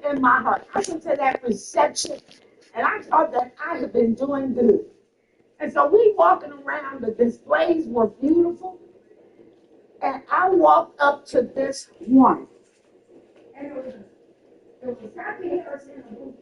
in my heart. I went to that reception and I thought that I had been doing good. And so we walking around, the displays were beautiful. And I walked up to this one. And it was Happy Harris in the movie.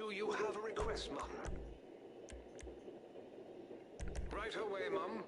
Do you have a request, Mum? Right away, Mum.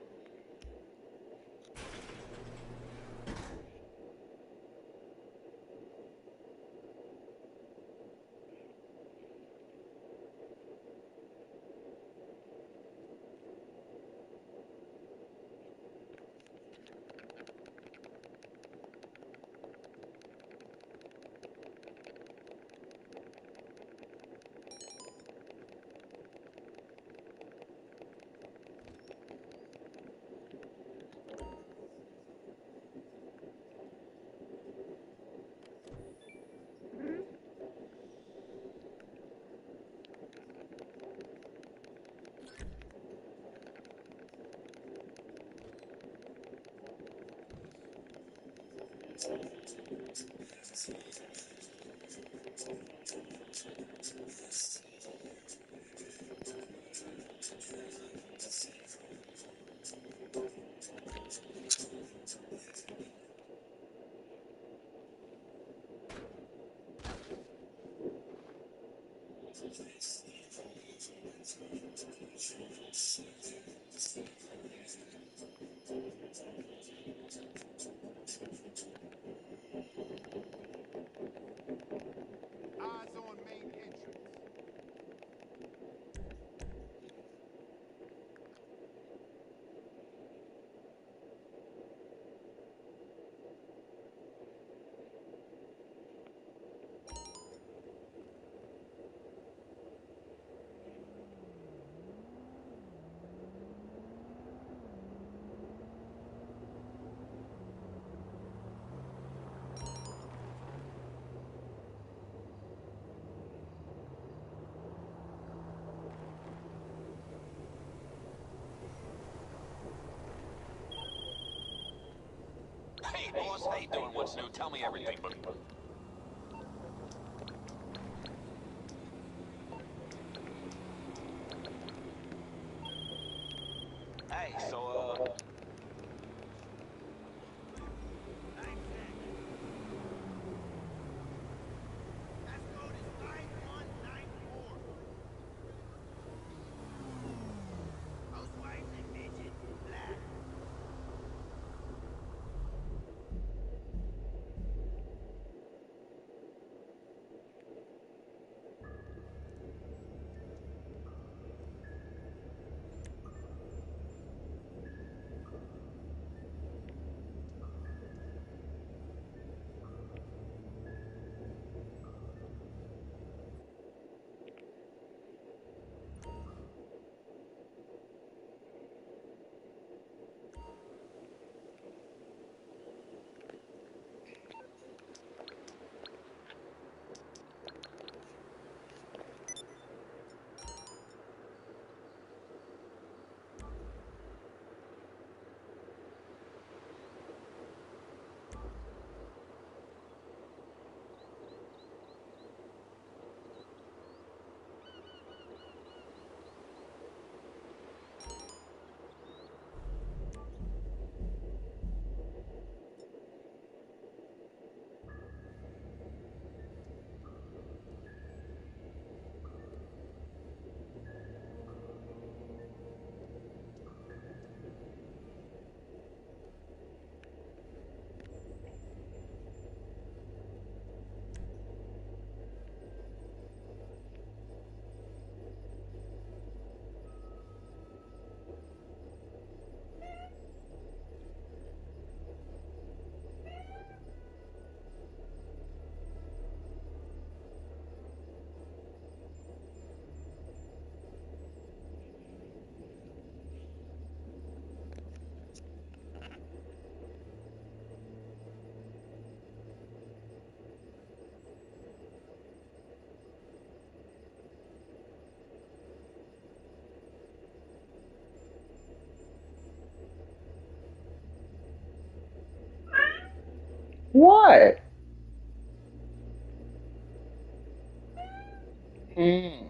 Hey, boss, how you doing? What's new? Tell me everything, buddy. Hey, so, What? Mm.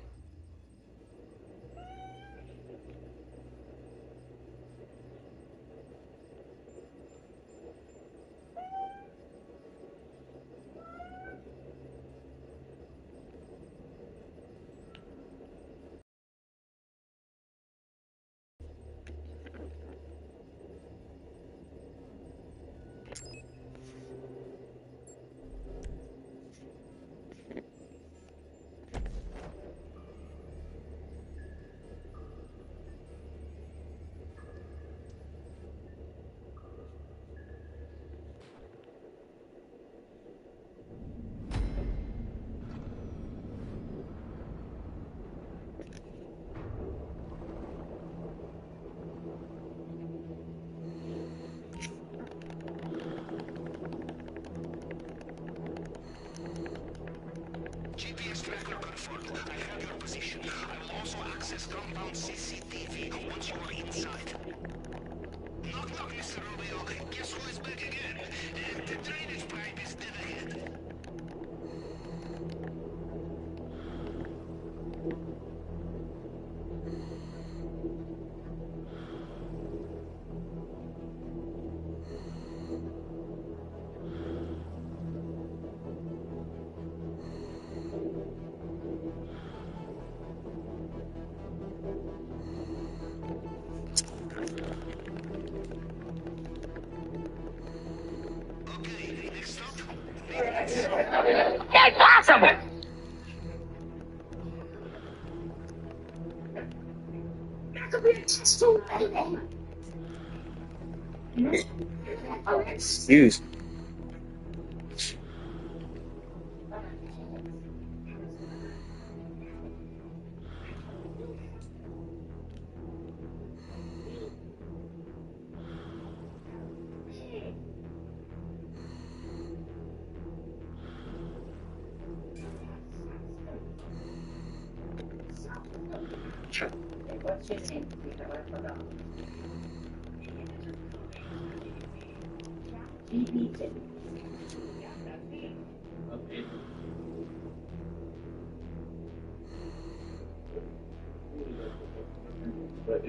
GPS tracker confirmed. I have your position. I will also access compound CCTV once you are inside. Knock knock, Mr. Romeo. Guess who is back again? The drainage pipe is dead ahead. Okay, next stop. Midlands. Impossible! That could be a test tube, baby. Excuse. What's your name? GBT. Okay. But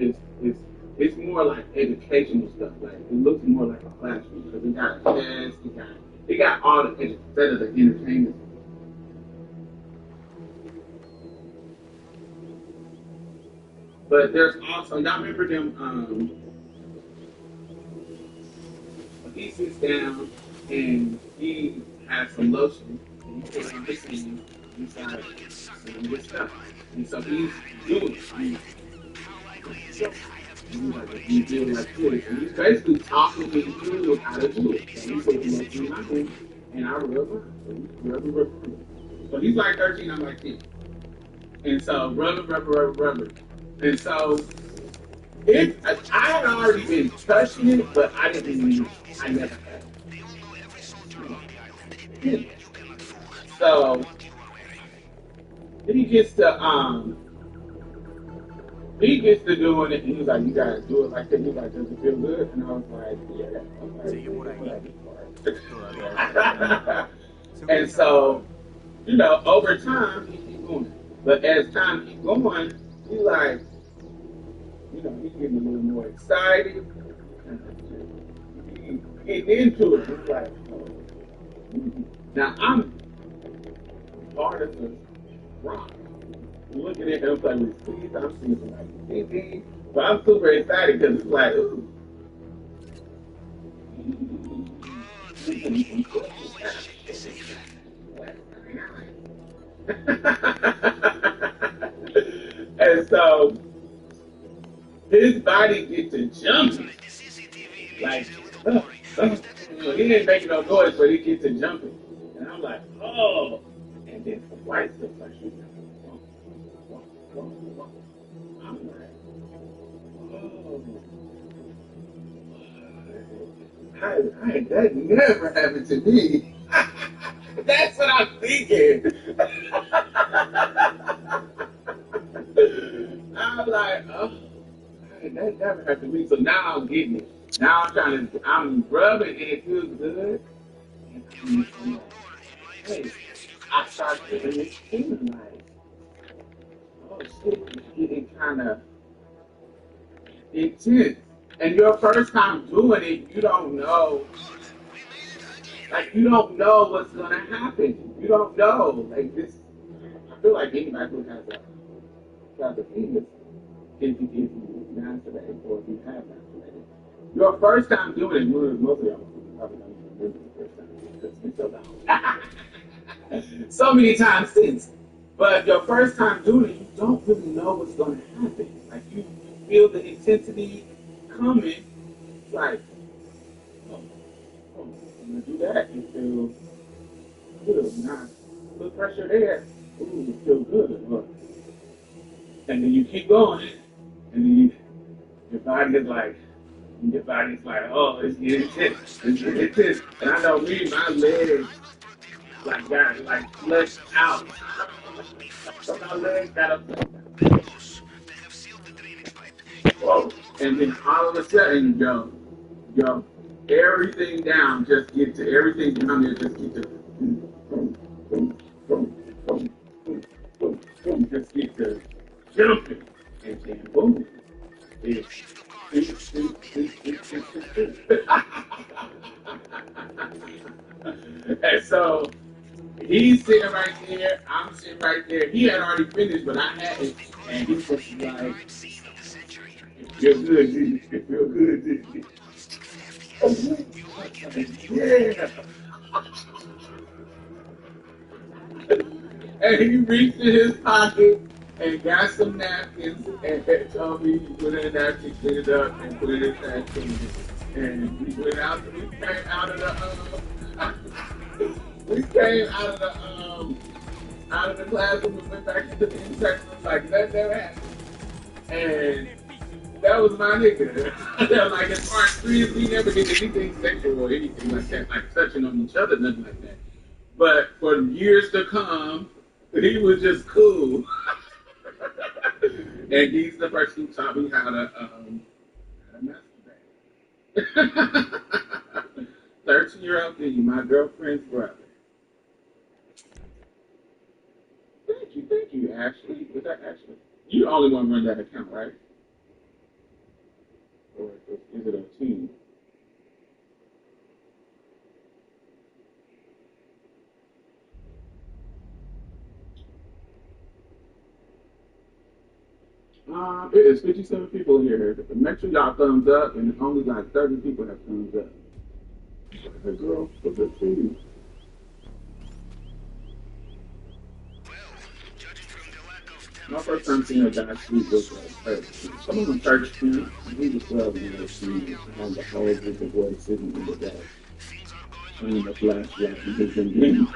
it's more like educational stuff. Like it looks more like a classroom because it got chess, it got all the instead of the entertainment. But there's also y'all remember them he sits down and he has some lotion and he puts on his hand inside and gets stuff. And so he's doing it. You do it like this. And he's basically talking me through how to do it. So he puts the lotion in my hand and I rub mine. So rub. So he's like 13, I'm like 10. And so rub. And so I had already been touching it, but I didn't use it. I never had it. So he gets to doing it and he's like, you guys do it like that. He's like, does it feel good? And I was like, yeah. Okay. And so, over time he keeps going. But as time keeps going, he's like, he's getting a little more excited. He's getting into it. He's like, oh. Now I'm part of the rock. Looking at him like with please, I'm seeing some like TV. But I'm super excited because it's like, ooh. And so his body gets to jumping. Like, he ain't making no noise, but he gets to jumping. And I'm like, oh. And then some white stuff like, I'm like, oh. That never happened to me. That's what I'm thinking. I'm like, oh, that never happened to me. So now I'm getting it. Now I'm rubbing and it feels good. And I'm like, hey, I start feeling this feeling like, oh shit, it's getting kind of intense. And your first time doing it, you don't know. Like, you don't know what's going to happen. You don't know. Like, this, I feel like anybody who has a penis, if you masturbate or if you have masturbated, your first time doing it, most of y'all probably don't even remember the first time because it's so long. So many times since. But your first time doing it, you don't really know what's going to happen. Like, you feel the intensity coming, like, oh, I'm going to do that. You feel good. Nice. Put pressure there. Ooh, you feel good. And then you keep going. And then your body's like, oh, it's getting intense. It's getting intense. And I know me, my legs got fleshed out. So my legs got up. Whoa. And then all of a sudden, yo, everything down just get to everything down there just get to just get to jumping and then boom. And so he's sitting right there, I'm sitting right there. He had already finished, but I hadn't. And he was like, it feels good, dude. It feels good, dude. Yeah. And he reached in his pocket and got some napkins and told me he put in a napkin, clean it up, and put it in that thing. And we came out of the classroom and went back into the inspection room like that never happened. And that was my nigga. Like as far as friends, we never did anything sexual or anything like that, like touching on each other, nothing like that. But for years to come, he was just cool. And he's the person who taught me how to masturbate. 13 13-year-old thing, my girlfriend's brother. Thank you, Ashley. Was that Ashley? You the only one run that account, right? Or is it a team? It is 57 people here. Make sure y'all thumbs up, and only like 30 people have thumbs up. Hey girl, what's up, too? My first time seeing a guy sleep was some of them church students. He was 12 and they sleep. And the whole group of boys sitting in the back. Turning the flashlight and his game.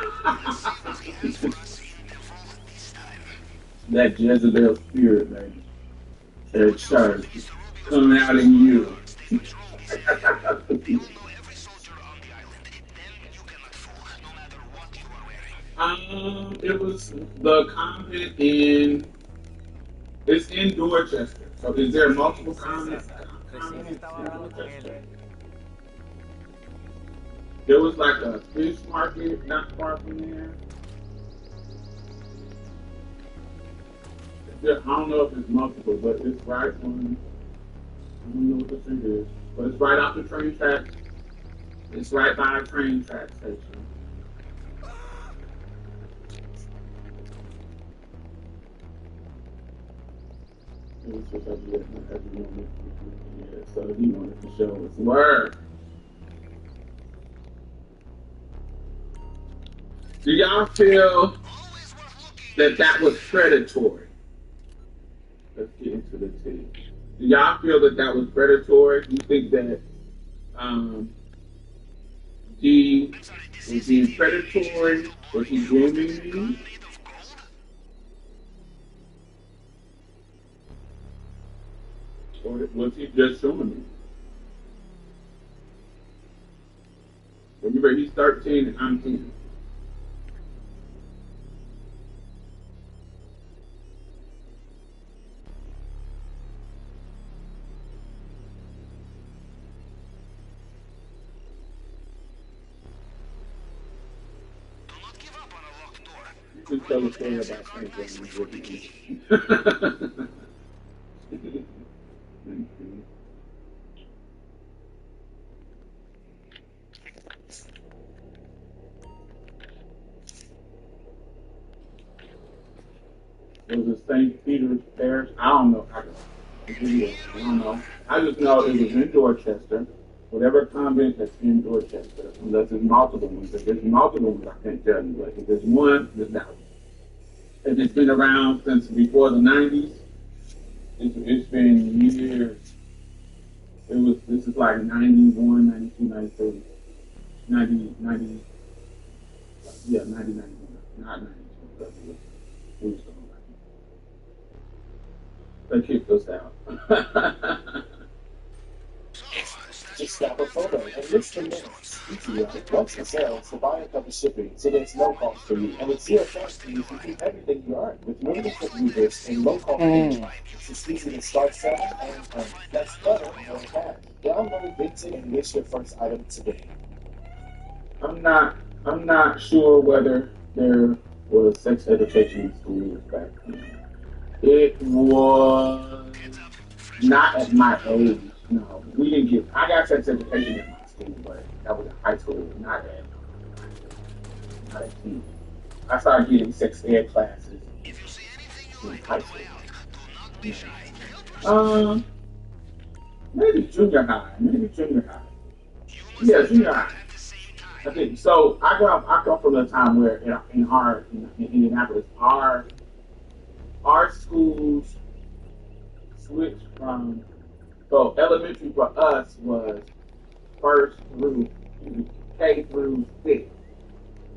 That Jezebel spirit, man. At church. Coming out in you. It was the convent in. It's in Dorchester. So is there multiple convents in Dorchester? There was like a fish market not far from there. I don't know if it's multiple, but it's right on. I don't know what the street is, but it's right off the train track. It's right by a train track station. It was supposed to be every moment. Yeah, so he wanted to show us word. Do y'all feel that that was predatory? Let's get into the tea. Do y'all feel that that was predatory? Do you think that he was being predatory? Was he grooming me? Or was he just showing me? Remember, he's 13 and I'm 10. You can tell a story about St. James. It was a St. Peter's Parish. I don't know. I don't know. I just know it was in Dorchester. Whatever convent that's in Dorchester, unless there's multiple ones. If there's multiple ones, I can't tell you. But if there's one, there's that one. If it's been around since before the 90s, it's been years. This is like 91, 92, 93, 90, 90, yeah, 90, 91, not 92. We was going back. They kicked us out. Just snap a photo and list the minutes. Easy, right? Once the sale, so buy and cover shipping, so there's no cost for you. And with zero cash fees, you keep everything you earn with limited users and low cost payments. It's easy to start selling and earn. That's better than cash. Download Vinted and list your first item today. I'm not sure whether there was sex education in schools back then. It was not at my age. No, we didn't get. I got sex education in my school, but that was in high school, not at teen. I started getting sex ed classes in high school. Maybe junior high. Yeah, junior high. I think so. I come from a time where in Indianapolis, our schools switched from. So elementary for us was first through K through 6.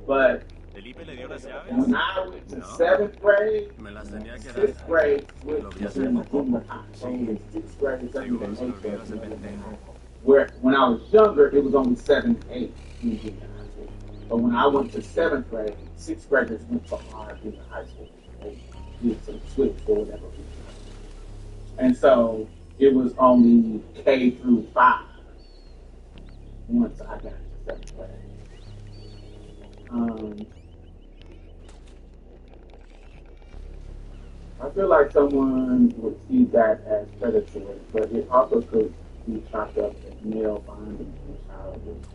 But when I went to 7th grade, 6th grade switched to junior high. So it was 6th grade, 7th and 8th grade. Where when I was younger, it was only 7th and 8th in junior high. But when I went to 7th grade, 6th graders went to our junior high school. They did some switch for whatever reason. And so it was only K through 5 once I got to that way. Um, I feel like someone would see that as predatory, but it also could be chopped up as male bonding and child abuse.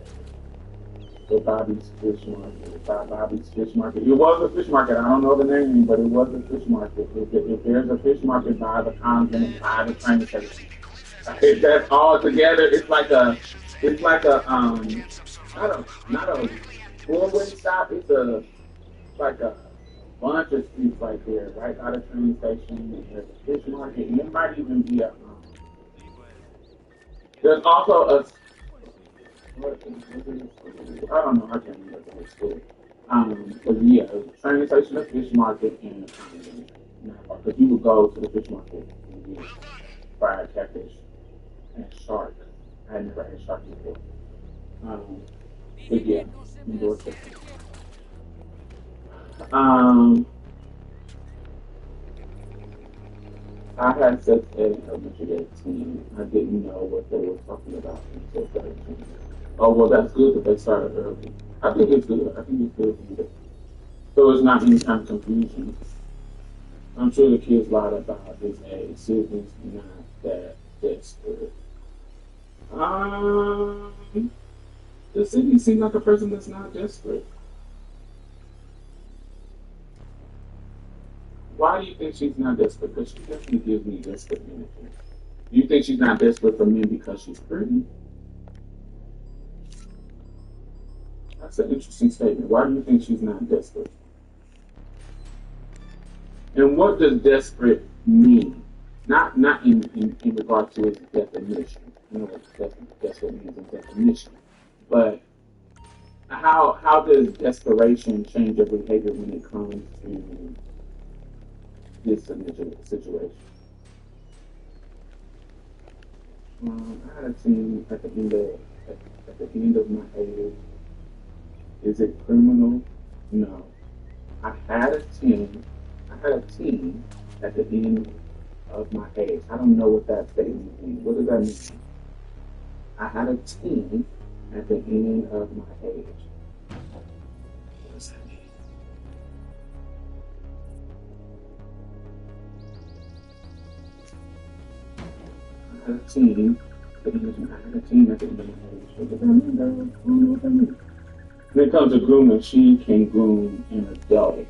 So Bobby's Fish Market, Bobby's Fish Market. It was a fish market. I don't know the name, but it was a fish market. If there's a fish market by the convent, by the train station, if that's all together, it's like a not a four-way stop. It's a like a bunch of streets right there, right by the train station. There's a fish market, and it might even be a. There's also a. I don't know. I can't remember the whole story. But yeah, train station, a fish market, and because you would go to the fish market and get fried catfish and shark. I had never had shark before. Um, but yeah, indoor chicken. Um, I had sex at elementary at 10. I didn't know what they were talking about until 13. Oh, well, that's good that they started early. I think it's good. I think it's good for you to, so it's not any kind of confusion. I'm sure the kids lied about his age. Siblings not that desperate. Um, the city seems like a person that's not desperate. Why do you think she's not desperate? Because she definitely gives me desperate energy. Do you think she's not desperate for men because she's pretty? That's an interesting statement. Why do you think she's not desperate? And what does desperate mean? Not in regard to its definition. You know what desperate means in definition. But how does desperation change your behavior when it comes to this situation? I had a team at the end of my age. Is it criminal? No. I had a team. I had a team at the end of my age. I don't know what that statement means. What does that mean? I had a team at the end of my age. What does that mean? I had a team. I had a team at the end of my age. What does that mean? I don't know what that means. When it comes to grooming, she can groom an adult.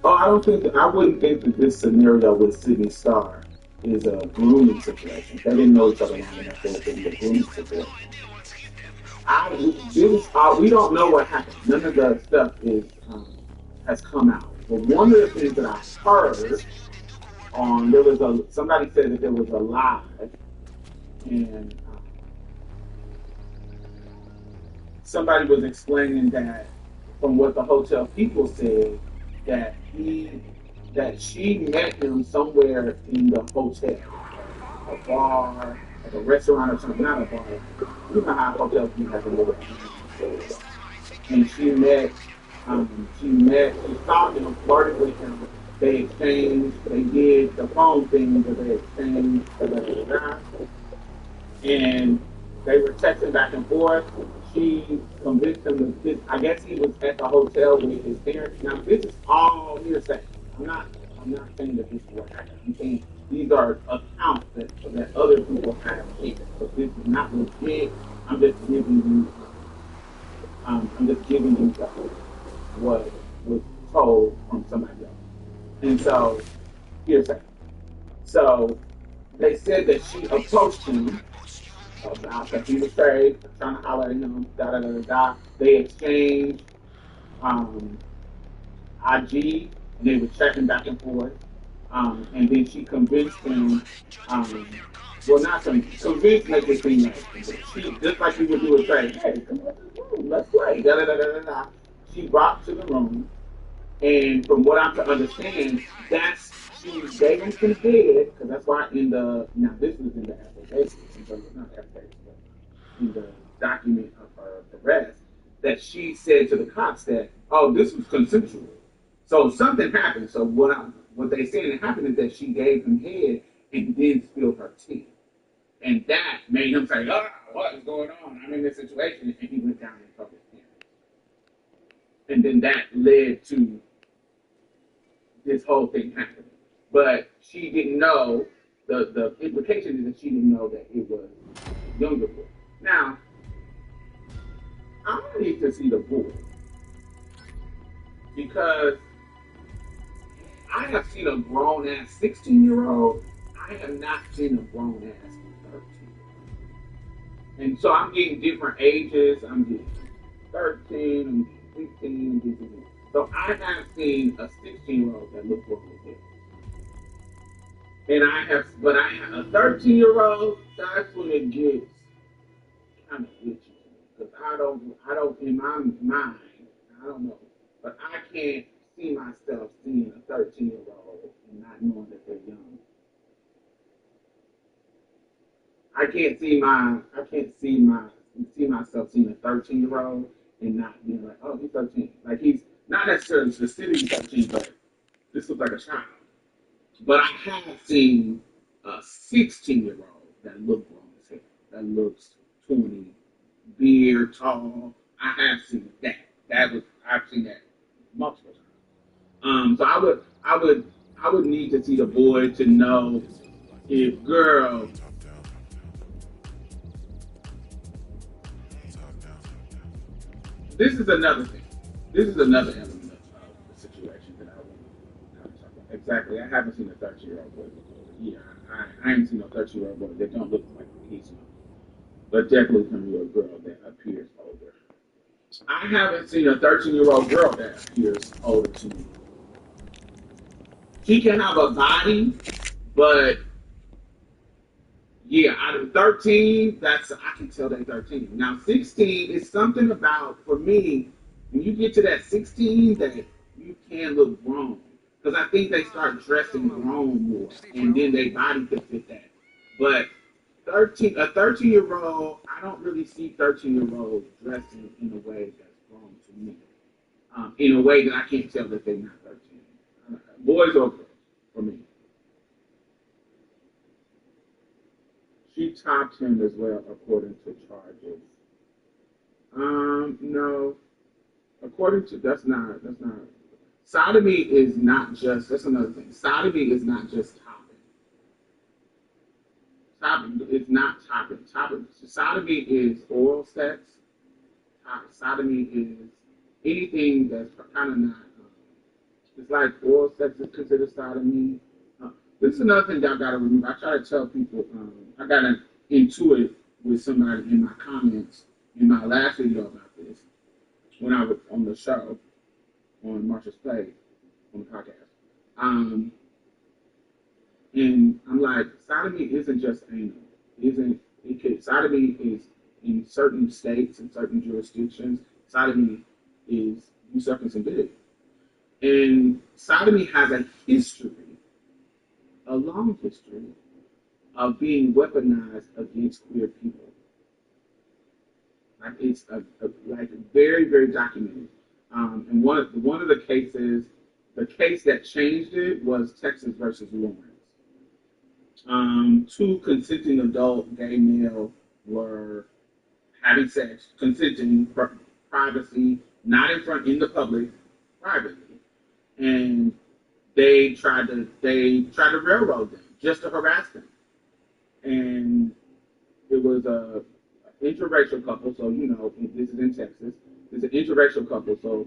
Oh, I wouldn't think that this scenario with Sydney Starr is a grooming situation. They didn't know each other long enough for it to be a grooming situation. We don't know what happened. None of the stuff has come out. But one of the things that I heard somebody said that there was a lie, and somebody was explaining that from what the hotel people said that she met him somewhere in the hotel, a bar, like a restaurant or something, not a bar. You know how hotels do have a little. And she saw him, flirted with him. They exchanged, they did the phone thing where they exchanged, and they were texting back and forth. She convinced him to visit. I guess he was at the hotel with his parents. Now this is all hearsay. I'm not saying that this is what happened. I'm saying these are accounts that other people have taken. So this is not legit. I'm just giving you what was told from somebody else. And so hearsay. So they said that she approached him that he was straight, trying to holler at him, da da da da da. They exchanged IG, and they were checking back and forth. And then she convinced him, not convinced, make it seem like she, just like you would do a trade, hey, come on to the room, let's play, da da da da da da. She brought to the room, and from what I'm to understand, she gave him some head, because that's why this was in the application, so it's not application, but in the document of her arrest, that she said to the cops that, oh, this was consensual. So something happened. So what they said happened is that she gave him head and then spilled her tea. And that made him say, oh, what is going on? I'm in this situation. And he went down and told and then that led to this whole thing happening. But she didn't know the implication is that she didn't know that it was a younger boy. Now, I need to see the boy because I have seen a grown ass 16-year-old. I have not seen a grown ass 13. And so I'm getting different ages. I'm getting 13, I'm getting 15, I'm getting 15. So I have seen a 16-year-old that looks grown as hell. But I have a 13-year-old. That's when it gets kind of witchy because in my mind, I don't know, but I can't see myself seeing a 13-year-old and not knowing that they're young. I can't see myself seeing a 13-year-old and not being like, oh, he's 13. Like he's not necessarily specifically 13, but this looks like a child. But I have seen a 16-year-old that looked grown as hell, that looks 20, beard, tall. I have seen that. I've seen that multiple times. So I would need to see the boy to know if girl. This is another thing. This is another element of the situation that I want to talk about. Exactly. I haven't seen a 13-year-old boy before. Yeah, I ain't seen a 13-year-old boy that don't look like he's young. But definitely from a girl that appears older. I haven't seen a 13-year-old girl that appears older to me. She can have a body, but yeah, out of 13, I can tell they're 13. Now 16 is something about for me, when you get to that 16 that you can look grown. Because I think they start dressing grown more and then their body can fit that. But a 13-year-old, I don't really see 13-year-olds dressing in a way that's grown to me. In a way that I can't tell that they're not 13. Boys or girls, for me. She topped him as well, according to charges. No. That's not. Sodomy is not just. That's another thing. Sodomy is not just topping. Sodomy is not topping. Sodomy is oral sex. Sodomy is anything that's kind of not. It's like oral sex is considered sodomy. This is another thing that I gotta remember. I try to tell people. I got into it with somebody in my comments in my last video about this when I was on the show on Marshall's Play on the podcast. And I'm like, sodomy isn't just anal. Sodomy is in certain states and certain jurisdictions. Sodomy is you sucking some dick. And sodomy has a history, a long history of being weaponized against queer people. Like it's like very, very documented. And one of the cases, the case that changed it was Texas versus Lawrence. Two consenting adult gay male were having sex, consenting, privacy, not in the public, privately, and they tried to railroad them just to harass them, and it was a interracial couple. So this is in Texas. It's an interracial couple. So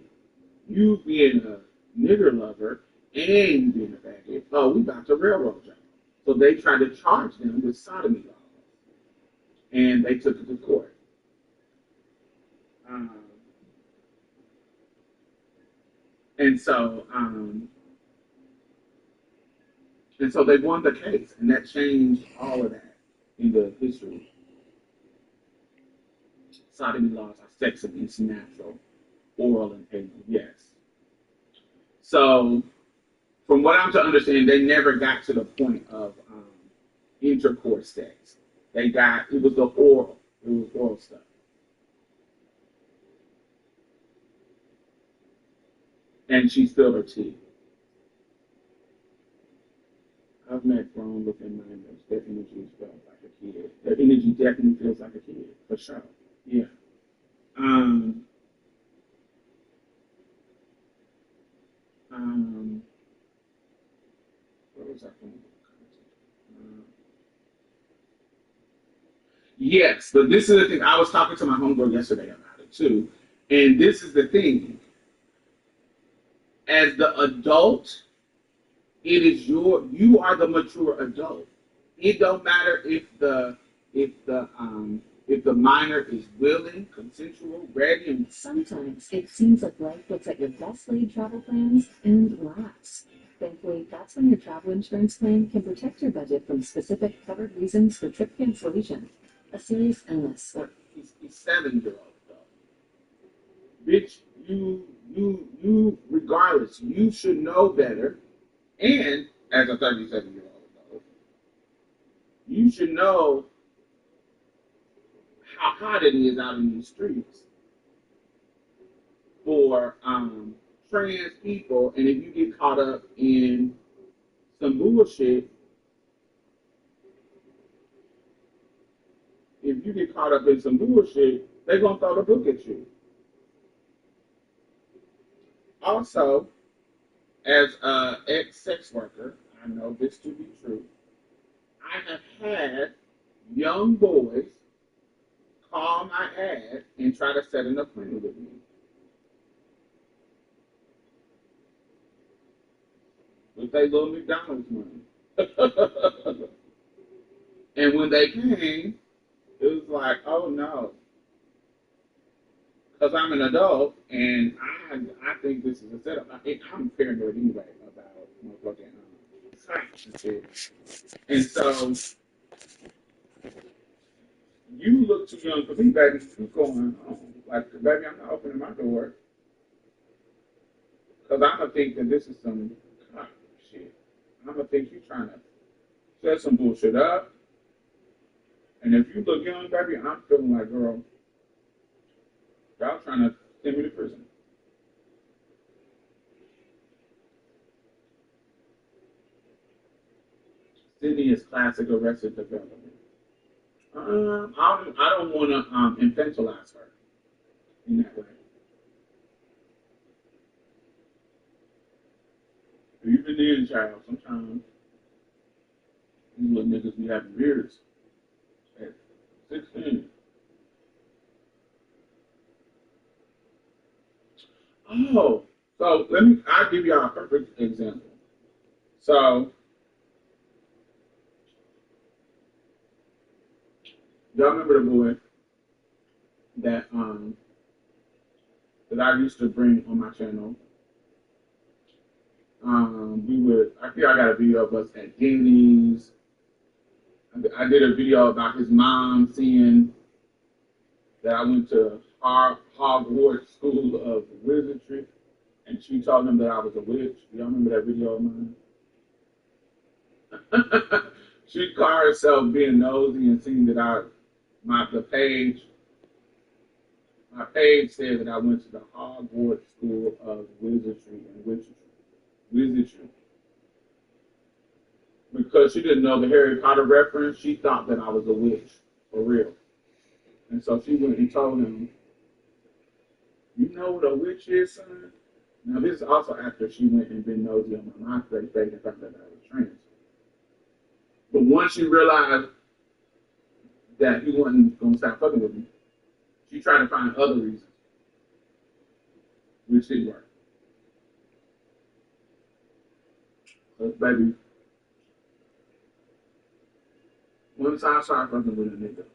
you being a nigger lover and you being a faggot, oh, we about to railroad you. So they tried to charge them with sodomy laws, and they took it to court. And so they won the case, and that changed all of that in the history. Sodomy laws are sex abuse natural, oral and anal, yes. So, from what I'm to understand, they never got to the point of intercourse sex. It was the oral. It was oral stuff. And she spilled her tea. I've met grown-looking minors. Their energy felt like a kid. Their energy definitely feels like a kid, for sure. Yeah. Yes, but this is the thing. I was talking to my homegirl yesterday about it too, and this is the thing. As the adult, you are the mature adult. It don't matter if the if the minor is willing, consensual, ready, and Sometimes it seems like life looks at your best laid travel plans and laughs. Thankfully, that's when your travel insurance claim can protect your budget from specific covered reasons for trip cancellation, a serious illness, or he's 7 year old though. Bitch, you regardless, you should know better. And as a 37-year-old though, you should know how hot it is out in these streets for trans people, and if you get caught up in some bullshit, they're gonna throw the book at you. Also, as an ex-sex worker, I know this to be true. I have had young boys call my ad and try to set an appointment with me. With their little McDonald's money. And when they came, it was like, oh no. Because I'm an adult and I think this is a setup. I'm paranoid anyway about motherfucking science and shit. And so you look too young for me, baby. You going on. Like, baby, I'm not opening my door. Because I'm going to think that this is some shit. I'm going to think you're trying to set some bullshit up. And if you look young, baby, I'm feeling like, girl, y'all trying to send me to prison. Sydney is classic Arrested Development. I don't want to infantilize her in that way. Even then, child, sometimes these little niggas be having beards at 16. Oh, so I'll give y'all a perfect example. So, y'all remember the boy that I used to bring on my channel? I think I got a video of us at Denny's. I did a video about his mom seeing that I went to Hogwarts School of Wizardry, and she told him that I was a witch. Y'all remember that video of mine? She called herself being nosy and seeing that my page said that I went to the Hogwarts School of Wizardry and Wizardry. Because she didn't know the Harry Potter reference, she thought that I was a witch, for real. And so she went and told him, you know what a witch is, son? Now this is also after she went and been nosy on my MySpace page and found out that I was trans. But once she realized that he wasn't going to stop fucking with me, she tried to find other reasons, which didn't work. But baby, once I started fucking with a nigga,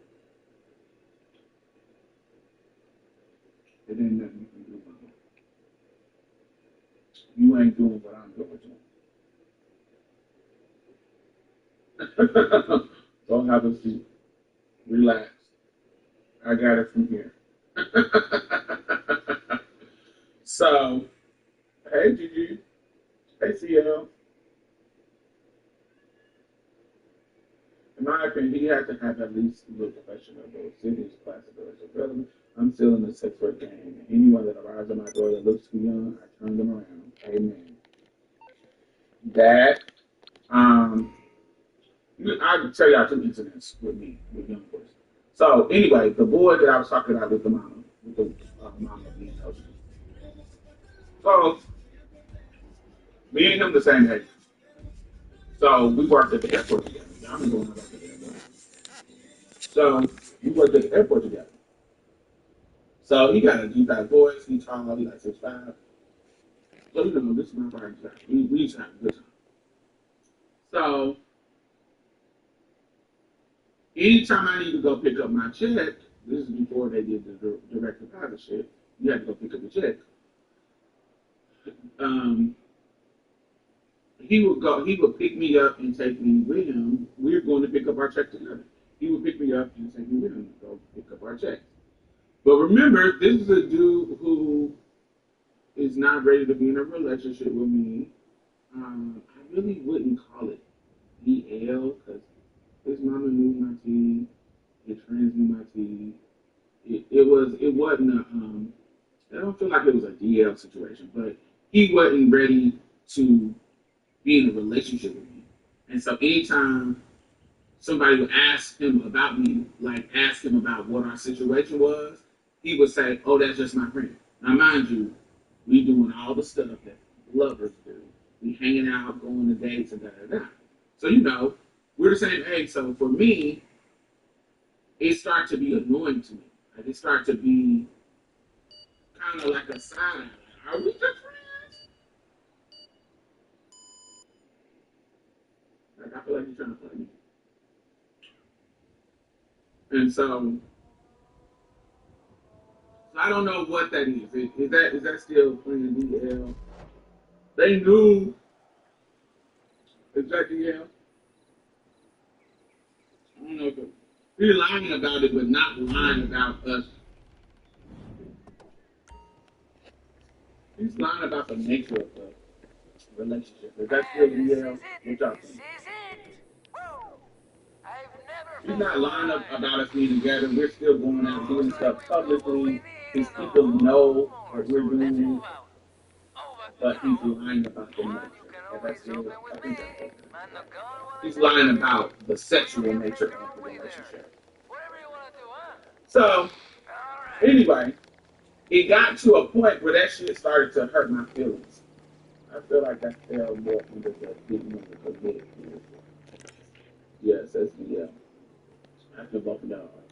it ain't nothing you can do about it. You ain't doing what I'm doing to him. Don't have a seat. Relax. I got it from here. So, hey Gigi. Hey CL. In my opinion, he had to have at least a little questionable serious classic development. I'm still in the sex work game. Anyone that arrives at my door that looks too young, I turn them around. Amen. That, I can tell y'all 2 incidents with young boys. So anyway, the boy that I was talking about with the mama, being toasted. So me and him the same age. So we worked at the airport together. I'm going to work at the airport. So We worked at the airport together. So he got a deep ass voice. He's tall. He's like 6'5". So you know, this is my prime time. We used to have a good time. So anytime I need to go pick up my check, this is before they did the direct deposit shit. You had to go pick up the check. Um, he would go. He would pick me up and take me with him. We were going to pick up our check together. He would pick me up and take me with him to go pick up our check. But remember, this is a dude who is not ready to be in a relationship with me. I really wouldn't call it DL because his mama knew my tea, his friends knew my tea. It wasn't I don't feel like it was a DL situation, but he wasn't ready to be in a relationship with me. And so anytime somebody would ask him about me, like ask him about what our situation was, he would say, "Oh, that's just my friend." Now, mind you, we doing all the stuff that lovers do. We hanging out, going to dates, and da da da. So you know, we're the same age. So for me, it started to be annoying to me. Like it started to be kind of like a sign. Are we just friends? Like I feel like he's trying to play me. And so I don't know what that is. Is that still playing DL? They knew. Is that DL? I don't know if he's lying about it, but not lying about us. He's lying about the nature of the relationship. Is that still DL? What y'all think? He's not lying about us being together. We're still going out doing stuff publicly. His people know what we're doing, but he's lying about the nature. That's still, I think that's okay. He's lying about the sexual nature of the relationship. So, anyway, it got to a point where that shit started to hurt my feelings. I feel like I fell more under the being of the committed. Yes, that's the I feel both of y'all are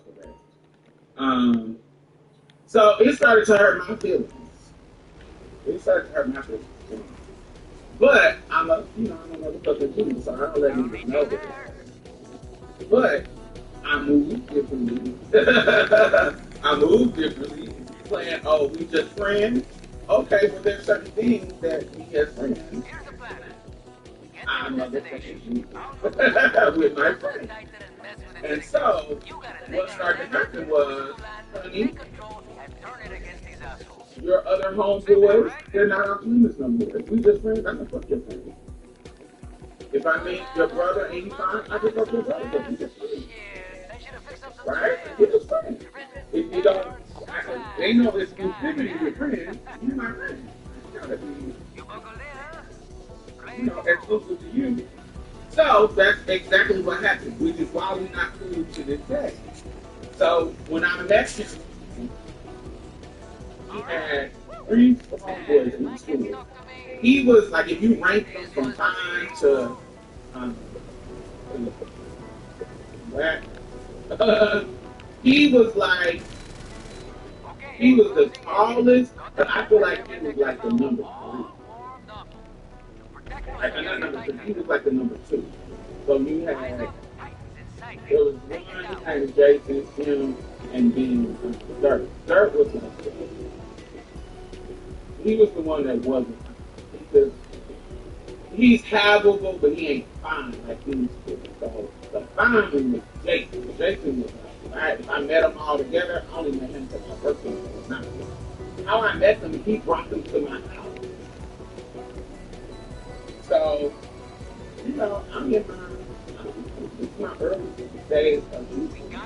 correct. So it started to hurt my feelings. It started to hurt my feelings. But I'm a motherfucking genius, so I don't let niggas know that. But I move differently. I move differently. Playing, oh, we just friends. Okay, well there's certain things that we as friends. I'm motherfucking genius with my friends. And so what started to happen was, honey, your other homeboys, they're not off limits no more. If we just friends, I'm gonna fuck your friend. If I meet your brother and he's fine, I just fuck your brother because we just friends. Right? We're just friends. If you don't, ain't no exclusivity with friends, you're my friend. You gotta be, exclusive to you. So that's exactly what happened, which is why we're not cool to this day. So when I met him, he had 3 homeboys in school. He was like, if you rank them from fine to black, he was like, he was the tallest, but I feel like he was like the number 3. Like, not number 3, he was like the number 2. So you had, there was one named Jason, him, and then Dirt. Dirt was like, he was the one that wasn't. Because he's habitable, but he ain't fine like these people. So the fine one was Jason. Jason was like, if I met them all together, I only met him because I worked with him. Not how I met them, he brought them to my house. So, I'm in my early days of music. My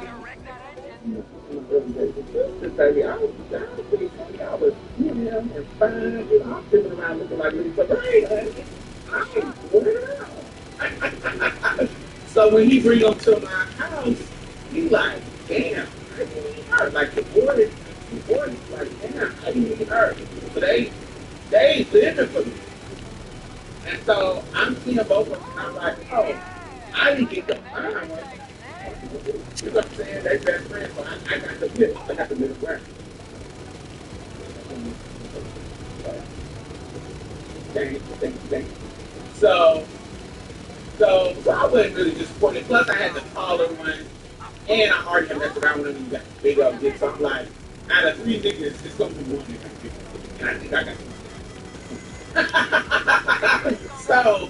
early days of music, baby. I was pretty funny. I was, and fine. I'm sitting around looking like Lisa Ray. I'm weird out. So when he bring them to my house, he like, damn, I didn't even hurt. Like the boys like, damn, I didn't even hurt. So they living for me. And so I'm seeing both of them, and I'm like, oh, I didn't get the fine one. saying? They best friends, so I got the middle. I got the middle ground. Dang. So, so I wasn't really disappointed. Plus, I had the taller one, and I already had messed around with him. He got big old dick. So I'm like, out of three niggas, it's gonna be one that got big. And I think I got so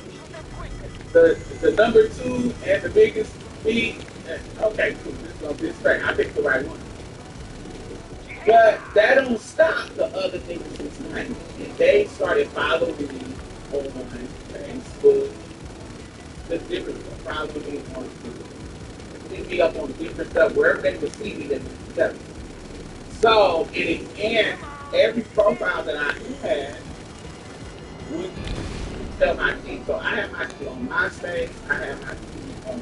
the number two and the biggest me. Okay, cool. This is gonna be straight. I picked the right one. But that don't stop the other niggas this night. And they started following me on Facebook, the different following me on hit me up on different stuff, wherever they would see me, they would tell me. So, and every profile that I had would tell my team. So I have my team on MySpace, I have my team on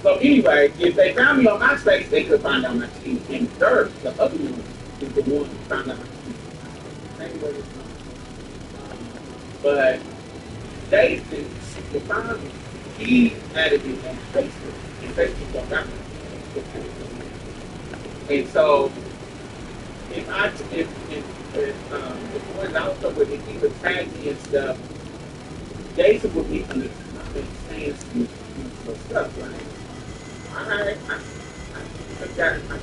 so anyway, if they found me on MySpace, they could find out my team. And third, the other one is the one who found out my team. Anyway, but Jason, the founder, he added me on Facebook, and Facebook don't got me. And so, if boys also would either tag me and stuff, Jason would be saying some stuff like, all right, I got my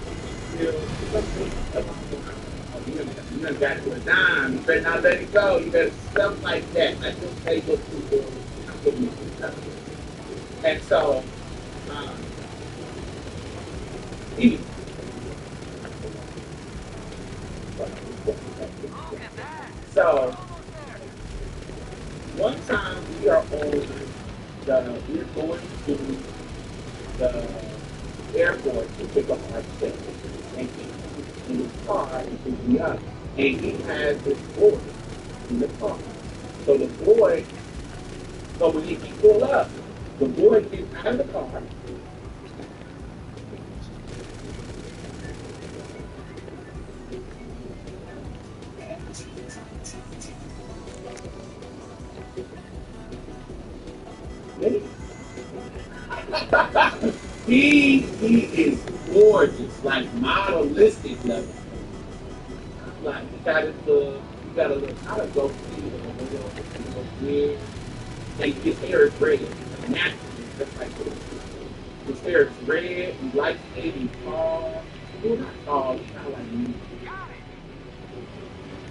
still something. You done got it to a dime. You better not let it go. You better stuff like that. Let your Facebook people. And so, um, he, so one time we're going to the airport to pick up our check, and he in his car and picked me up, and he has this boy in the car. So the boy, so when he pull up, the boy gets out of the car. He is gorgeous, like modelistic level. Like he got a little kind of goatee, a little beard, and his hair is red, naturally, just like this. His hair is red, he likes it, he's tall. Well, not tall, he's kind of like me.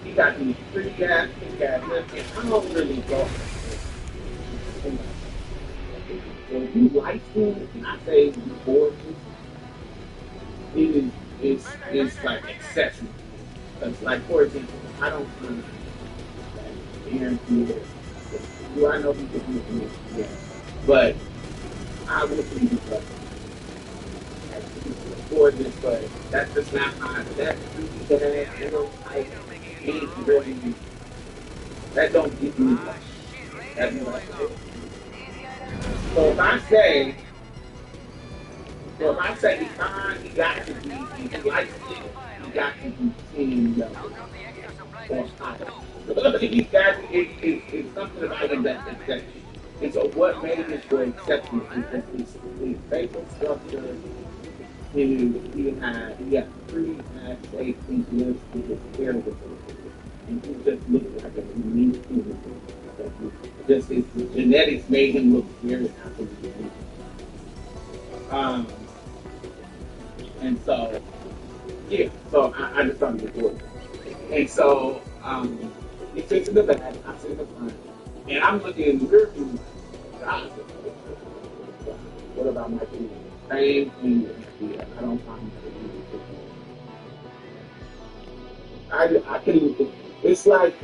He got these pretty ass, pink ass lips, and I don't really go. So if you like him, and I say he's gorgeous, it's like excessive. Because, like, for example, I don't guarantee it. Do I know people do it? Yeah. But I would be because gorgeous, but that's just not my that ain't really that don't give me much. That's what I say. So if I say he's fine, he got to be, if he likes it, he got to be 10 years or higher. He's got to, it's something about him that's exceptional. And so what made this for exceptional is his facial structure, he got pretty ass shaped pink lips, and his hair was and he just looked like a unique human being. Just his genetics made him look very absolutely unique. And so, yeah, so I just thought it was good. And so, he takes in the back, I sit in the front, and I'm looking in the rear view. God, what about my kid? Same thing. Yeah, I don't find that I can't even. It's like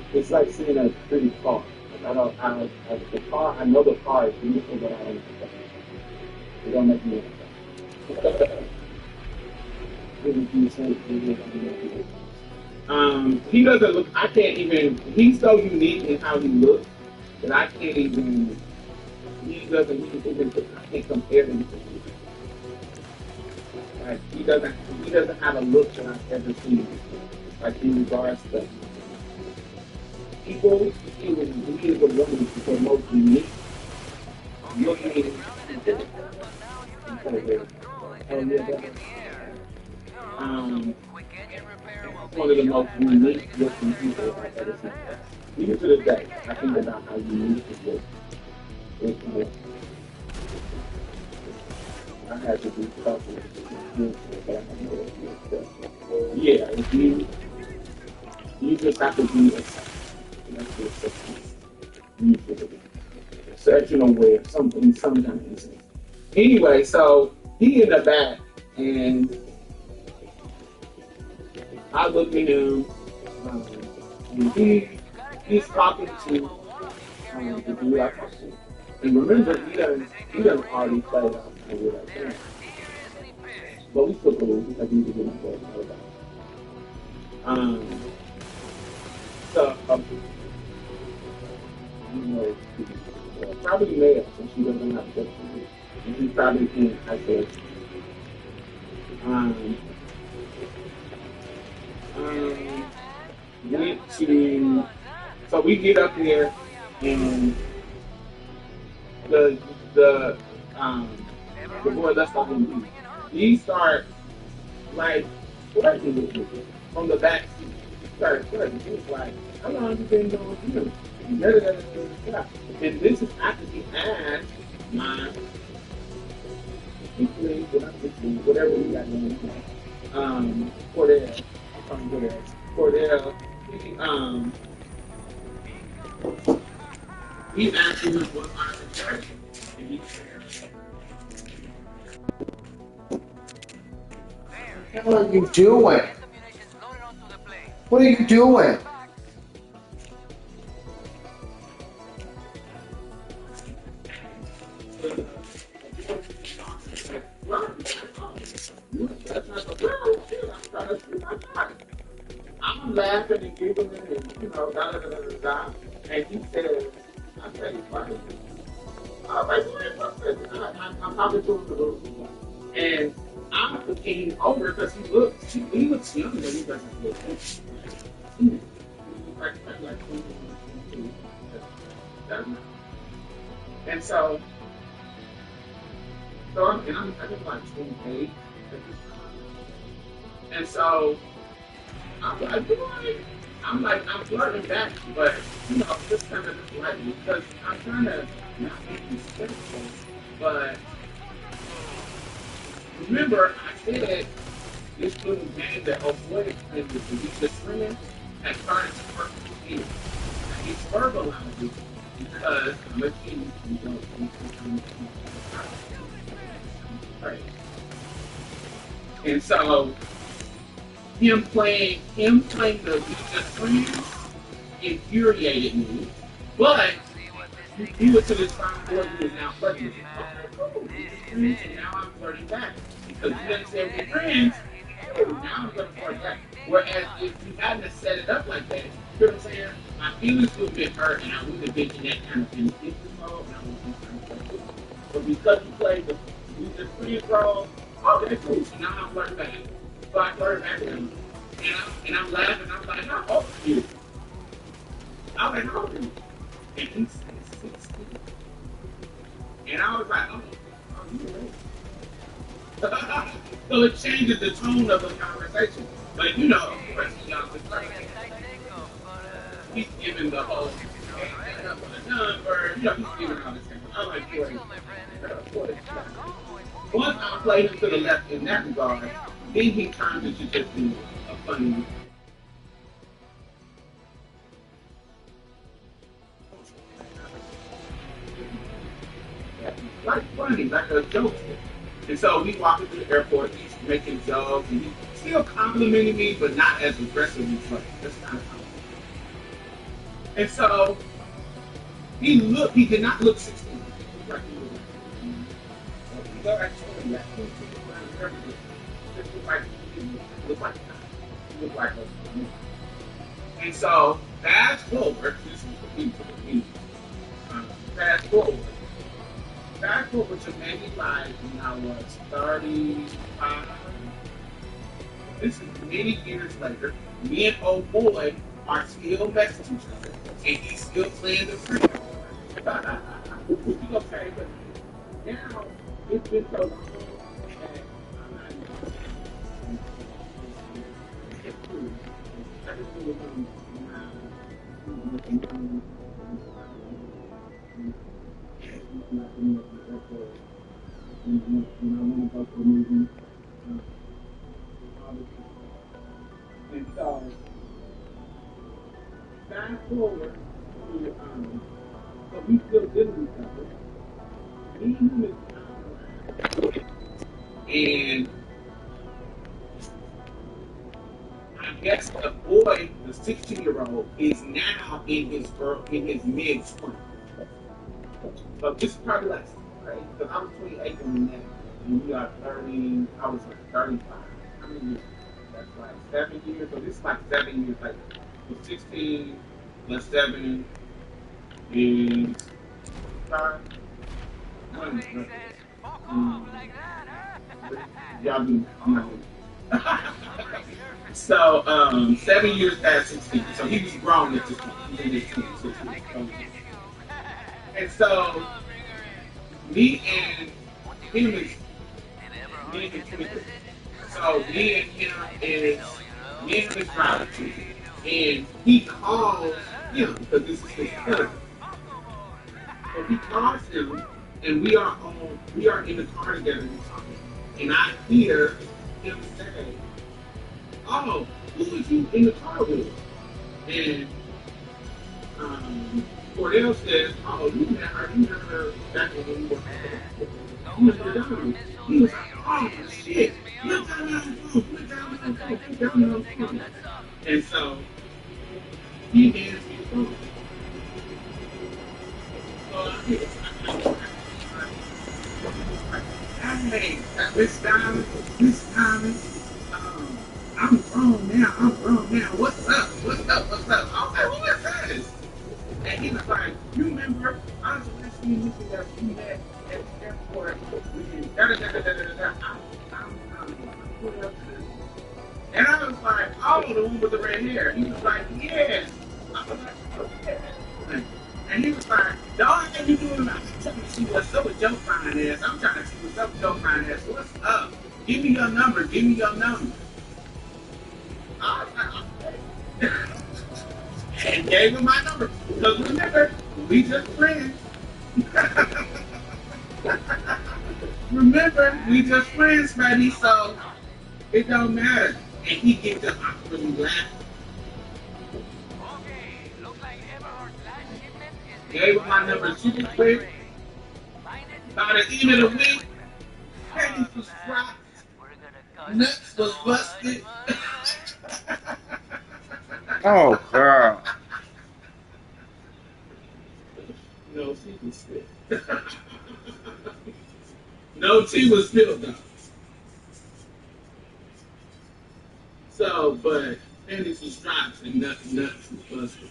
seeing a pretty car. The car. I know the car is beautiful, but I don't. It don't make me. He doesn't look. I can't even. He's so unique in how he looks that I can't even. He doesn't even. I can't compare him to you. Like he doesn't have a look that I've ever seen. Like in regards to people, even we as a woman, the most unique looking people. Oh, yeah, one of the most unique looking people I've ever seen. Even to this day, I think about how unique it was. I had to do something but I had no idea. Yeah, if you just have to be exceptional way of something sometimes. Anyway, so he in the back and I look at him and he's talking to the dude I talked to. And remember he doesn't already play out with our friends. But we still cool because he was in my boy and all that. So you know, probably male since she doesn't have sex with me. And he probably can't I said um went to so we get up there and the the um the boy left off him. He start like flirting with me from the back seat. He started flirting. He was like, how long have you been doing you? And this is after he asked my whatever we got going on. Cordell. Cordell. He asked him what my situation. And he said, What are you doing? What are you doing? I'm laughing and giggling and da da da da da. And he says, I tell you funny. I'm like, I'm talking to him and I'm looking over because he looks younger than he doesn't look. Like, and I think like 28 at this time. And so I'm like, boy, I'm flirting back, but just kind of slightly because I'm trying to not be respectful. But remember, I said this little game that avoided the friend had started to work with me. And he's verbalizing because I'm a kid, you don't right. And so him playing the friends infuriated me, but he was to the time where he was now flirting. Okay, cool. And now I'm flirting back because you didn't say we're friends. Now I'm going to flirt back. Whereas if you hadn't set it up like that, you know what I'm saying? My feelings would have been hurt, and I would have been in that kind of vindictive mode, and I would have been trying to play. But because you played the friends role, okay, cool. So now I'm flirting back. So I flirted back with him, and I'm laughing. I'm like, how old are you? I was like, how old are you? And he said 16. And I was like, oh, you right. So it changes the tone of the conversation. But of course, he's giving the whole number, he's giving all this thing. I'm like, boy. Once I played him to the left in that regard, then he turned into just a funny. Like funny, like a jokester. And so we walk into the airport, he's making jokes, and he's still complimenting me, but not as aggressively. But that's kind of funny. And so he did not look 16. Like he was like 20. He looked like us. And so fast forward, this is the people. Fast forward. Fast forward to maybe like when I was 35. This is many years later. Me and old boy are still messaging each other, and he's still playing the friend. You okay? But now it's been so long that I'm not even. I just feel when I want to go to a movie, and so fast forward to so we still dealing with each other. Me and him is and I guess the boy, the 16-year-old, is now in his mid 20s. So this is probably like, right? Because I was 28 when we met, and we are 30. I was like 35. How many years? That's like 7 years. So this is like 7 years later. So 16 plus 7 is 5. Y'all do. I'm not So 7 years past 16. So he was grown at this point. He was in his 20s. And so me and him is me and him. So me and him is driving, and he calls him because this is his cousin. So he calls him, and we are in the car together, and I hear him say, "Oh, who is you in the car with?" And Cordell says, "Oh, you met her back when we were you was down." He was like, "Oh shit, look down on the phone, look down on the phone, look down on the phone." And so he hands me the phone. So I hear, "Hey, Miss Diamond, I'm grown now. What's up? What's up? What's up?" I was like, "Who is this?" And he was like, "You remember, I was listening to you that we met at the airport. We did da da da da da da da. I'm And I was like, "Oh, the one with the red hair." He was like, "Yes." I was like, "Okay." And he was like, "The only thing you doing about trying to see what's up with your fine ass. I'm trying to see what's up with your fine ass. What's up? Give me your number. Give me your number." I was like, "Okay." And gave him my number. Because remember, we just friends. Remember, we just friends, buddy, so it don't matter. And he gets up awkwardly laughing. Gave him my number super quick. By the end of the week, panties was dropped, nuts was busted. Oh, girl. No, she was spilled. No tea was spilled though. So, but panties was dropped and nuts was busted.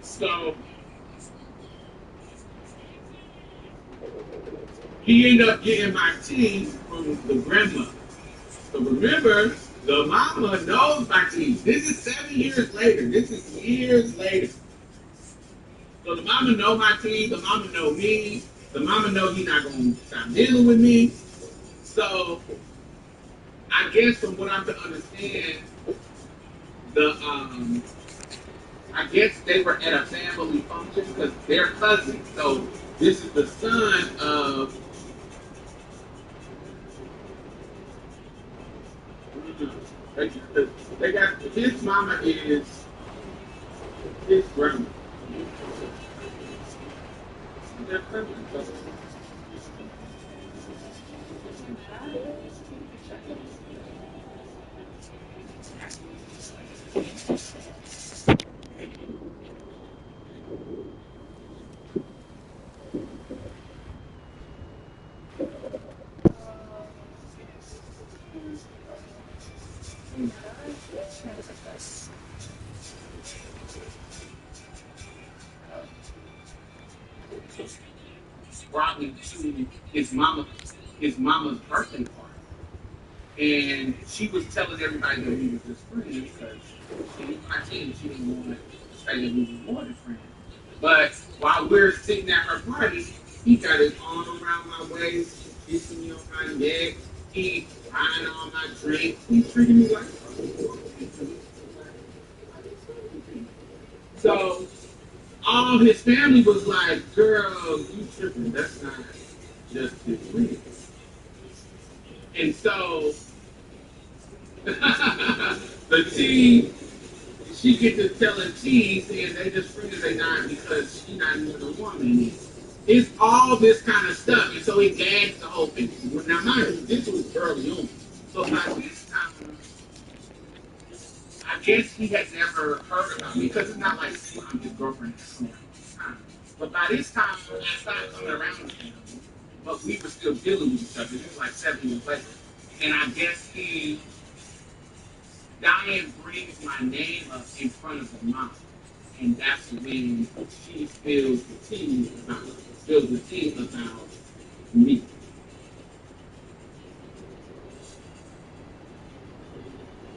So he ended up getting my teeth from the grandmother. So remember, the mama knows my teeth. This is 7 years later. This is years later. So the mama know my teeth. The mama know me. The mama know he's not going to stop dealing with me. So I guess from what I'm to understand, the I guess they were at a family function because they're cousins. So this is the son of. They got his mama is his grandma. They're cousins. Brought me to his mama's birthday party. And she was telling everybody that we were just friends because she was my team. She didn't want to say that we were more than friends. But while we're sitting at her party, he got his arm around my waist, kissing me on my neck. He buying all my drinks. He's treating me like so. All his family was like, "Girl, you tripping? That's not just his friends." And so the T, she get to telling T saying they just friends they not because she not even a woman. It's all this kind of stuff, and so it gags the whole thing. Now, mind you, this was early on, so by this time, I guess he had never heard about me because it's not like I'm his girlfriend that's coming around all the time. But by this time, I started coming around with him, but we were still dealing with each other. It was like 7 years later, and I guess Diane brings my name up in front of the mom, and that's when she spills the tea about me.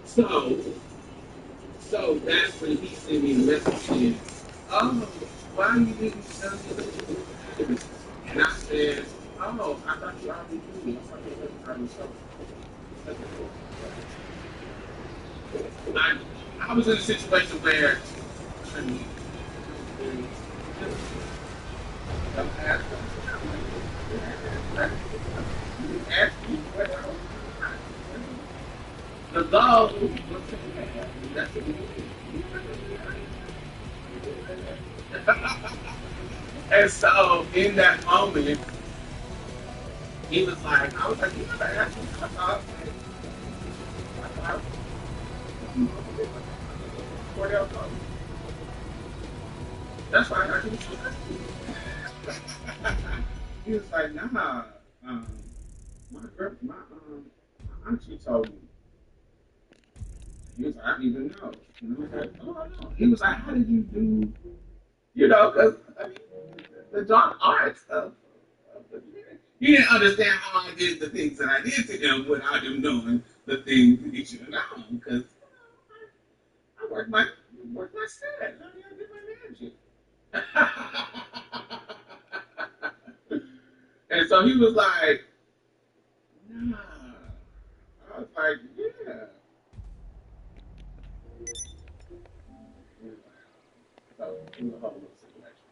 So, so that's when he sent me a message saying, "Oh, why you didn't tell me?" And I said, "Oh, I thought you already knew me. I thought you already told me." I was in a situation where I mean, the love was that's what and so in that moment, he was like, I was like, you never asked me. I thought, Cordell told me. That's why I got you to He was like, nah, um, my auntie told me. He was like, I didn't even know. And I was like, oh, I know. He was like, how did you do, because I mean, the dark arts of the community. He didn't understand how I did the things that I did to him without him knowing the things that he should have known. Because I worked my set. I mean, I did my magic. And so he was like, nah. I was like, yeah. So it was a whole little situation.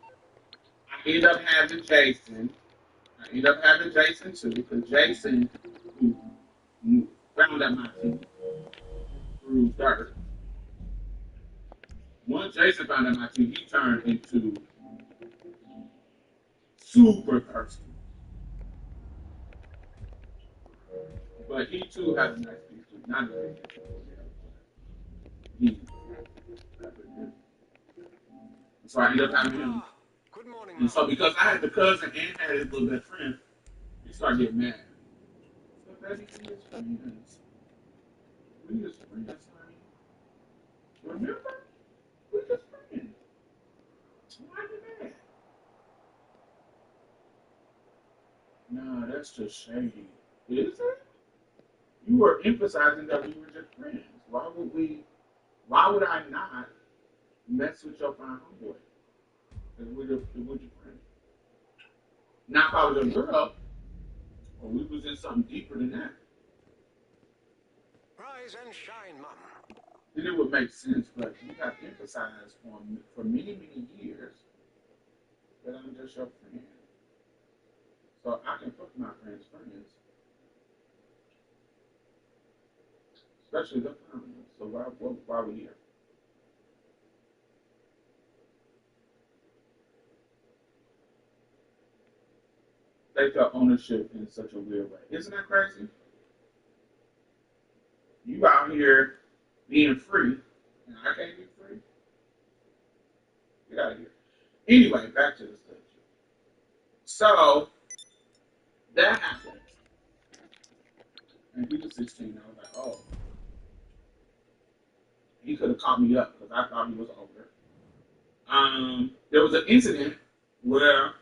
I ended up having Jason. I ended up having Jason too, because Jason who found out my teeth through dirt. Once Jason found out my teeth, he turned into super thirsty. But he too has a nice piece too. Not a big he so I ended up having him. Good morning, And Mom. so because I had the cousin and had his little best friend, he started getting mad. So baby, we just friends. We just friends, honey. Remember? We just friends. Why you mad? No, that's just shady. Is it? You were emphasizing that we were just friends. Why would I not mess with your fine homeboy? Because we're just friends. Now if I was a girl, or we was in something deeper than that, Rise and shine, Mom. then it would make sense, but you have emphasized on for many, many years that I'm just your friend. So I can fuck my friends' friends, especially the fine ones. So why are we here? They felt ownership in such a weird way. Isn't that crazy? You out here being free, and I can't be free. Get out of here. Anyway, back to the subject. So that happened, and he was 16. I was like, oh, he could have caught me up because I thought he was older. There was an incident where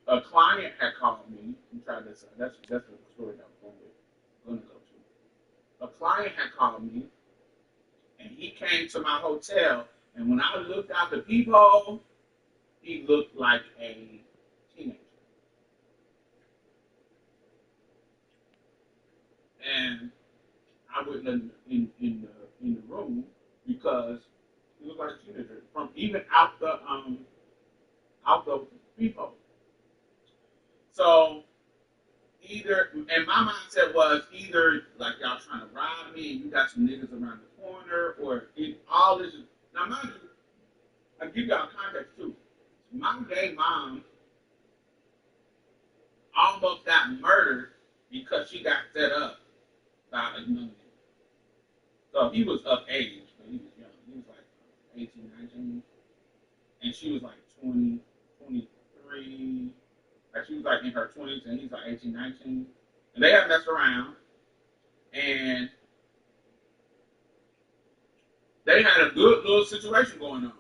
a client had called me. I'm trying to say that's the story that I'm going to go to. A client had called me, and he came to my hotel. And when I looked out the peephole, he looked like a teenager. And I went in the room because he looked like a teenager from even out the peephole. So either, and my mindset was either like y'all trying to rob me and you got some niggas around the corner, or all this. Now, mind you, I give y'all context too. My gay mom almost got murdered because she got set up by a young nigga. So he was of age, but he was young. He was like 18, 19. And she was like 20, 23. Like she was like in her 20s and he's like 18, 19. And they had messed around. And they had a good little situation going on.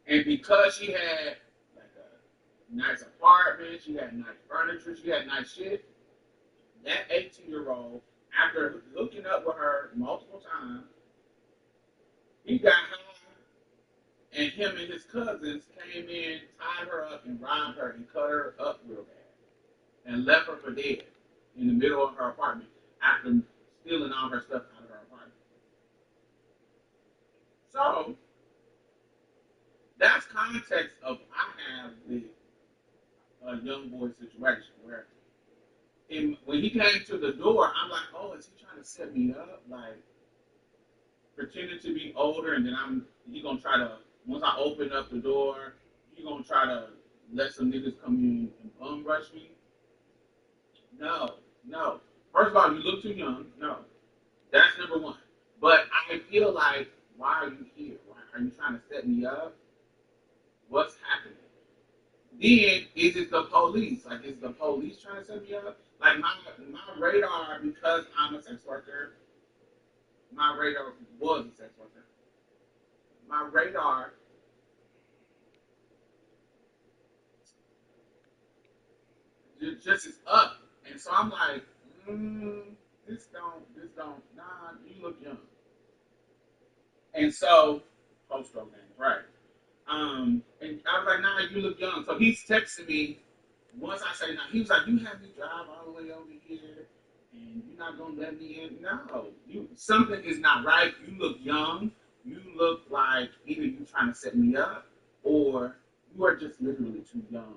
And because she had like a nice apartment, she had nice furniture, she had nice shit, that 18-year-old, after hooking up with her multiple times, he got high, and him and his cousins came in, tied her up, and robbed her and cut her up real bad, and left her for dead in the middle of her apartment after stealing all her stuff out of her apartment. So that's context of I have the young boy situation where when he came to the door, I'm like, oh, is he trying to set me up? Like, pretending to be older, and then he gonna try to, once I open up the door, he gonna try to let some niggas come in and bum rush me? No. First of all, you look too young. No. That's number one. But I feel like, why are you here? Why are you trying to set me up? What's happening? Then, is it the police? Like, is the police trying to set me up? Like, my radar, because I'm a sex worker, my radar was a sex worker. My radar just is up. And so I'm like, this don't, nah, you look young. And so, post-stroke name, right. And I was like, nah, you look young. So he's texting me. Once I say, nah, he was like, you have me drive all the way over here, and you're not gonna let me in. No, something is not right. You look young. You look like either you trying to set me up, or you are just literally too young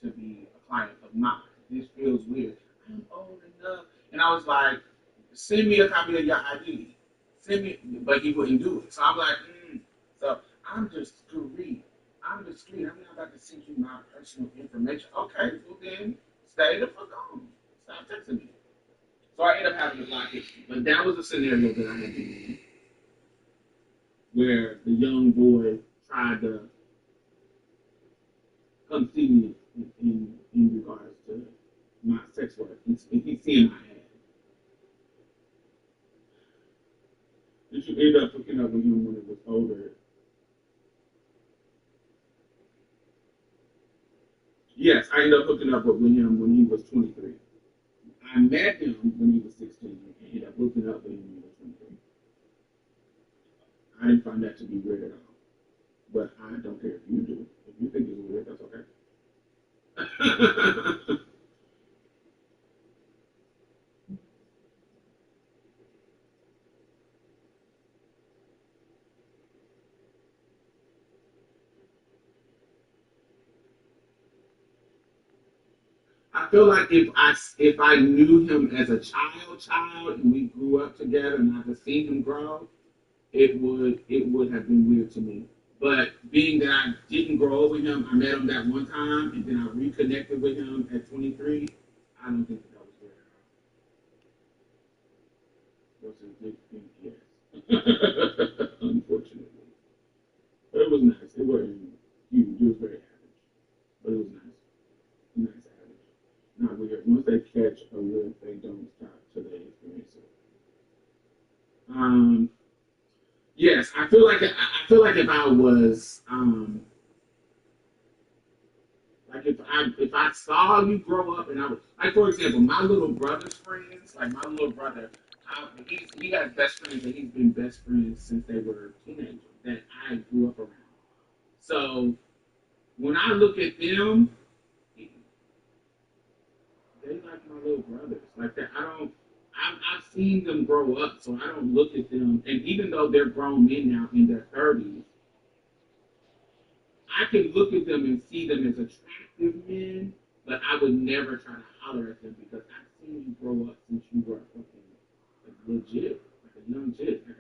to be a client of mine. This feels weird. I'm old enough, and I was like, send me a copy of your ID. Send me, but he wouldn't do it. So I'm like, So I'm discreet. I'm not about to send you my personal information. Okay, well then, stay the fuck on. Stop texting me. So I ended up having to block it. But that was a scenario that I had to be in, where the young boy tried to come see me in regards to my sex work. He's seeing my ad. Did you end up hooking up with him when it was older? Yes, I ended up hooking up with him when he was 23. I met him when he was 16 and ended up hooking up with him when he was 23. I didn't find that to be weird at all. But I don't care if you do. If you think it's weird, that's okay. I feel like if I knew him as a child, and we grew up together, and I could see him grow, it would have been weird to me. But being that I didn't grow up with him, I met him that one time, and then I reconnected with him at 23. I don't think that was weird at all. Was a big thing, yes. Unfortunately, but it was nice. It wasn't huge. It was very average, but it was nice. Nice average. Not weird. Once they catch a whiff, they don't stop till they experience it. Yes, I feel like if I was like Like if I saw you grow up and I was like, for example, my little brother's friends, like my little brother, he has best friends and he's been best friends since they were teenagers that I grew up around. So when I look at them, they like my little brothers. Like that, I've seen them grow up, so I don't look at them. And even though they're grown men now in their 30s, I can look at them and see them as attractive men, but I would never try to holler at them because I've seen you grow up since you were fucking like legit, like a young kid. Like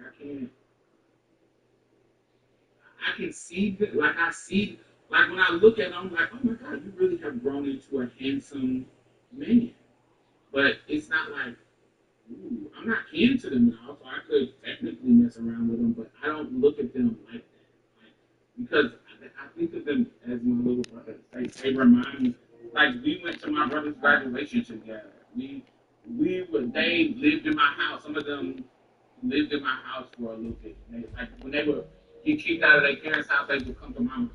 I can see that. Like I see, like when I look at them, I'm like, oh my god, you really have grown into a handsome man. But it's not like, ooh, I'm not into them now, so I could technically mess around with them, but I don't look at them like that. Like, because I think of them as my little brothers. They remind me, like we went to my brother's graduation together. They lived in my house. Some of them lived in my house for a little bit. Like when they were get kicked out of their parents' house, they would come to my house.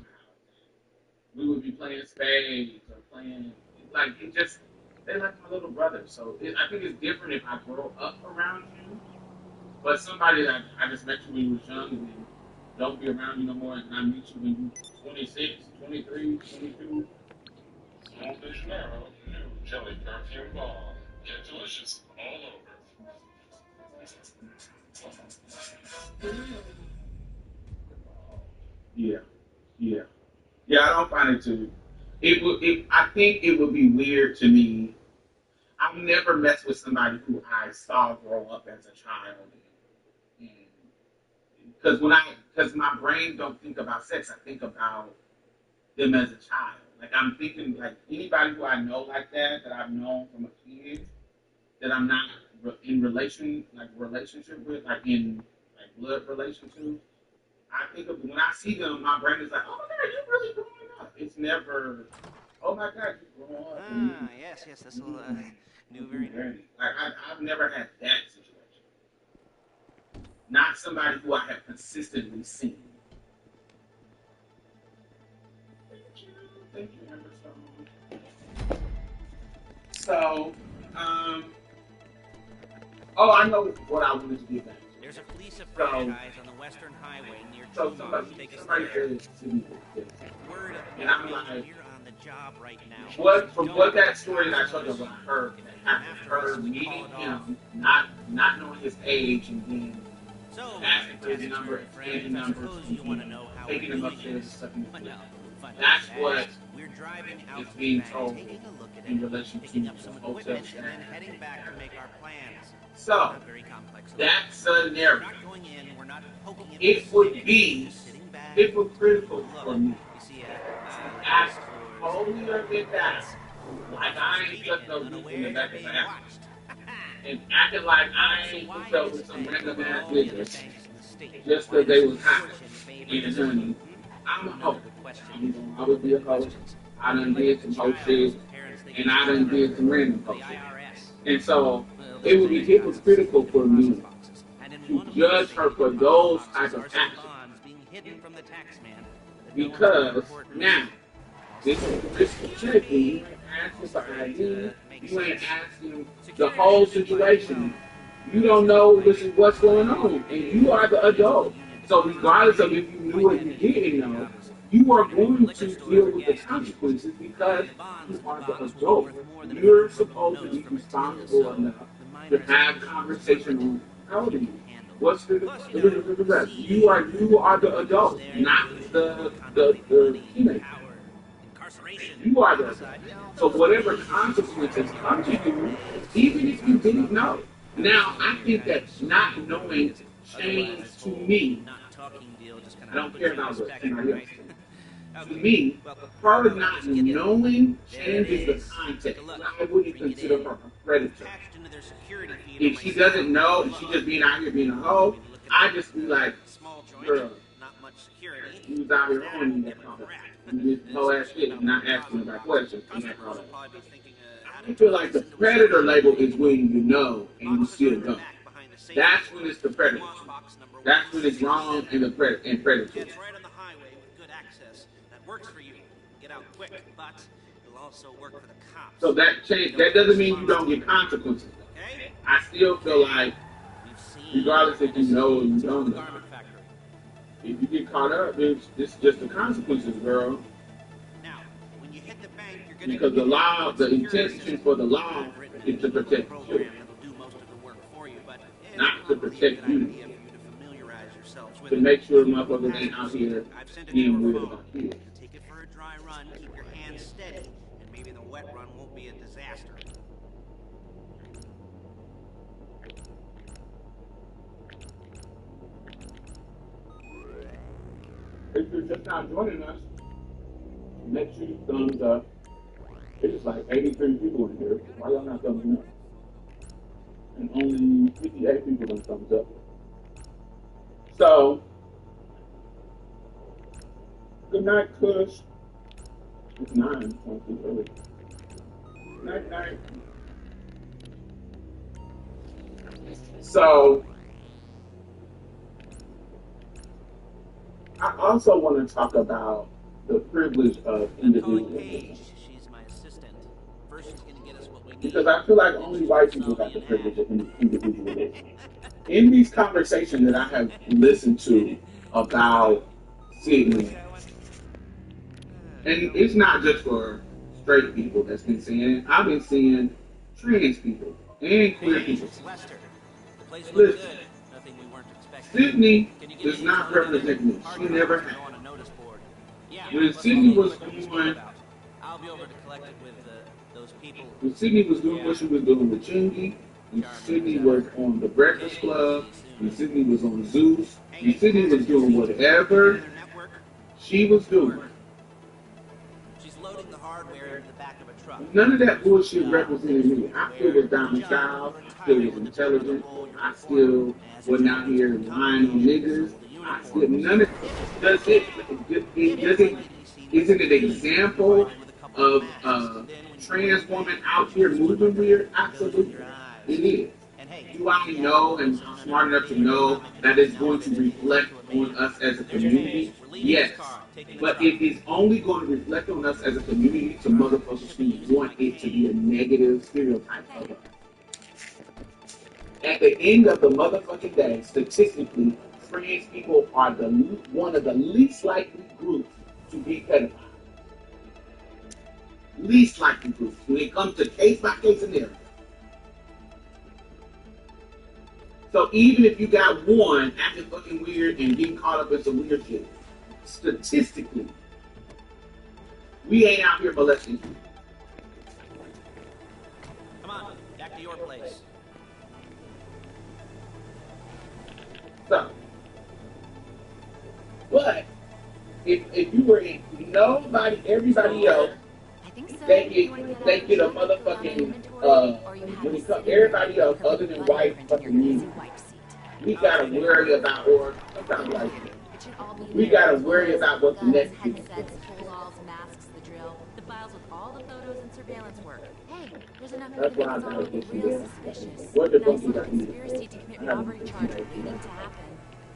We would be playing spades or playing like it just they like my little brother. So I think it's different if I grow up around you, but somebody that I just met you when you was young and then don't be around you no more, and I meet you when you 26, 23, 22. Small fish marrow, new jelly perfume balm. Get delicious all over. Yeah, yeah, yeah. I don't find it too. It would. I think it would be weird to me. I've never messed with somebody who I saw grow up as a child, because because my brain don't think about sex. I think about them as a child. Like I'm thinking, like anybody who I know like that I've known from a kid, that I'm not in relationship with, like in like blood relationship. I think of when I see them, my brain is like, oh my god, you're really growing up. It's never, oh my god, you're growing up. Yes, this will new Very very. like I've never had that situation. Not somebody who I have consistently seen. Thank you, Emerson. So, oh, I know what I wanted to get back to. There's a fleece of paradise on the Western Highway near So Tucson. Take us somebody there. said to me this, Word of and I'm mouth, like, you're on the job right now. from what that story that I told you about her, her meeting him, not knowing his age, and then So, asking for his number, exchanging I numbers, suppose you want to know how taking we're him doing upstairs and this. stuff in his Well, face. fun That's fact, what we're driving out is to being the bank, told taking a look at in it, relation picking to up some hotel equipment, and staff. then heading back to make our plans. So, Not very complex. that We're scenario, not going in, we're not poking it. it would be just sitting back. hypocritical for me. You see like Act this, or holier than that, like I ain't just no dude in the back of the house, and acting like I ain't hooked up with some random ass niggas just because they was hot and horny. I'm a hoe. I'm gonna always be a hoe. I done did some hoe shit, and I done did some random hoe shit. And so it would be hypocritical for me to judge her for those type of actions. Because now, this is a risky check. You ain't asking for ID. You ain't asking the whole situation. You don't know this is what's going on, and you are the adult. So regardless of if you knew or you didn't know, you are going to deal with the consequences because you are the adult. You're supposed to be responsible enough to have conversation on how old are you? What's the rest? You are the adult, not the teenager. You are the adult. So whatever consequences come to you, even if you didn't know. Now I think that not knowing changed to me. I don't care about what anybody else thinks. To me, her not knowing changes the context. I wouldn't consider her a predator. If she doesn't know and she's just being out here being a hoe, I just be like, girl, you was out here owning that mother. You did whole ass shit and not asking about questions. I feel like the predator label is when you know and you still don't. That's when it's the predator. That's when it's wrong and predator. It's right on the highway with good access. That works for you. Get out quick, but also work for the cops. So that doesn't mean you don't get consequences. Okay? I still feel like, We've seen regardless if you know or you the don't know, garment factory. if you get caught up, it's just the consequences, girl. Now, when you hit the bank, you're gonna Because the law, the intention for the law is to protect you, that'll do most of the work for you, but not to protect you. idea for you to familiarize yourselves with To it. make sure motherfuckers ain't out here I've sent it to being your weird phone. about kids. Take it for a dry run, keep your hands steady, and maybe the wet run won't be a disaster. If you're just not joining us, make sure you thumbs up. It's like 83 people in here. Why y'all not thumbing up? And only 58 people done thumbs up. So, good night, Kush. It's 9, so it's early. Night, night. So, I also want to talk about the privilege of individualism. She's my assistant. First, she's gonna get us what we need. Because I feel like only white people got the privilege of individualism. In these conversations that I have listened to about Sydney, and it's not just for straight people that's been saying it. I've been seeing trans people and queer people. Lester, the place looks Listen, good. Nothing we weren't expecting. Sydney does not represent me. She never has. On a notice board. Yeah, When Sydney was doing, I'll be over to collect it with those people. when Sydney was doing what she was doing with Chingy, when Sydney was on the Breakfast Club, when Sydney was on Zeus, when Sydney was doing whatever she was doing. She's loading the hardware into the back of a truck. None of that bullshit represented me. I still was Diamond Child, still was intelligent, I still wasn't out here lying on niggas. I still, none of isn't it an example of a trans woman out here moving weird? Absolutely. It is. Do I know and I'm smart enough to know that it's going to reflect on us as a community? Yes. But it is only going to reflect on us as a community to motherfuckers who want it to be a negative stereotype of us. At the end of the motherfucking day, statistically, trans people are one of the least likely groups to be pedophiles. Least likely groups when it comes to case by case scenario. So even if you got one acting fucking weird and getting caught up in some weird shit, statistically, we ain't out here molesting you. Come on, back to your place. So, but if you were in nobody, everybody else, they get a motherfucking when it comes everybody else other than white fucking me, we gotta worry about or sometimes like we gotta worry about what the next people do. The files with all the photos and surveillance work. Hey, there's enough That's why I evidence gotta on get real you suspicious. what the Nice fuck you little got conspiracy to commit robbery charge waiting to happen.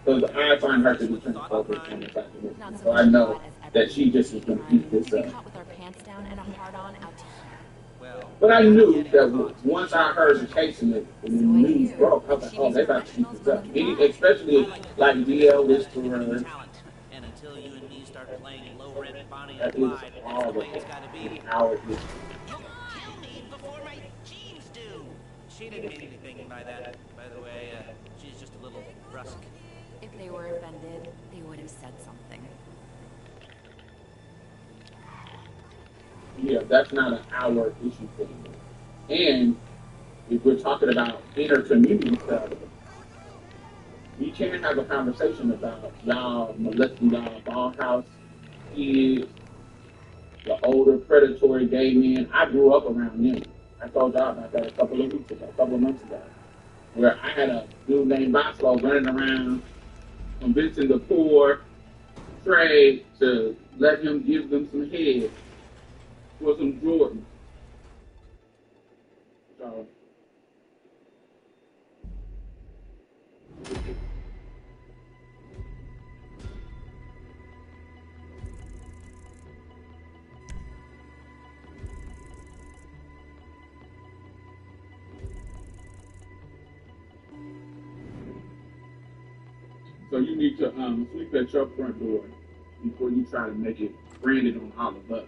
Because I find her to be transphobic on the fact of Not it. so So I much know fraud as that she just was gonna keep this We up. caught with our pants down and a hard on out to here. But I knew that once I heard the case and the news broke, I was like, oh, they about to keep this up. Especially like DL Whisperer. And until you and me start playing low rent Bonnie That and is Clyde, that's all the the way it's gotta be. our issue. Don't kill me before my jeans do. She didn't mean anything by that, by the way. She's just a little brusque. If they were offended, they would have said something. Yeah, that's not an our issue thing. And if we're talking about inner community stuff, you can't have a conversation about y'all molesting y'all dollhouse kids, the older predatory gay men. I grew up around them. I told y'all about that a couple of months ago, where I had a dude named Bosco running around convincing the poor trade to let him give them some head for some Jordans. So, So you need to sweep at your front door before you try to make it branded on all of us.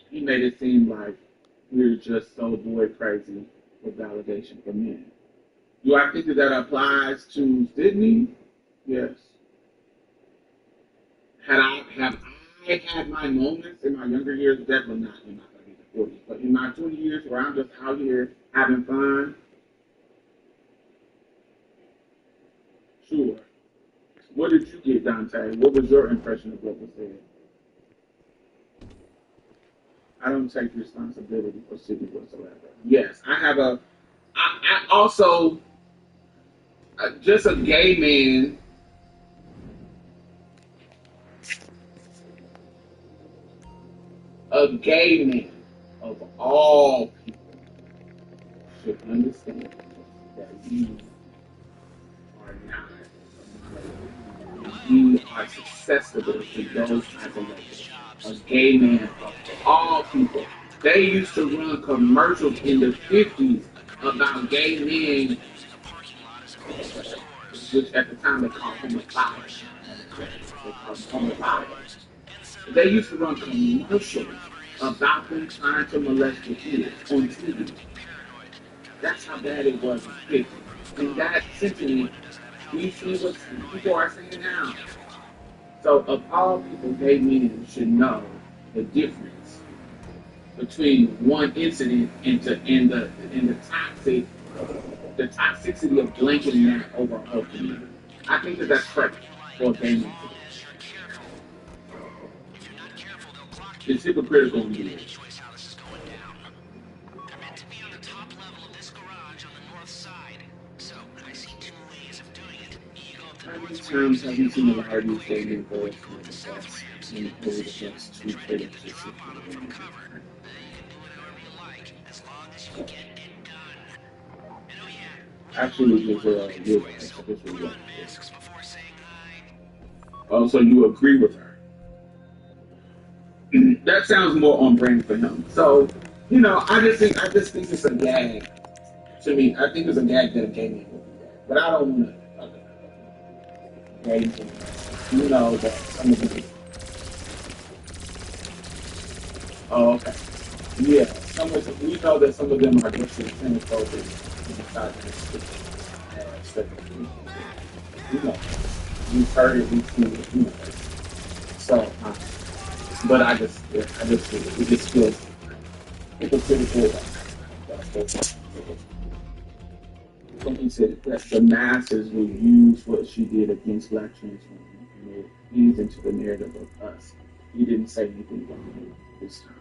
He made it seem like we're just so boy crazy for validation for men. Do I think that that applies to Sydney? Yes. Have I had my moments in my younger years? Definitely not in my 30s and 40s. But in my 20 years where I'm just out here having fun, sure. What did you get, Dante? What was your impression of what was said? I don't take responsibility for Sydney whatsoever. Yes, I have I also, just a gay man, of all people should understand that we are not we are susceptible to those kinds of labels. A gay man of all people. They used to run commercials in the 50s about gay men, which at the time they called homophobia. They called homophobia. They used to run commercials about them trying to molest the kids on TV. That's how bad it was in the 50s. And that sentiment, we see what people are saying now. So of all people, gay men should know the difference between one incident and the toxicity of blanketing that over a whole community. I think that that's perfect for a gay man. It's hypocritical in the How many times have you seen a lot of these dating girls from the bus and over the bus to critics? Actually, it was a good one. Oh, so you agree with her? That sounds more on brand for him. So, I just think it's a gag. To me, I think it's a gag that a gay man would do that. But I don't want to gay men. You know that some of them. Oh, okay. Yeah, we know that some of them are just xenophobic and decide to stick. You know, we've heard it, we've seen it, So, but I just it just feels hypocritical. Something said that the masses will use what she did against black trans women and it feeds into the narrative of us. He didn't say anything wrong this time.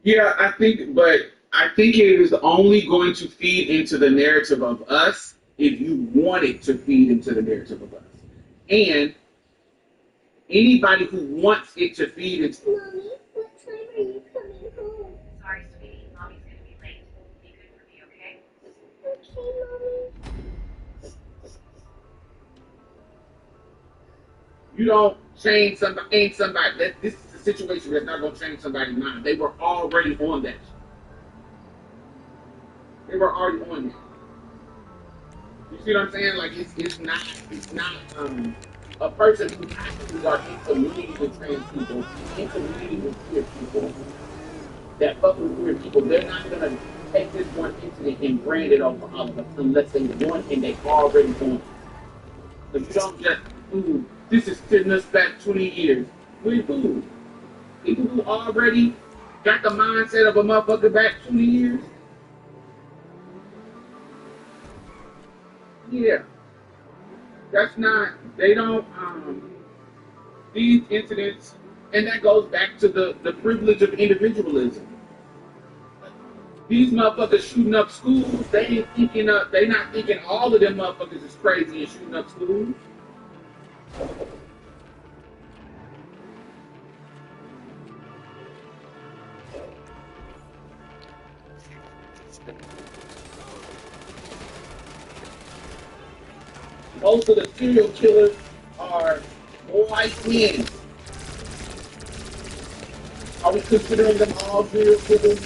Yeah, I think it is only going to feed into the narrative of us if you want it to feed into the narrative of us. And anybody who wants it to feed into. Mommy, what time are you coming home? Sorry, sweetie. Mommy's gonna be late. Be good for me, okay? Okay, Mommy. You don't change somebody. This is a situation that's not going to change somebody's mind. They were already on that. They were already on that. You see what I'm saying? Like it's not a person who actually are in community with trans people, in community with queer people, that fuck with queer people. They're not gonna take this one incident and brand it over all of us unless they want and they already want. But you don't just this is sitting us back 20 years. With who? People who already got the mindset of a motherfucker back 20 years? Yeah. That's not, they don't, these incidents, and that goes back to the privilege of individualism. These motherfuckers shooting up schools, they not thinking all of them motherfuckers is crazy and shooting up schools. Most of the serial killers are white men. Are we considering them all serial killers?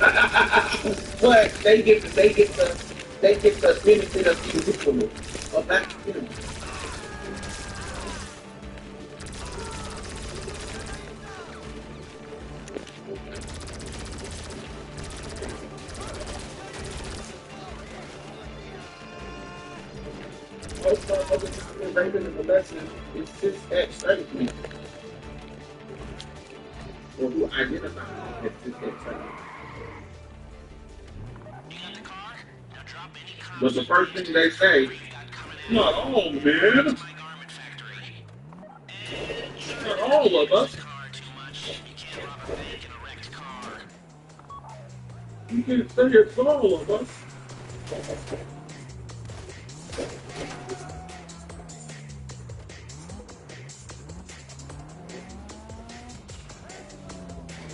But they get the benefit of the ritual of that. You know. Most motherfuckers been raping and molesting is cis ex straight men, or who identify as cis ex straight men. But the first thing they say, not all men, not all of us. You can't say it's all of us.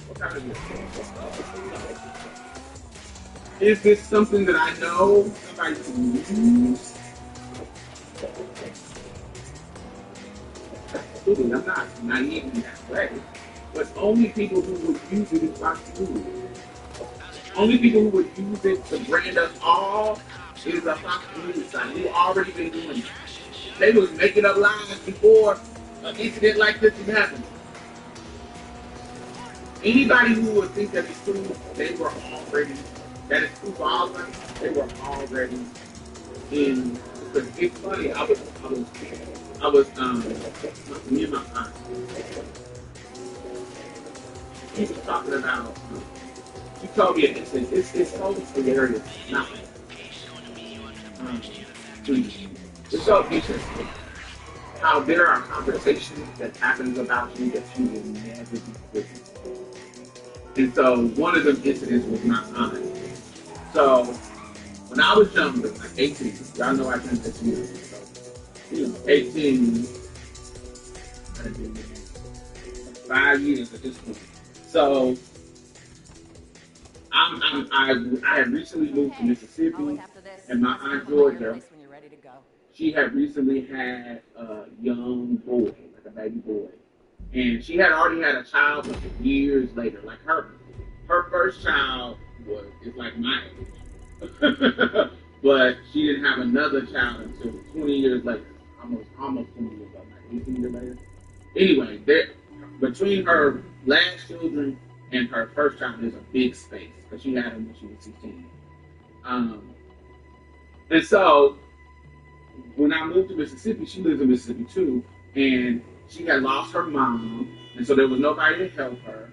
What kind of is this something that I know somebody can use? Absolutely, I'm not naive in that way. But only people who would use it is prostitutes. Only people who would use it to brand us all is a prostitute site who already been doing it. They was making up lies before an incident like this even happened. Anybody who would think that it's true, they were already, that it's true for all of them, they were already in, because it's funny, me and my aunt, he was talking about, he told me an instance, it's so hilarious, not, um, it's so interesting how there are conversations that happens about you that you will never be privy to. And so one of them incidents was my aunt. So when I was younger, like 18, y'all know I turned this year. So, 18, I've been 5 years at this point. So I had recently moved to Mississippi, and my aunt Georgia, she had recently had a young boy, like a baby boy, and she had already had a child, but years later, like her first child is like my age, but she didn't have another child until 20 years later, almost 20 years later, like 18 years later. Anyway, between her last children and her first child, there's a big space because she had him when she was 16. And so when I moved to Mississippi, she lives in Mississippi too, and she had lost her mom, and so there was nobody to help her.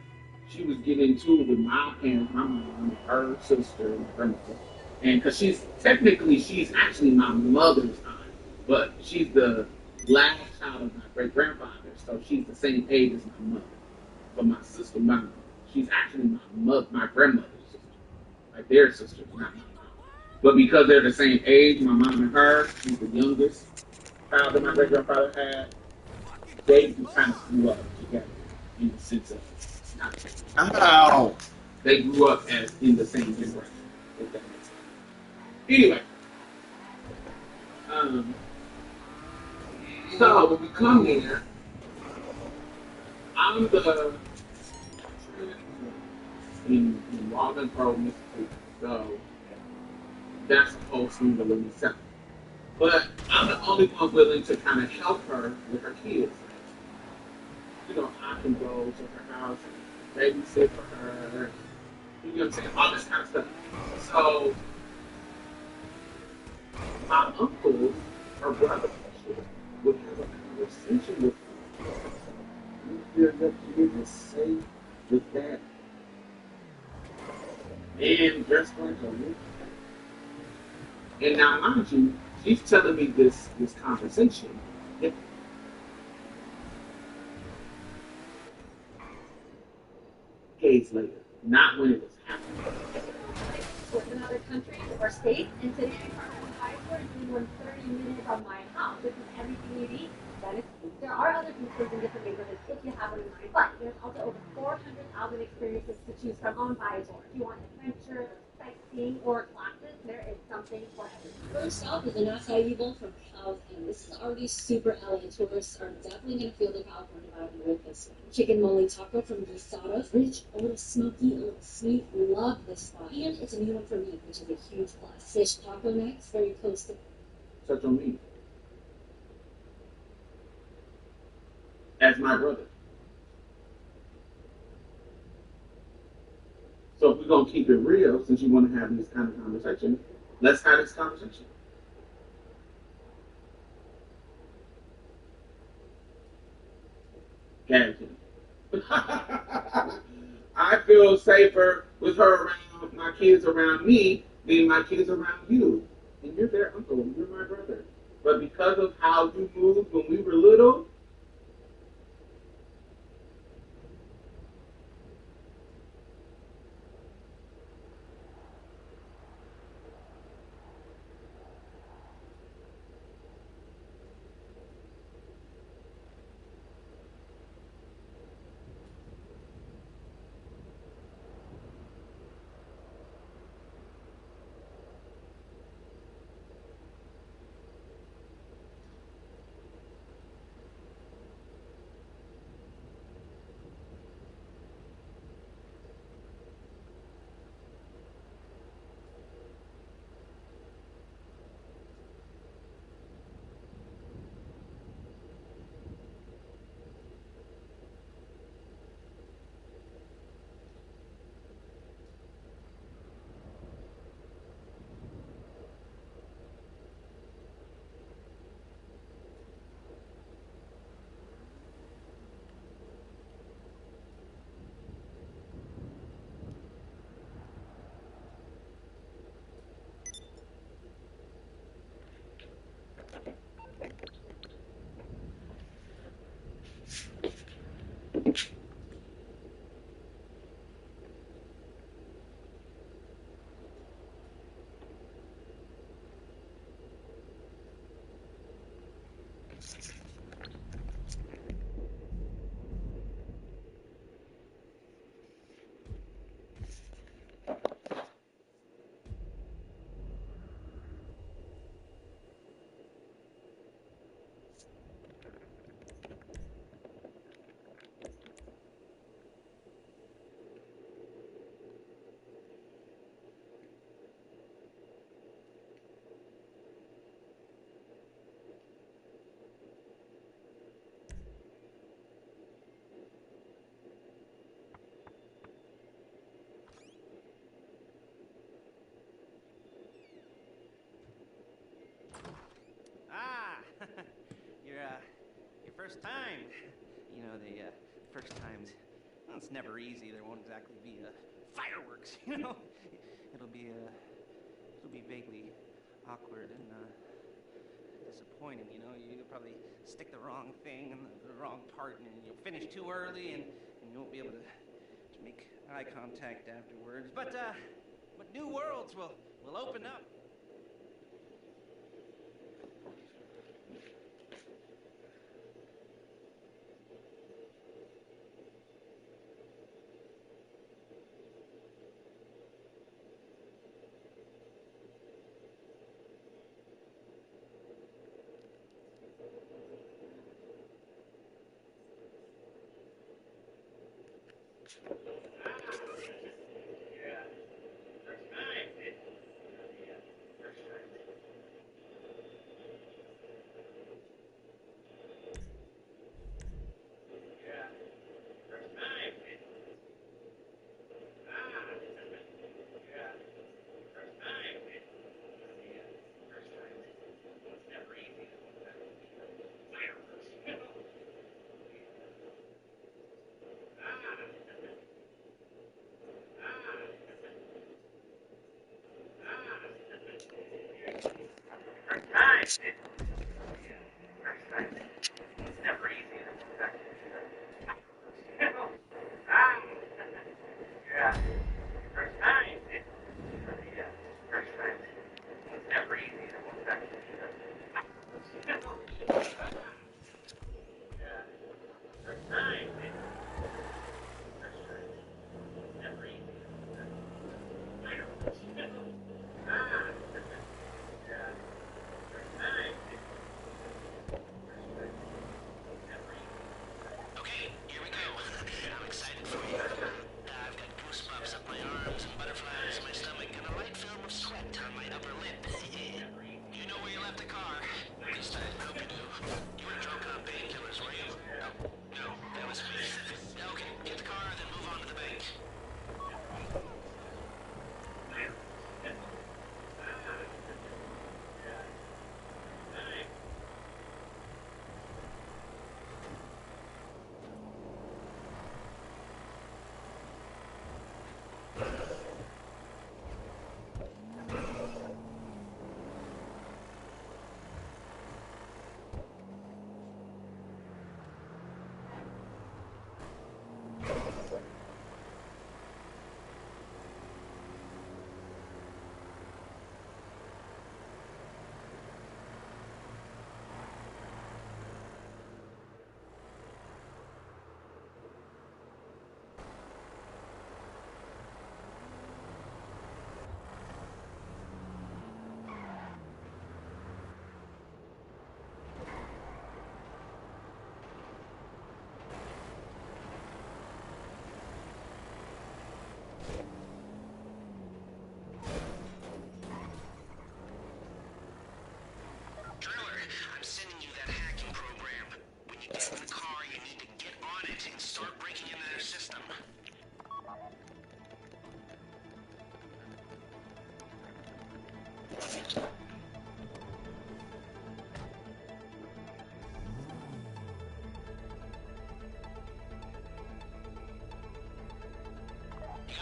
She was getting into it with my parents, my mom, her sister, my grandmother, and because she's actually my mother's aunt, but she's the last child of my great grandfather, so she's the same age as my mother. But my sister, she's actually my grandmother's sister, like their sister, not my mom. But because they're the same age, my mom and her, she's the youngest child that my great grandfather had. They kind of grew up together in the sense of not. Ow! They grew up as in the same generation. If that makes sense. Anyway, so when we come here, I'm the in Walden Pro, Mississippi. So that's supposed to be the South. But I'm the only one willing to kind of help her with her kids. I can go to her house and babysit for her. You know what I'm saying? All this kind of stuff. So my uncles, her brother, would have a conversation with her. You feel that you didn't say with that man dressed like a woman. And now, mind you, she's telling me this conversation. Decades later, not when it was happening. With another country or state, and today Department of High Court is doing 30 minutes from my house. This is everything you need. There are other features in different neighborhoods if you have them in mind, but there's also over 400,000 experiences to choose from on Viator. If you want adventure, sightseeing, or classes, there is something for everyone. First off is an acai bowl from California. This is already super LA. Tourists are definitely going to feel the California vibe in with this one. Chicken mole taco from Guisados. Rich, a little smoky, a little sweet. Love this spot. And it's a new one for me, which is a huge plus. Fish taco next, very close to. Touch on me. As my brother. So if we're going to keep it real, since you want to have this kind of conversation, let's have this conversation. Guaranteed. I feel safer with her around, my kids around me, than my kids around you. And you're their uncle, you're my brother. But because of how you moved when we were little, your first time. You know, the first times, well, it's never easy. There won't exactly be fireworks, you know. It'll be vaguely awkward and disappointing, you know. You'll probably stick the wrong thing in the wrong part, and you'll finish too early, and you won't be able to make eye contact afterwards. But new worlds will open up. Okay,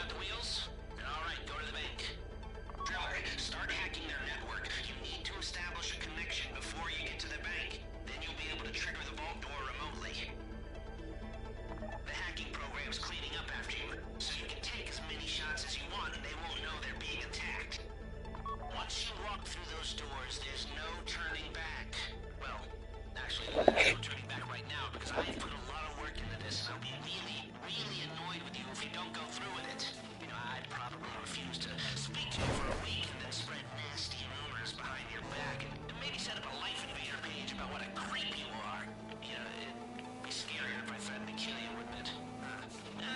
Got the wheels? Alright, go to the bank. Driller, start hacking their network. You need to establish a connection before you get to the bank. Then you'll be able to trigger the vault door remotely. The hacking program's cleaning up after you, so you can take as many shots as you want and they won't know they're being attacked. Once you walk through those doors, there's no turning back. Well, actually, there's no turning back right now because I've put a lot of work into this and I'll be really, really annoyed with you if you don't go through with it. You know, I'd probably refuse to speak to you for a week and then spread nasty rumors behind your back and maybe set up a Life Invader page about what a creep you are. You know, it'd be scarier if I threatened to kill you, wouldn't it?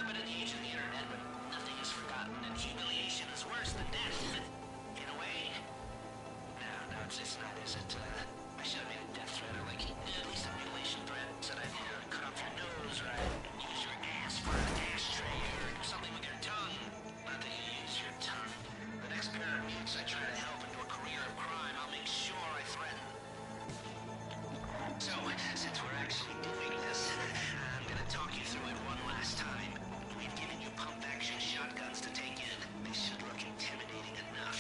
But in the age of the internet, when nothing is forgotten and humiliation is worse than death, in a way. No, it's not, is it? I should have made a death threat or at least a mutilation threat. Said I'd cut off your nose or I'd use your ass for an ashtray or do something with your tongue. Not that you use your tongue. The next pair of mutes I try to help into a career of crime, I'll make sure I threaten. So, since we're actually doing this, I'm gonna talk you through it one last time. We've given you pump-action shotguns to take in. They should look intimidating enough.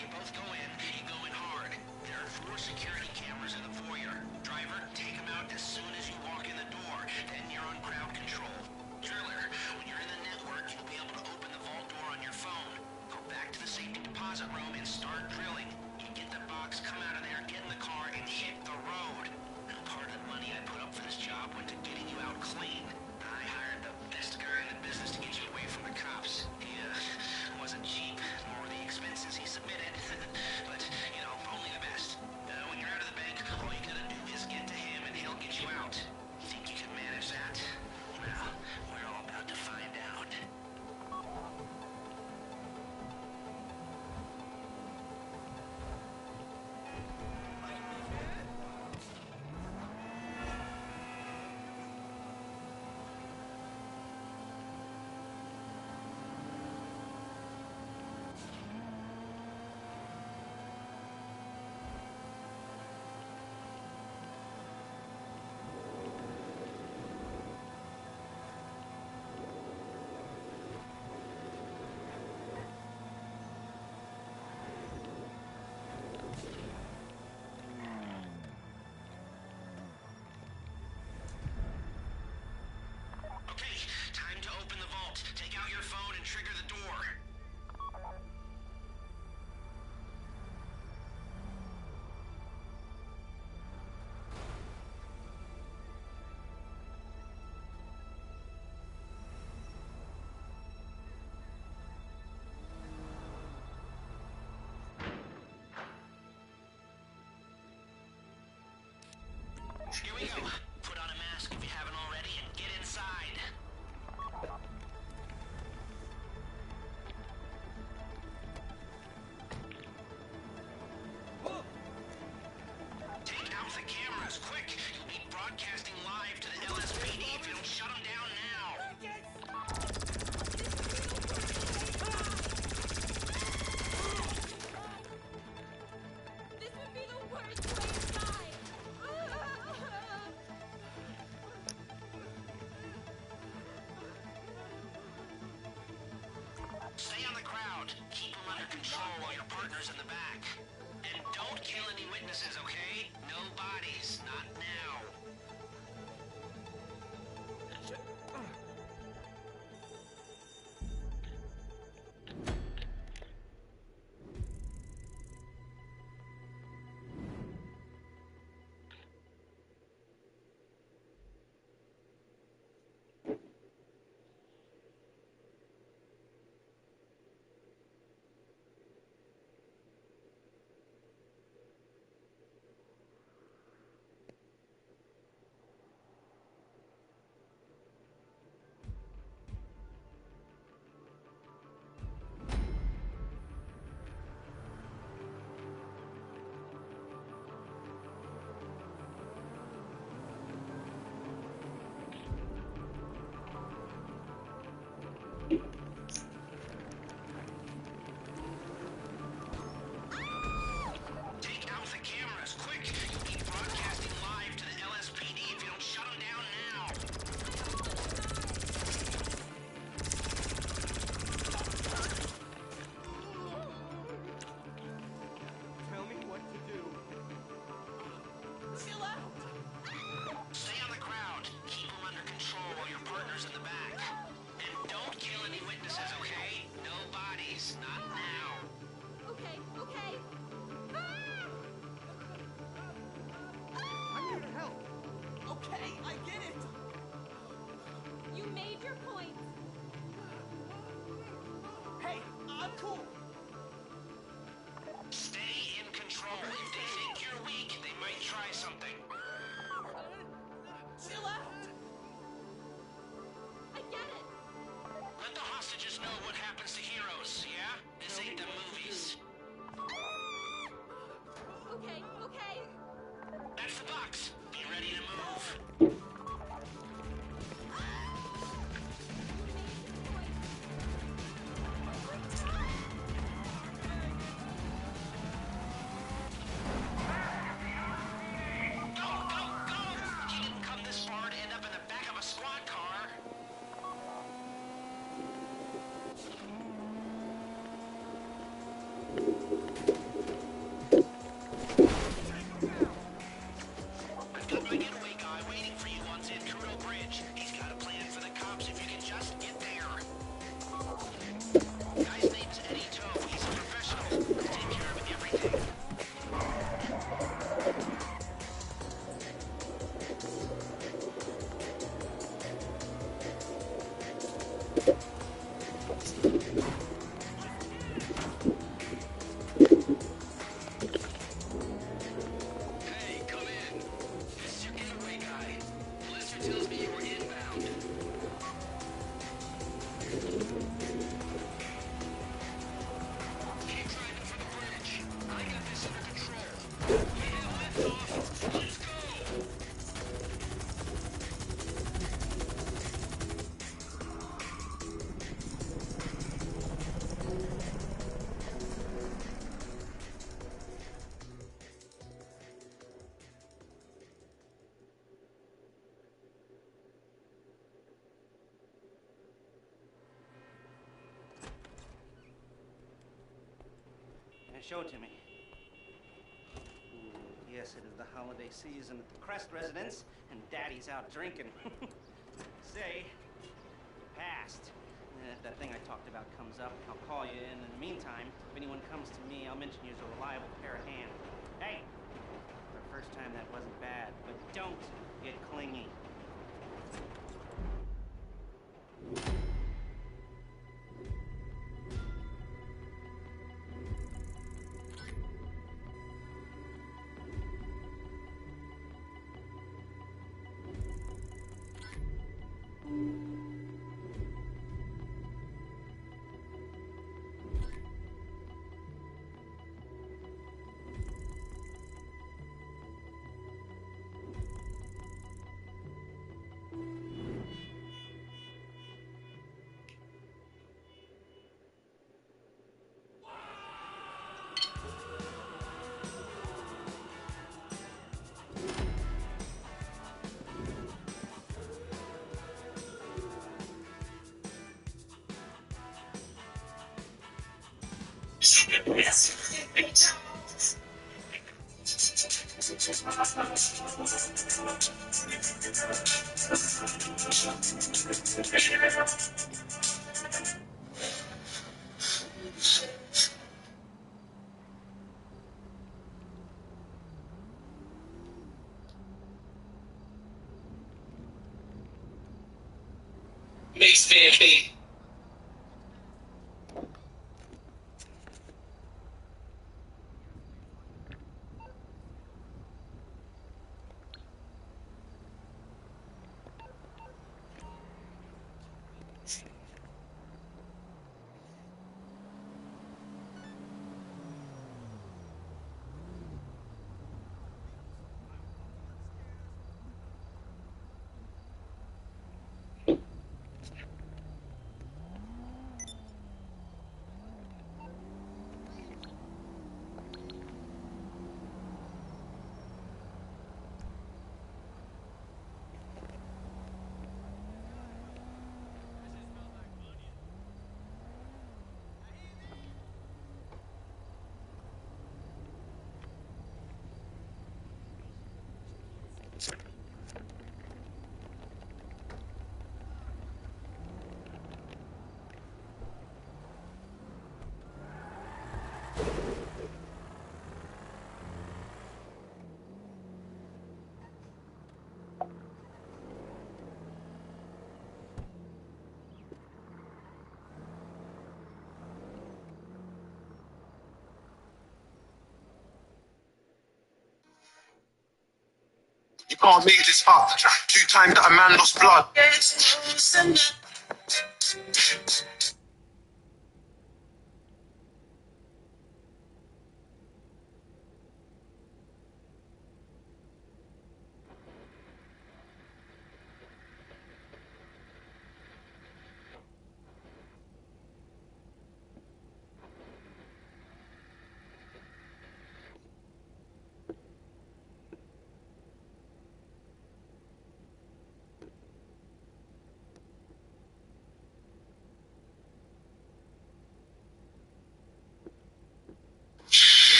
You both go in, you go in hard. There are 4 security cameras in the foyer. Driver, take them out as soon as you walk in the door. Then you're on crowd control. Driller, when you're in the network, you'll be able to open the vault door on your phone. Go back to the safety deposit room and start drilling. You get the box, come out of there, get in the car, and hit the road. Now, part of the money I put up for this job went to getting you out clean. I hired the best guy in the business to get you away from the cops. He wasn't cheap, nor were the expenses he submitted. But, you know, only the best. When you're out of the bank, all you gotta do is get to him and he'll get you out. You think you can manage that? Well, we're all about to find out. Okay, time to open the vault. Take out your phone and trigger the door. Here we go. Put on a mask if you haven't already and get inside. Take out the cameras, quick! You'll be broadcasting live to the LSPD if you don't shut them down now. This would be the worst way to die! Stay on the crowd. Keep them under control while your partner's in the back. And don't kill any witnesses, okay? No bodies, not now. Show it to me. Yes, it is the holiday season at the Crest residence, and Daddy's out drinking. Say, passed. If that thing I talked about comes up, I'll call you, and in the meantime, if anyone comes to me, I'll mention you as a reliable pair of hands. Hey, for the first time that wasn't bad, but don't get clingy. Makes fan bait. You can't make this up. 2 times that a man lost blood.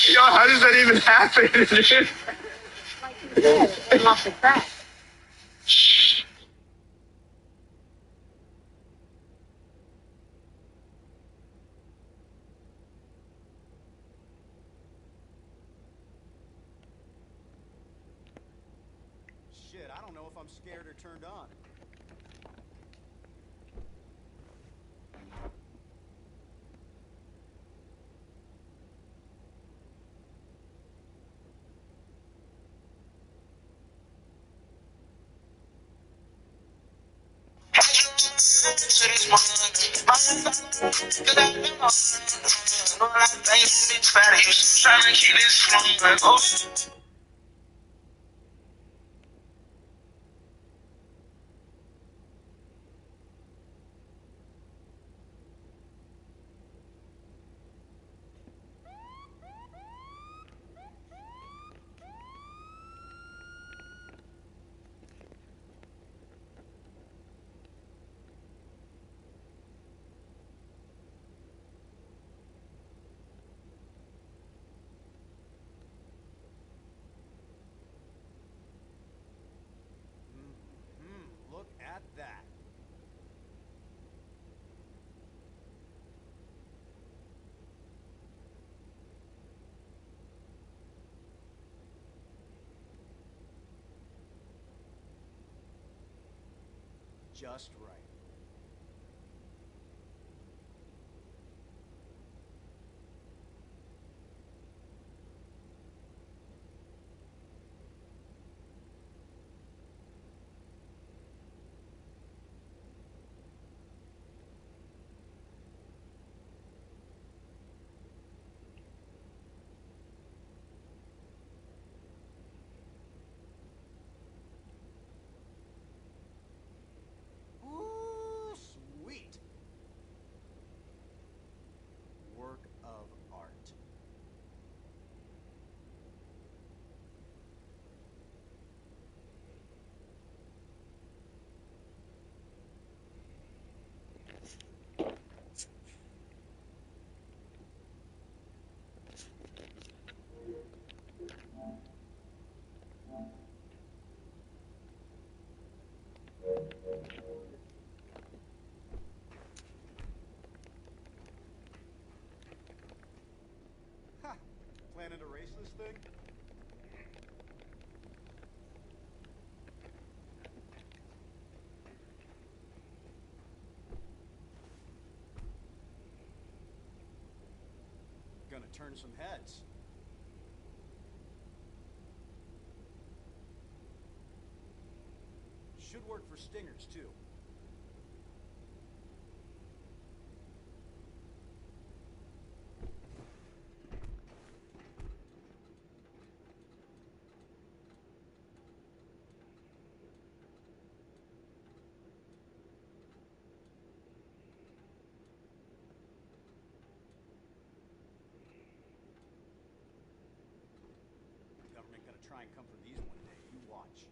Yo, how does that even happen? Like you said, it came off the crack. Shit, I don't know if I'm scared or turned on. just right. Ooh, sweet. Work of art. Ha! Planning to race this thing? Gonna turn some heads. Should work for stingers, too. Government gonna try and come for these one day. You watch.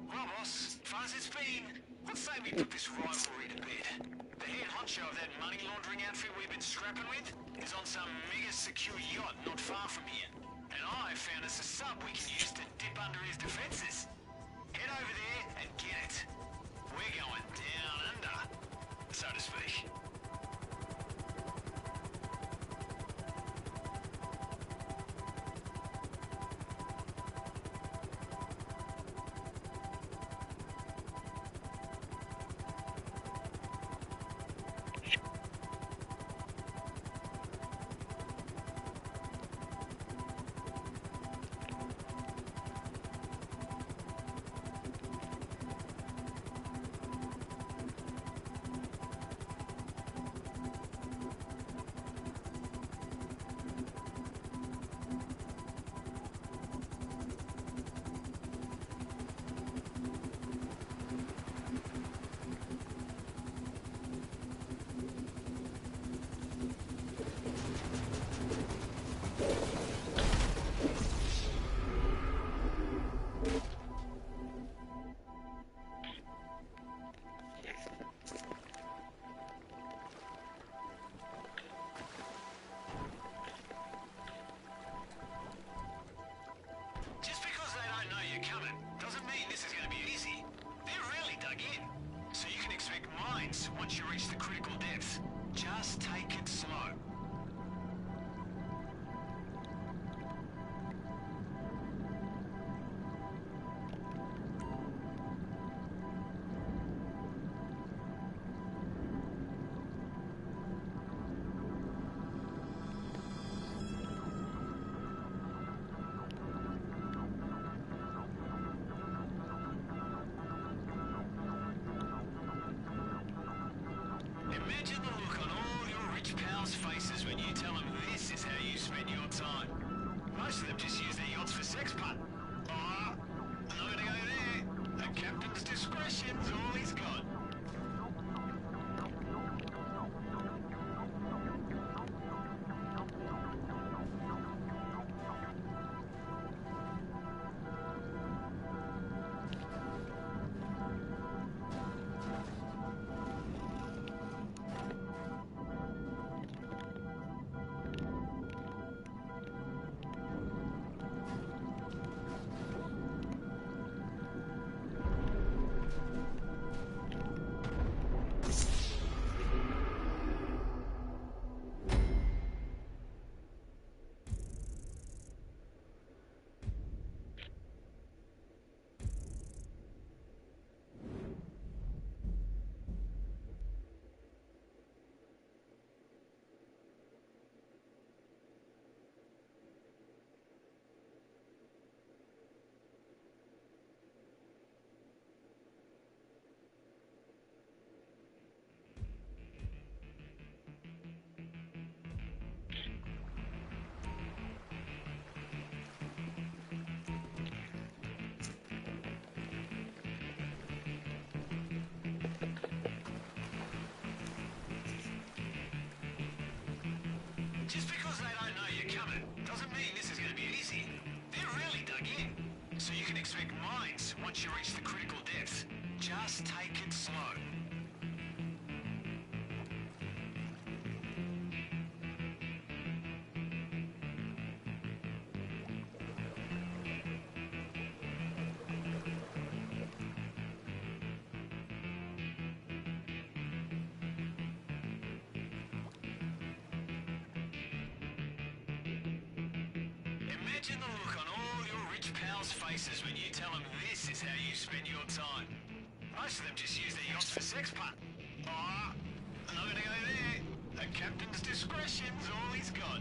Well, boss, fun as it's been, let's say we put this rivalry to bed. The head honcho of that money laundering outfit we've been scrapping with is on some mega secure yacht not far from here. And I found us a sub we can use to dip under his defenses. Head over there and get it. We're going down under, so to speak. Just because they don't know you're coming doesn't mean this is going to be easy. They're really dug in. So you can expect mines once you reach the critical depth. Just take it slow. Imagine the look on all your rich pals' faces when you tell them this is how you spend your time. Most of them just use their yachts for sex putt. Oh, I'm not gonna go there. The captain's discretion's all he's got. Just because they don't know you're coming doesn't mean this is going to be easy. They're really dug in. So you can expect mines once you reach the critical depth. Just take it slow. Imagine the look on all your rich pals' faces when you tell them this is how you spend your time. Most of them just use their yachts for sex part. Oh, I'm not gonna go there. A captain's discretion's all he's got.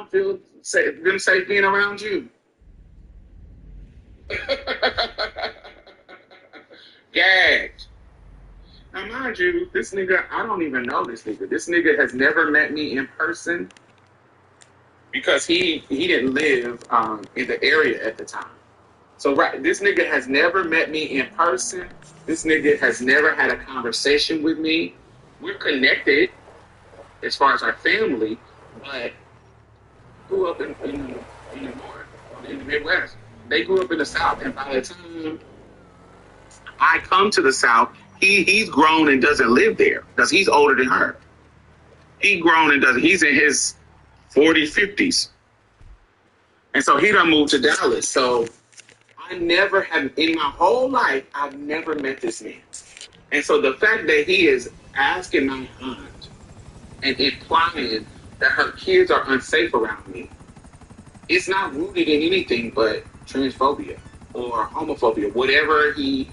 don't feel them safe being around you. Gagged. Now, mind you, this nigga, I don't even know this nigga. This nigga has never met me in person because he didn't live in the area at the time. So, right, this nigga has never met me in person. This nigga has never had a conversation with me. We're connected as far as our family, but grew up in the North, in the Midwest. They grew up in the South, and by the time I come to the South, he's grown and doesn't live there because he's older than her. He's grown and doesn't. He's in his 40s, 50s, and so he done moved to Dallas. So I never have in my whole life. I've never met this man, and so the fact that he is asking my aunt and implying that her kids are unsafe around me, it's not rooted in anything but transphobia or homophobia, wherever he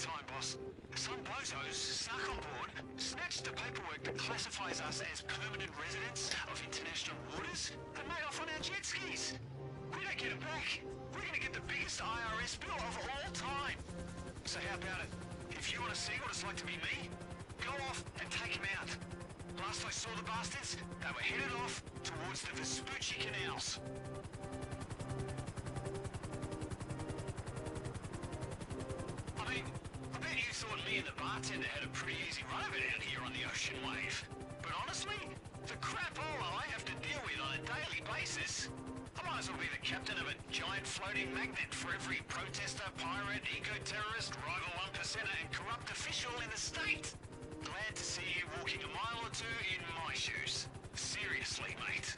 time, boss. Some bozos snuck on board, snatched the paperwork that classifies us as permanent residents of international waters, and made off on our jet skis. We don't get them back. We're gonna get the biggest IRS bill of all time. So how about it? If you want to see what it's like to be me, go off and take him out. Last I saw the bastards, they were headed off towards the Vespucci canals. I bet you thought me and the bartender had a pretty easy run of it out here on the ocean wave. But honestly, the crapola I have to deal with on a daily basis, I might as well be the captain of a giant floating magnet for every protester, pirate, eco-terrorist, rival one percenter, and corrupt official in the state. Glad to see you walking a mile or two in my shoes. Seriously, mate.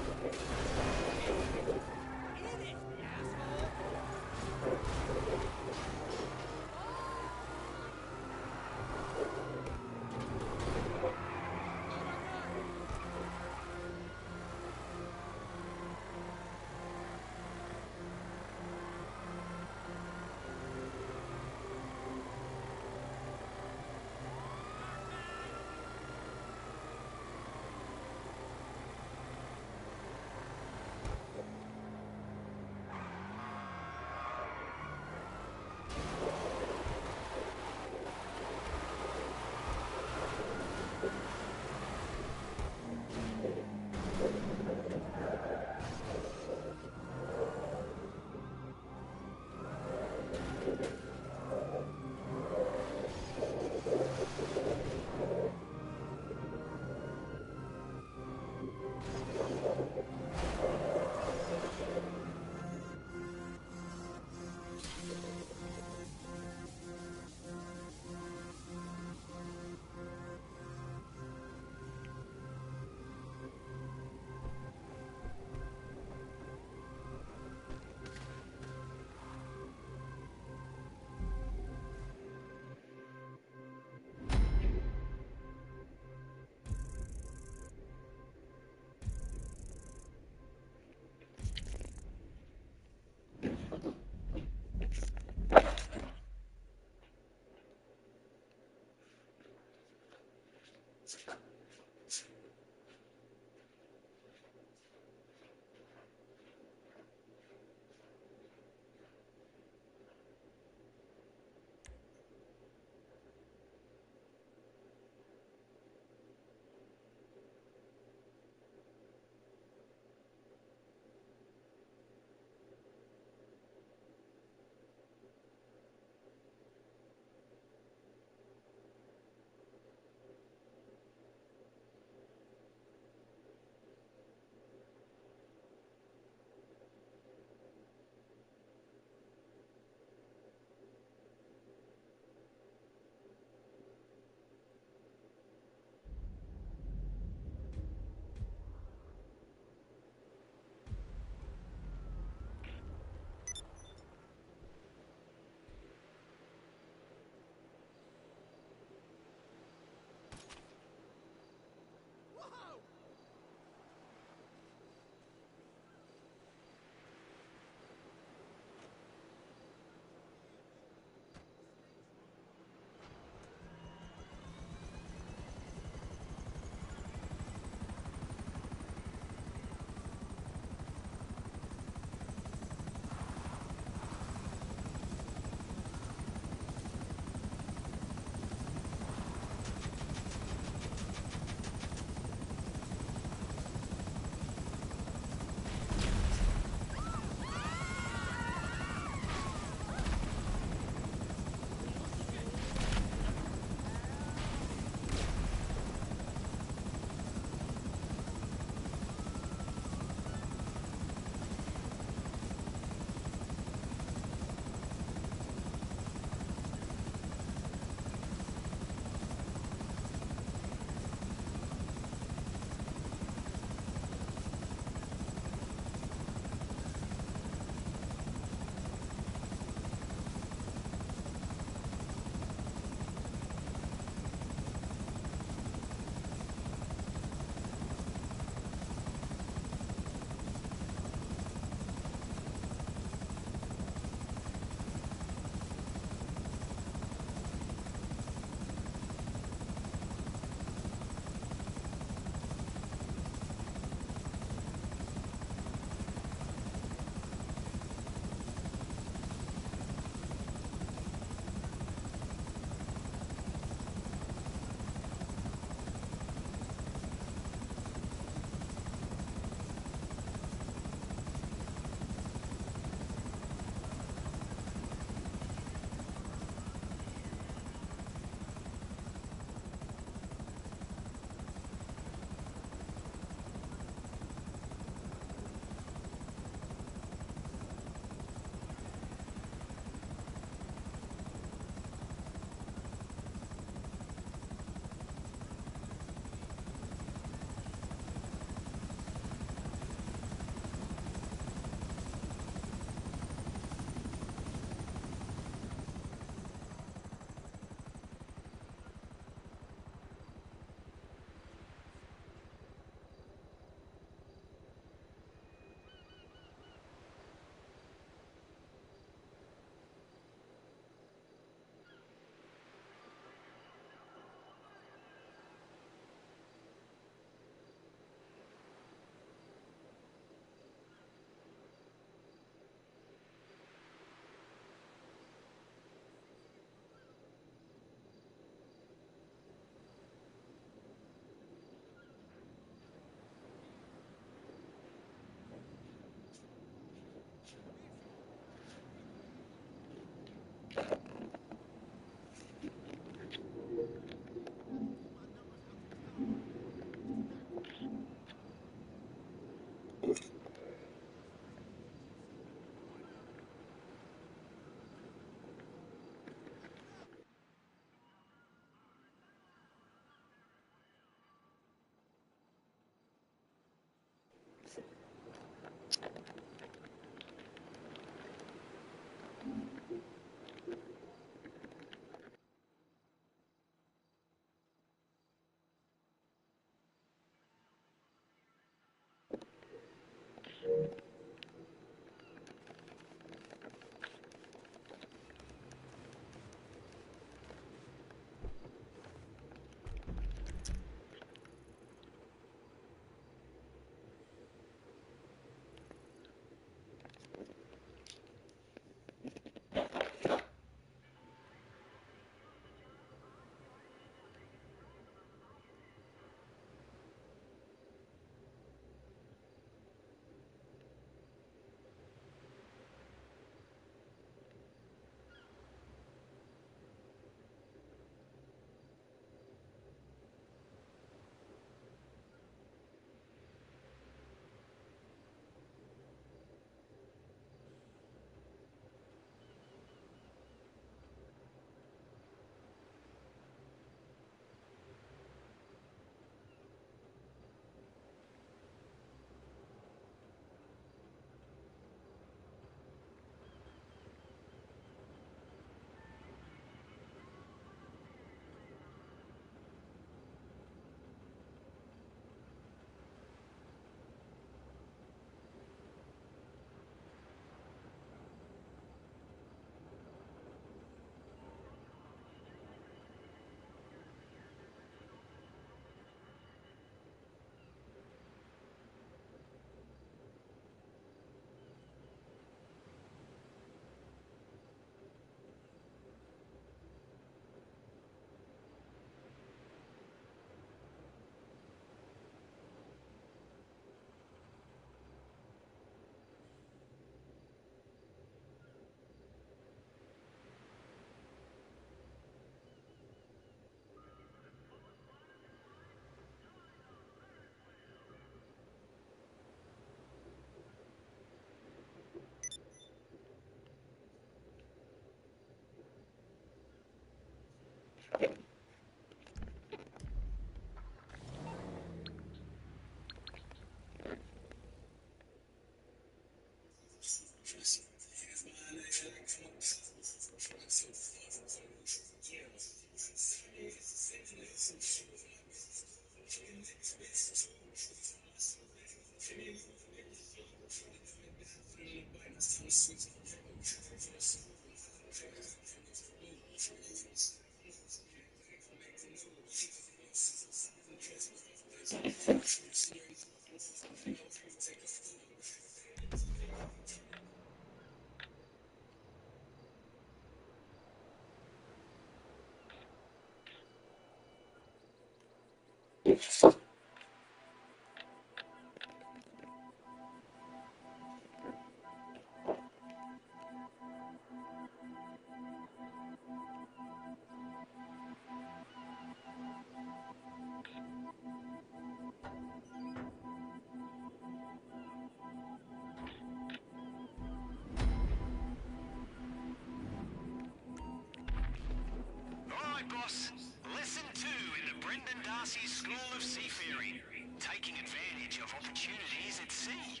Alright, boss. Lesson 2 in the Brendan Darcy School of Seafaring. Taking advantage of opportunities at sea.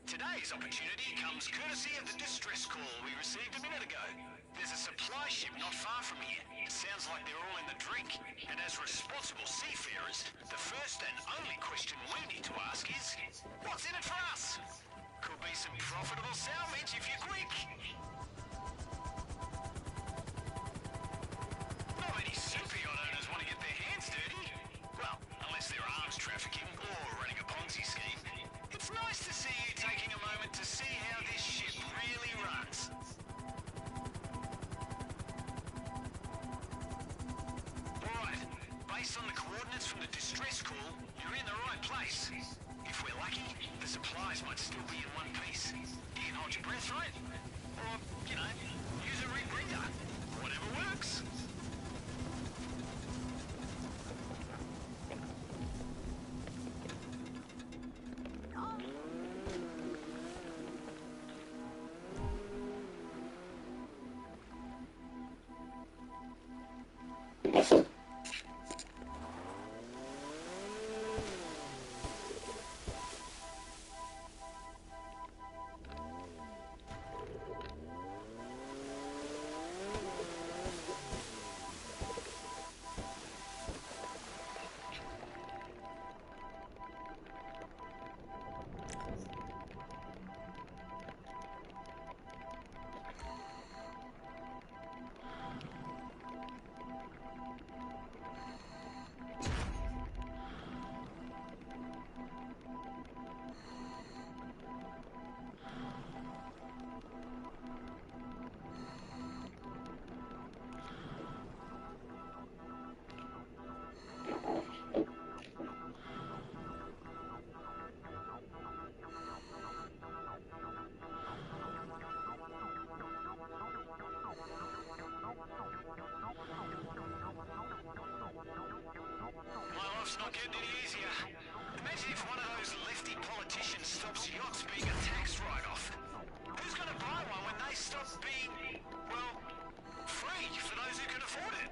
Today's opportunity comes courtesy of the distress call we received a minute ago. There's a supply ship not far from here. It sounds like they're all in the drink. And as responsible seafarers, the first and only question we need to ask is, what's in it for us? Could be some profitable salvage if you're quick. Not many super yacht owners want to get their hands dirty. Well, unless they're arms trafficking or running a Ponzi scheme. It's nice to see you taking a moment to see how this ship really runs. Alright, based on the coordinates from the distress call, you're in the right place. If we're lucky, the supplies might still be in one piece. You can hold your breath, right? Or, you know, use a rebreather. Whatever works. Not getting any easier. Imagine if one of those lefty politicians stops yachts being a tax write-off. Who's going to buy one when they stop being, well, free for those who can afford it?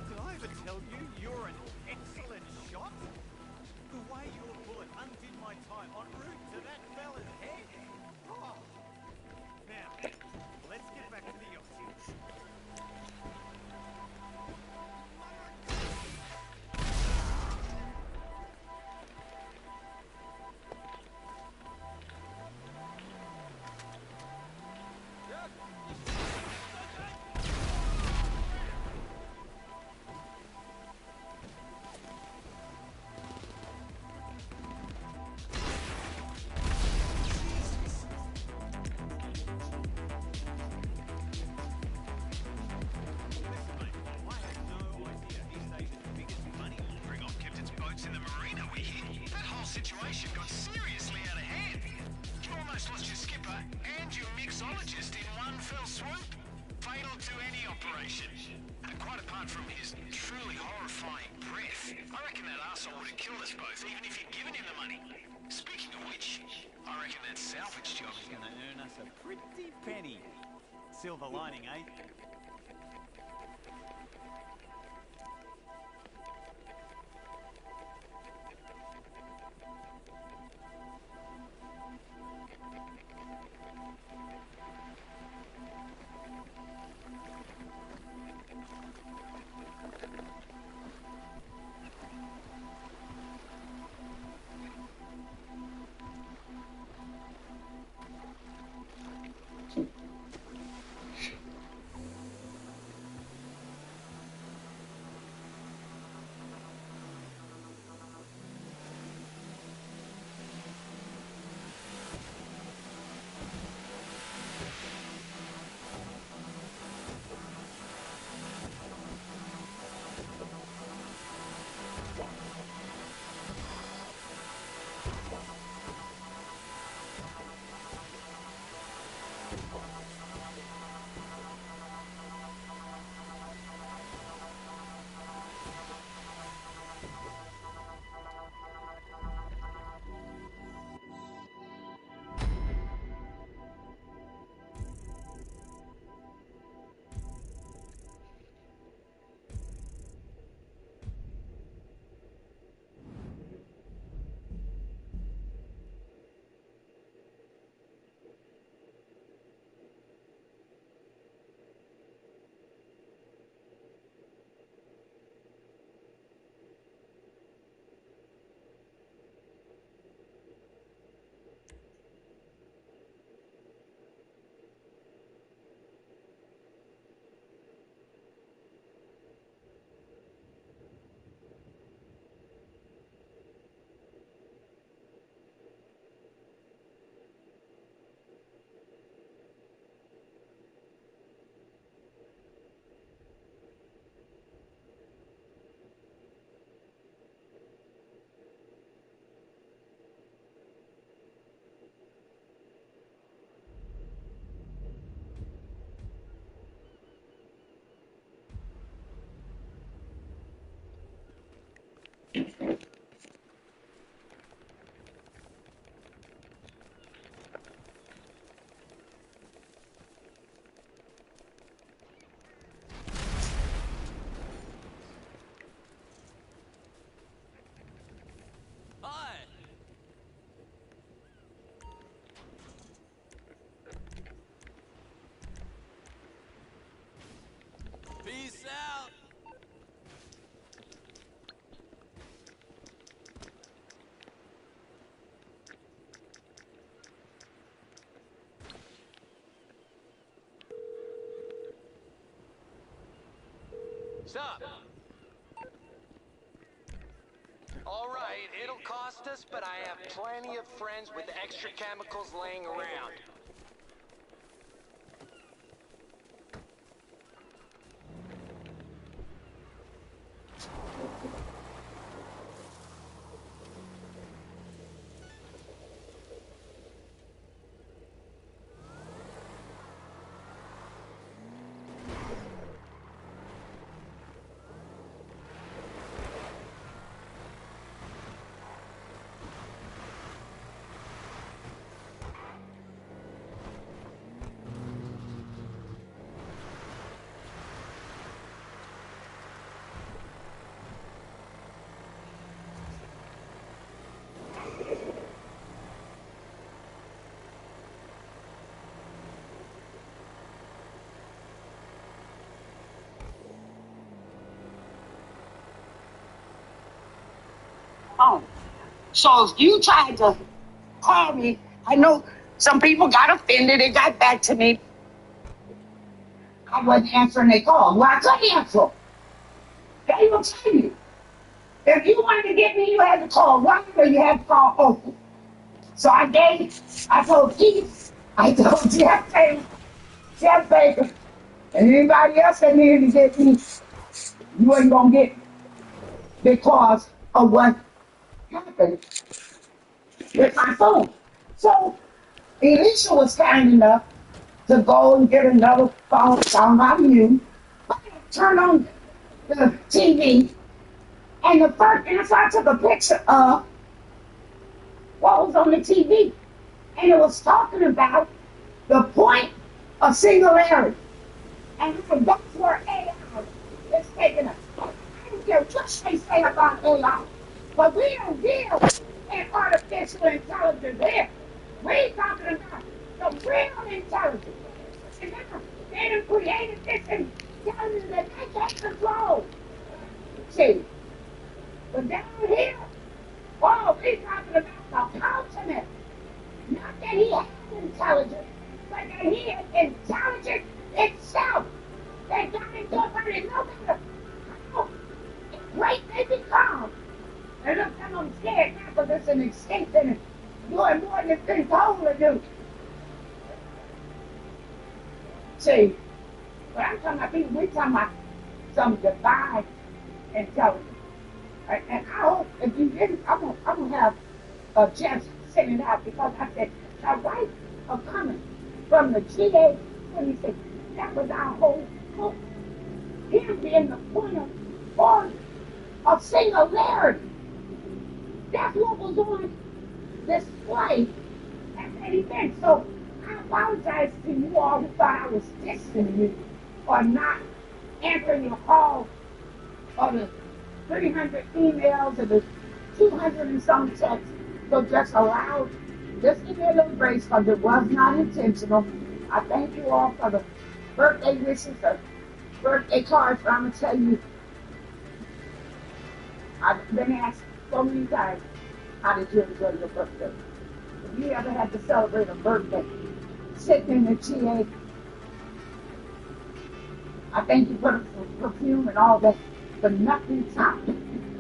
Did I ever tell you you're an excellent shot? The way your bullet undid my time en route to that fella's head. Oh. Now, let's get back to the yacht. Situation got seriously out of hand. You almost lost your skipper and your mixologist in one fell swoop. Fatal to any operation. Quite apart from his truly horrifying breath, I reckon that arsehole would have killed us both, even if you'd given him the money. Speaking of which, I reckon that salvage job is going to earn us a pretty penny. Silver lining, eh? Hi. Peace out. Stop. All right, it'll cost us, but I have plenty of friends with extra chemicals laying around. Oh, so if you tried to call me, I know some people got offended and got back to me. I wasn't answering their call. Well, I couldn't answer. They will tell you. If you wanted to get me, you had to call one or you had to call Oprah. So I told Keith, I told Jeff Baker, and anybody else that needed to get me, you ain't gonna get me because of what happened with my phone. So Alicia was kind enough to go and get another phone sound I knew. Turn on the TV, and so I took a picture of what was on the TV, and it was talking about the point of singularity, and that's where AI is taking us. I don't care what they say about AI, but we don't deal in artificial intelligence here. We're talking about the real intelligence. Remember, they done created this intelligence that they can't control. See, but down here, oh, we're talking about the ultimate. Not that he has intelligence, but that he is intelligence itself. That got into a body, no matter how great they become. And look, I'm scared now because it's an extinction and doing more than it's been told to do. See, but I'm talking about people, we're talking about some divine intelligence. And I hope if you didn't, I'm gonna have a chance to send it out because I said, the right of coming from the GA 26, that was our whole hope. Him being the point of singularity. That's what was on display at that event. So I apologize to you all who thought I was dissing you or not answering your calls or the 300 emails or the 200 and some texts. So just give me a little grace because it was not intentional. I thank you all for the birthday wishes or birthday cards. But I'm going to tell you, I've been asked so many times, how did you enjoy your birthday? If you ever had to celebrate a birthday, sitting in the GA, I thank you for the perfume and all that, but nothing topped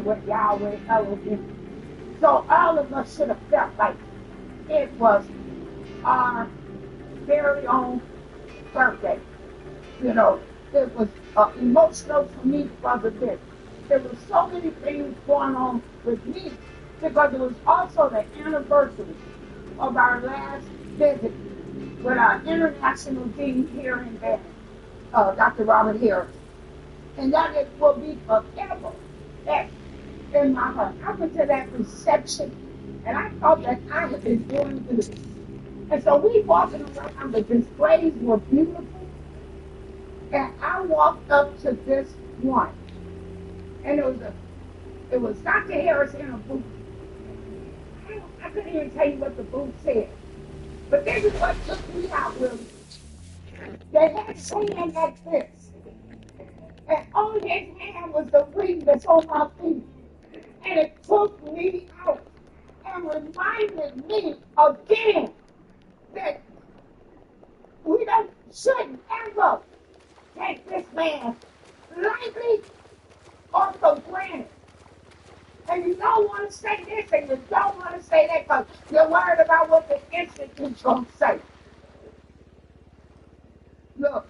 what Yahweh Elohim. So all of us should have felt like it was our very own birthday. You know, it was emotional for me because of this. There were so many things going on with me because it was also the anniversary of our last visit with our international dean here in Bed, Dr. Robert Harris. And that it will be forever that in my heart. I went to that reception and I thought that I had been doing good. And so we walking around, the displays were beautiful. And I walked up to this one. And it was Dr. Harris in a booth. I couldn't even tell you what the booth said. But this is what took me out, Willie. They had his hand like this. And on his hand was the ring that's on my finger. And it took me out and reminded me again that we shouldn't ever take this man lightly or for granted. And you don't want to say this and you don't want to say that because you're worried about what the Institute's going to say. Look,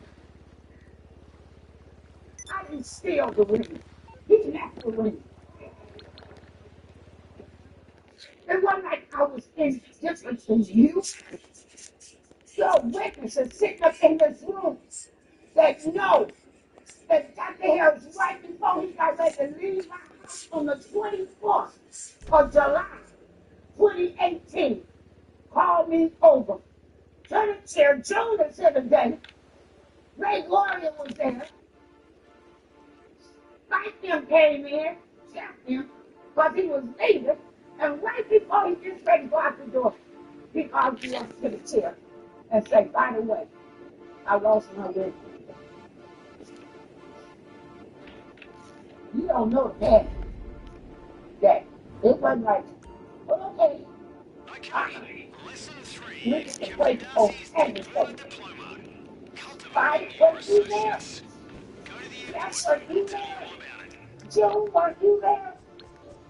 I didn't steal the ring. He left the ring. It wasn't like I was indifferent from you. Your witnesses sitting up in this room that know that Dr. Harris, right before he got ready to leave my house on the 24th of July, 2018, called me over to the chair. June is here today. Ray Gloria was there. Like him came in, checked him, because he was leaving. And right before he gets ready to go out the door, he called me up to the chair and said, by the way, I lost my ring. You don't know that it wasn't like, well, okay. Okay, lesson 3. Look at the place on everything. Five was you there? Yes, were you there? Joe, were you there?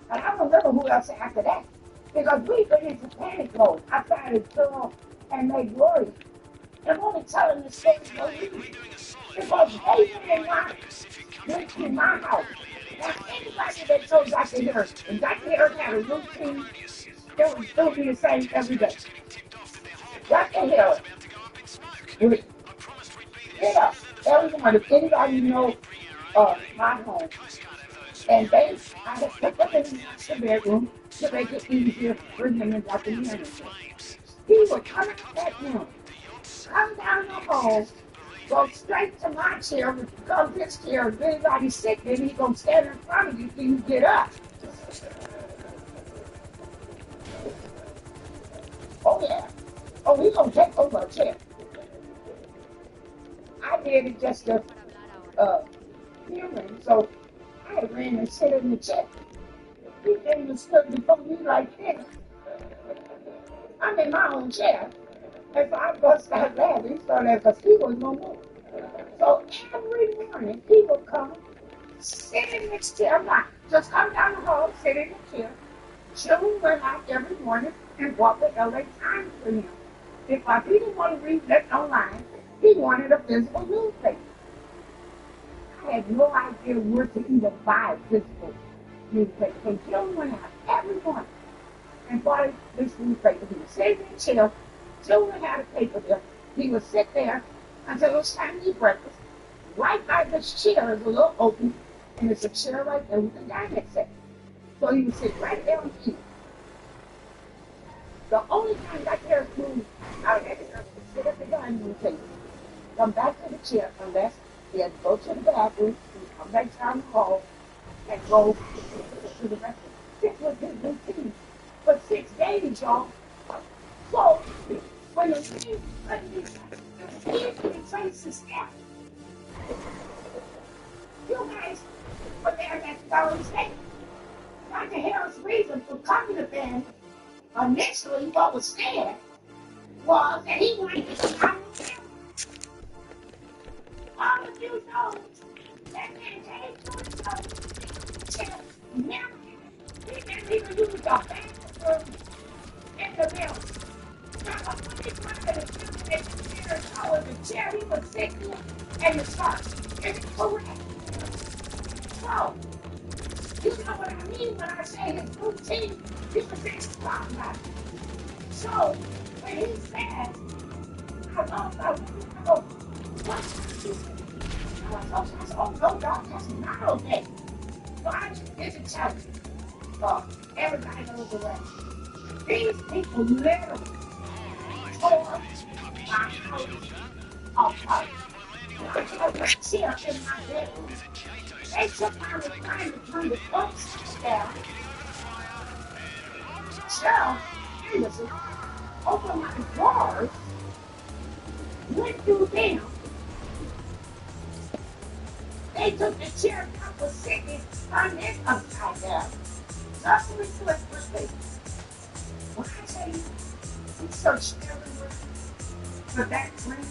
And I don't remember who else after that. Because we've been into panic mode. I found Phil and May Glory. I'm only telling this story for no reason. Because they went to my house. Now, anybody that told Dr. Harris, and Dr. Harris had a routine, it would still be the same every day. Dr. Harris would get up every morning. If anybody know my home, and I had put them in the master bedroom to make it easier for him and Dr. Harris. He would come out that room, come down the hall, go straight to my chair, which becomes his chair. If anybody's sick, then he's going to stand in front of you till you get up. Oh, yeah. Oh, he's going to take over a chair. I did it just to hear him, so I ran and sit in the chair. He came and stood before me like this. I'm in my own chair. And so I bust out laughing, so that because he was no more. So every morning, he would come, sit in this chair, just come down the hall, sit in the chair. Children went out every morning and bought the LA Times for him. Because he didn't want to read that online, he wanted a physical newspaper. I had no idea where to even buy a physical newspaper. So children went out every morning and bought this newspaper. He would sit in the chair. Children had a paper there. He would sit there until it was time to eat breakfast. Right by this chair is a little open, and there's a chair right there with a dining set. So he would sit right there and eat. The only time that chair moved out of that chair was to sit at the dining room table, come back to the chair unless he had to go to the bathroom, and come back down the hall, and go to the restroom. This was his routine for 6 days, y'all. So, when the kids retrace the steps, you guys were there at Thursday. Dr. Harris' reason for coming to them initially, what was said, was that he wanted to come with him. All of you know that man came to his house, never, he didn't even use the bathroom in the building. The chair he was sitting in and the shark. It's correct. So, you know what I mean when I say his routine, he was just talking about it. So, when he said, I go, what's I said, oh no, dog, that's not okay. So I just didn't tell him. everybody goes away. These people literally tore my house apart. I had a chair in my bedroom. They took my recliner, turned it upside down. Cheryl Anderson opened my drawers, went through them. They took the chair that was sitting, turned it upside down. Just to reflect my face. When I tell you, we searched everywhere for that ring.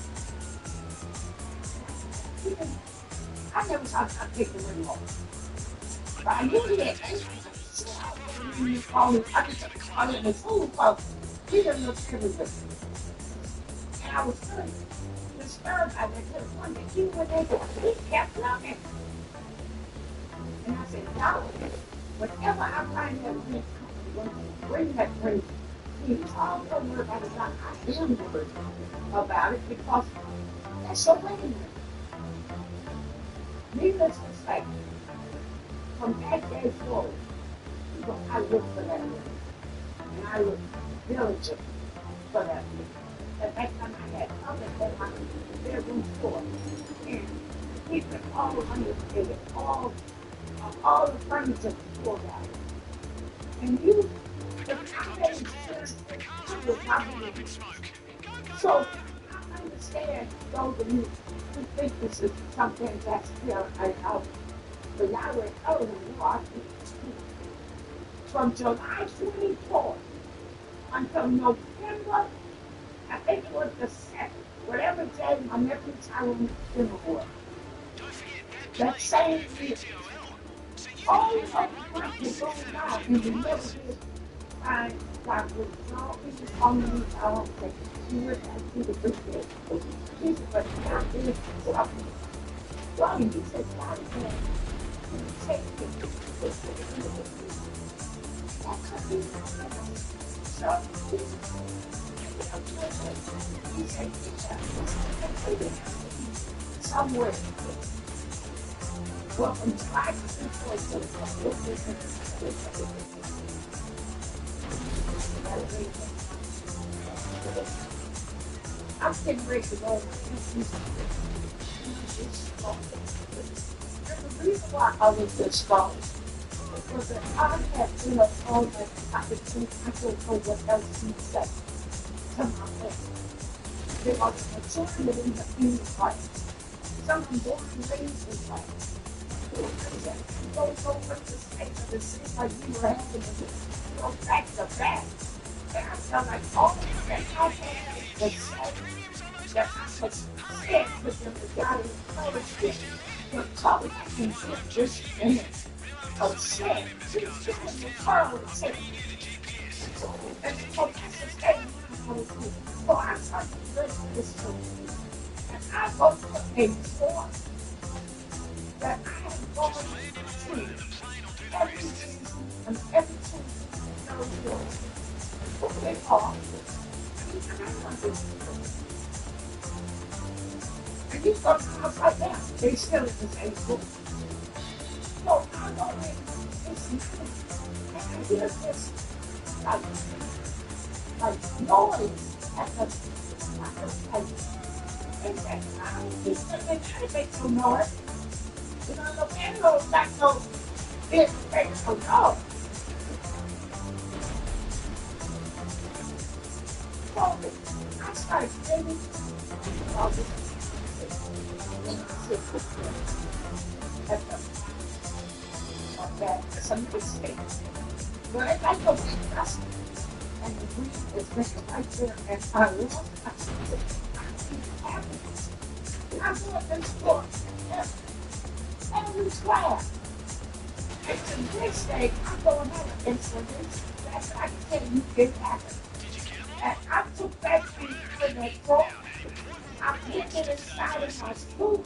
I never thought I'd take the ring off. But I knew he had eight. I just called it the food folks. He didn't look everywhere. And I was feeling disturbed by that to the point that he kept looking. And I said, no, whenever I find that ring, bring that ring. He was all so worried about it. I am worried about it because that's your wedding ring. Needless to say, from that day forward, I looked for that ring. And I looked diligent for that ring. At that time, I had other than my bedroom floor. And he put all under the bed, all the furniture was pulled out. And you, if I made sure I was not moving. So I understand those of you who think this is something that's still out. But Yahweh told him, you are from July 24th until November, I think it was the 7th, whatever day my nephew Tyrone's funeral was. That same year, all of the months were going by and we never did find Dr. No, he was on the news, I don't think. He went back to the birthday. He said, but God did something. Well, he said, God said, take it. That could be so he said, somewhere. Well, from July to I'm getting ready to go. The reason why I was this strong was that I had been a phone that I don't know what else to say to my family. There was a children in the Christ. Someone born and raised in Christ. You don't know what to say, but it seems like you were having to go back to back. And I felt like all the that I had was said that I was scared with them to God encouraged them to come back and get this image of sin. She was giving the pearl of sin. And so that's the statement I was doing. So I started to listen to this to me. And I wrote a form that I have gone through every season and every season they are. And these folks outside now, they still in the same book. So I know it's and I hear this like noise at the place. And that I don't think they make no noise. You know, the candles got no big face for no. So I started thinking about this at that some mistake. But if I go to dust and the green is written right there and I lost, I see happiness. I go up this store every class. And to this day, I'm going on an incident that I can tell you it happened. And I took that thing for that book. I put it inside of my school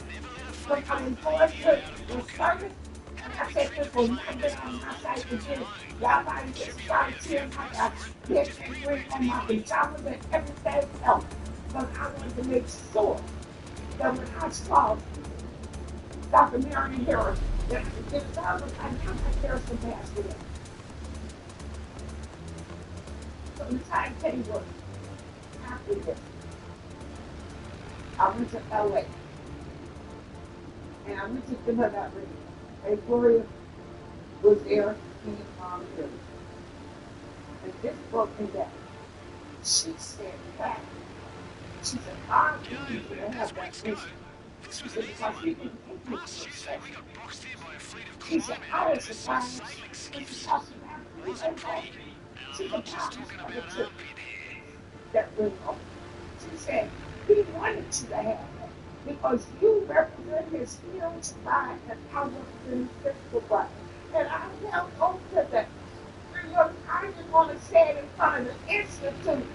when I was going to the service. And I said, this will not be on my site again. Y'all might just start tearing my get angry on my pajamas and everything else. But I wanted to make sure that when I saw Dr. Mary Harris, that the deservers, I know that Harrison passed away. So the time came was after this. I went to LA and I went to give her that ring. And Gloria was there in here. And this broke me down. She said that. She said, I need you to have that ring. She said, because you didn't take me to the session. She said, I was surprised when she talked about me and all. She said, God was never took that ring off. She said, he wanted you to have that because you represent his spiritual body and I represent his physical body. And I held on to that. And look, I didn't want to say it in front of the institute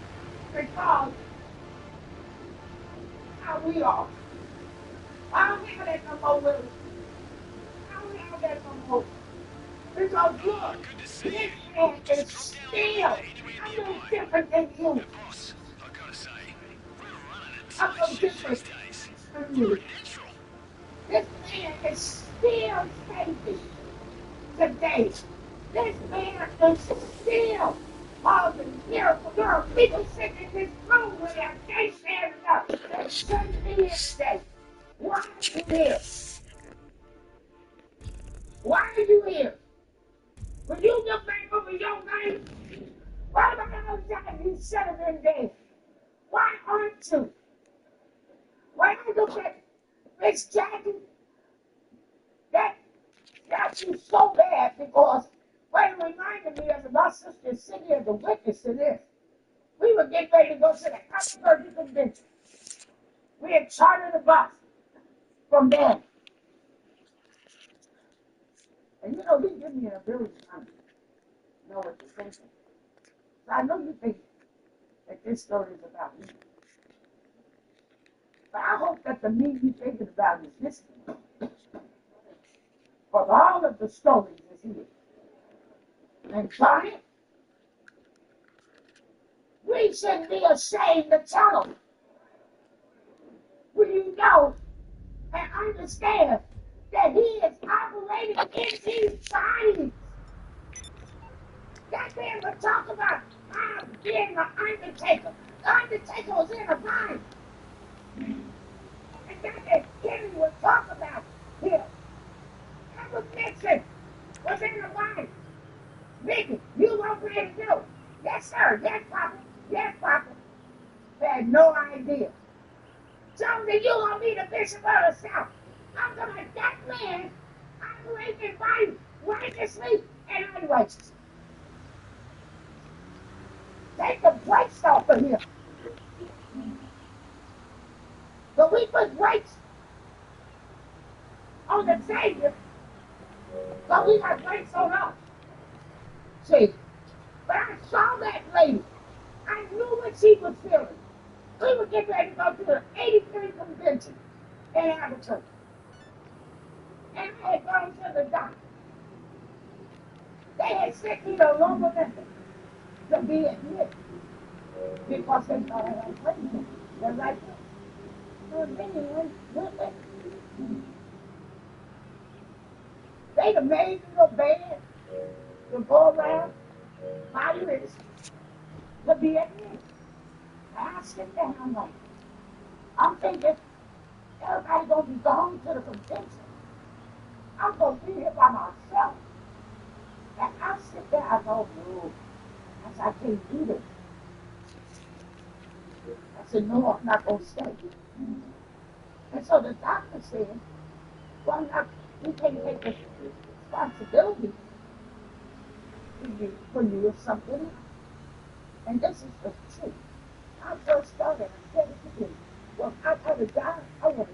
because how we are. I don't have that no more with us. I don't have that no more. Because look, this man is still, I'm no different than you. I'm no different from you. This man is still saving today. This man is still causing miracles. There are people sitting in this room where they can't stand up. They shouldn't be here today. Why are you here? Why are you here? When you look back over your life, why about all the time you should have been dead? Why aren't you? When I look at Miss Jackie, that got you so bad because what it reminded me of my sister Cindy as a witness to this. We were getting ready to go to the Albuquerque convention. We had chartered a bus from there. And you know, he gave me an ability to know what you're thinking. So I know you think that this story is about me. But I hope that the me you're thinking about is this one. For all of the stories is here. And Johnny, we shouldn't be ashamed to tell them. When you know and understand that he is operating in these bodies. That man would talk about being an undertaker. The undertaker was in a body. And that Kenny would talk about him. That was Nixon was in a body. Mickey, you want me to do? Yes, sir. Yes, Papa. Yes, Papa. They had no idea. Jonesy, you want me the bishop of the South? I'm going to that man operating in body righteously and unrighteously. Take the brakes off of him. But we put brakes on the Savior, but we got brakes on us. See, but I saw that lady. I knew what she was feeling. We were getting ready to go to the 83 convention in Albuquerque. And I had gone to the doctor. They had sent me to Loma Linda to be admitted because they thought I had pregnant. They're like, they'd have made a little bed to go around my wrist to be admitted. I sit down like, I'm thinking, everybody's going to be gone to the convention. I'm going to be here by myself. And I sit there, I go, no, I said, I can't do this. I said, no, I'm not going to stay. And so the doctor said, well, you can't take the responsibility for you or something. And this is the truth. I first started, I said it to you. Well, I want to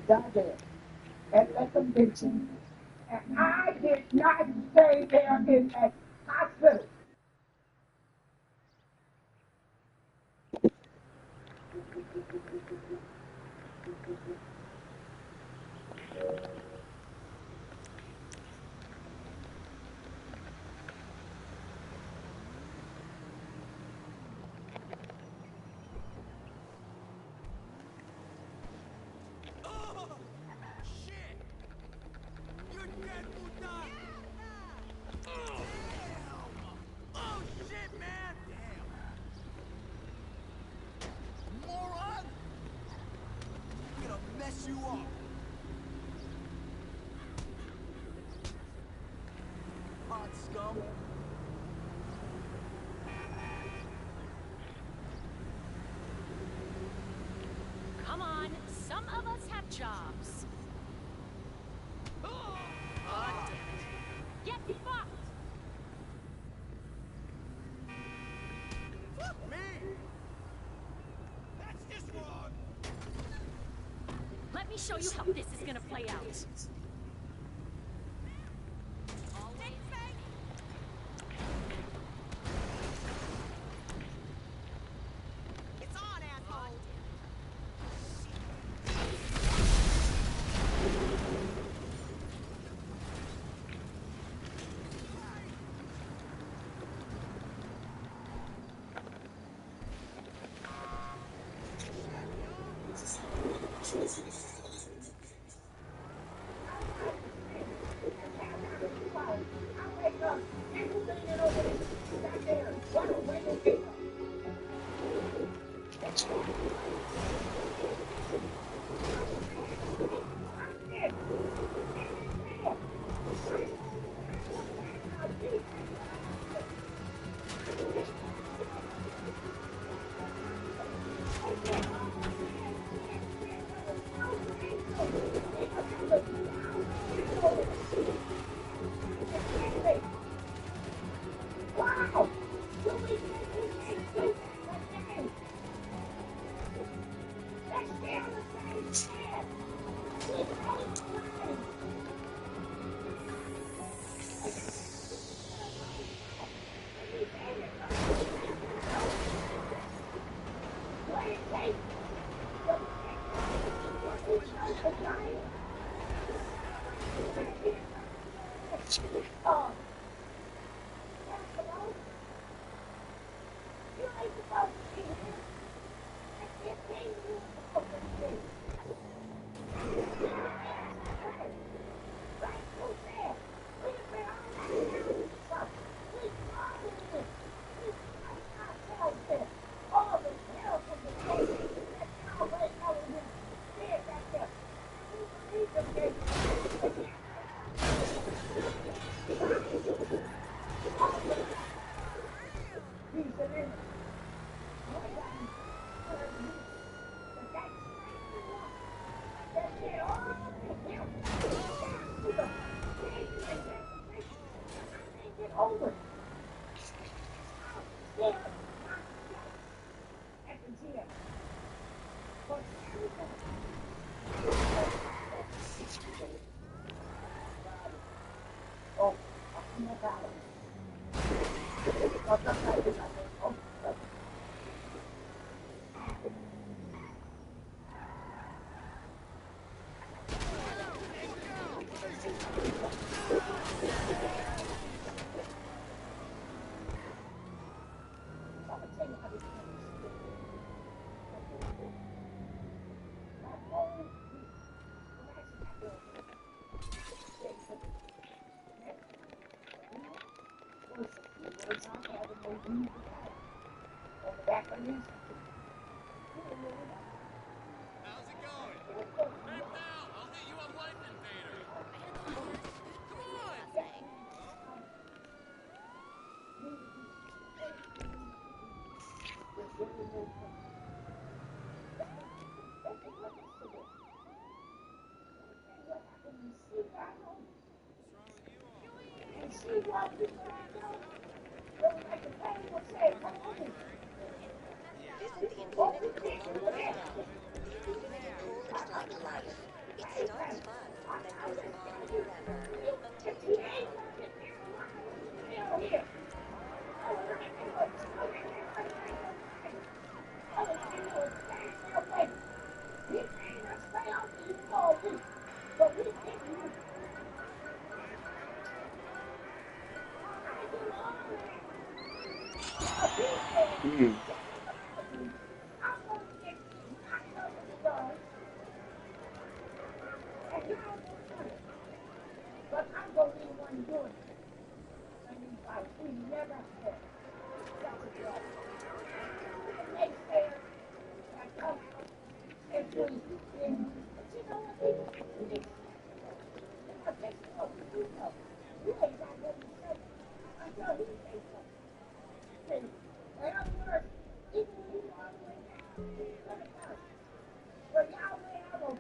die there at that convention. And I did not stay there in that hospital. Oh, shit! You're dead, Buddha! you up. Hot scum. Come on, some of us have jobs. Oh, damn it. Get fucked! Fuck me! That's just wrong! Let me show you how this is gonna play out. Always ready. It's on, asshole! How's it going? Right now, I'll hit you up Life Invader. Come on! Visit the Infinity Pool on Roswell. The Infinity Pool is like life. It starts fun, then goes on forever, until you drown. Hmm. But I'm going to be the one doing it. I mean, like, we never had such a job. The naysayers that come out and do things, but you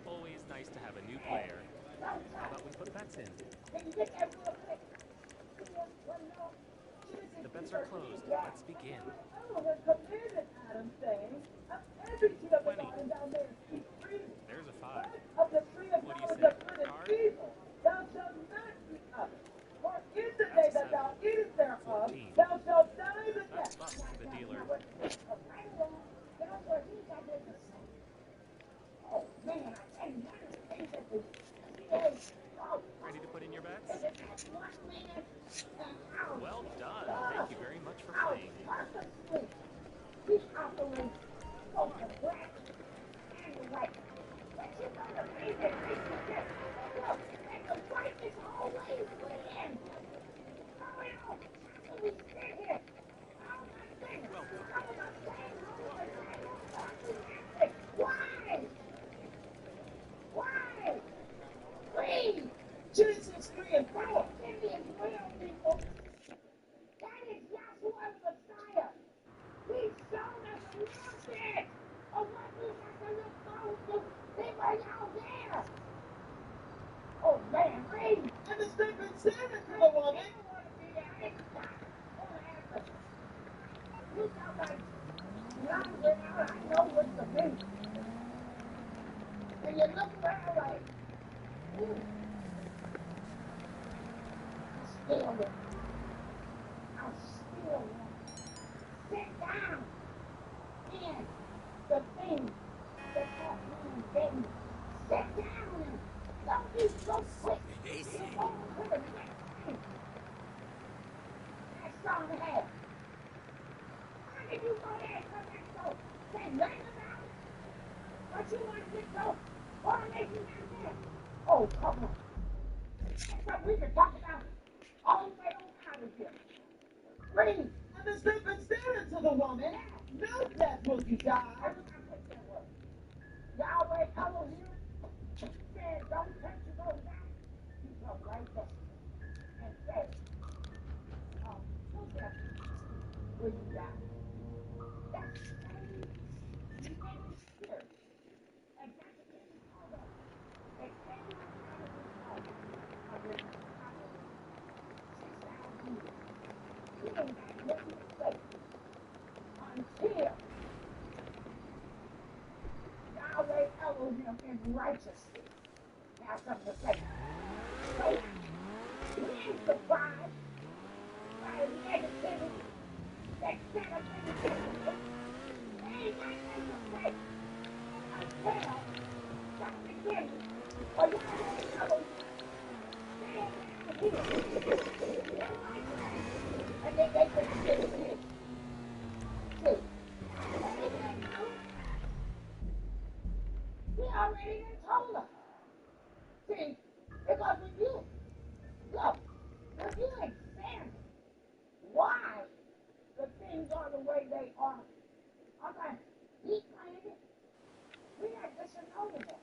Always nice to have a new player. How about we put bets in? The bets are closed. Let's begin. 20. There's a 5. What do you say? Card? That's a 7. 14. That's bucks to the dealer. Ready to put in your bets? Well done. Thank you very much for playing. Genesis 3 and 4. It is real, people. That is Yahshua the Messiah. He's shown us a little bit of what we have to look forward to. People, y'all there. Oh, man, read. And the serpent said unto the woman, You sound like lying out. I know what to do. And you look around like, ooh, still with I'm still sit down in the thing that man gave me. Sit down and don't be so quick. Move on to the next thing. That's strong to have. How did you go there and come back so say nothing about it? But you want to get so coronation down there? Oh, come on. That's what we can talk about all the way on out of here. Read. and the serpent said unto the woman, Know that will you die. Yahweh Elohim said, don't touch your goes out. He come right there and said, look at will you die? That's same negative spirit. And that's what this is called us. They came right out of this home. Of this probably 6,000 years. We ain't got nothing to say until Yahweh Elohim is righteousness. Now something to say. So we ain't surprised by the negativity that set us in the picture. They ain't got nothing to say until something begins. Or Yahweh Elohim stand down here in righteousness. And then they put the things in. See, they didn't know. He already done told us. See, because when you look, if you examine why the things are the way they are, okay, he planned it. We got this and over that.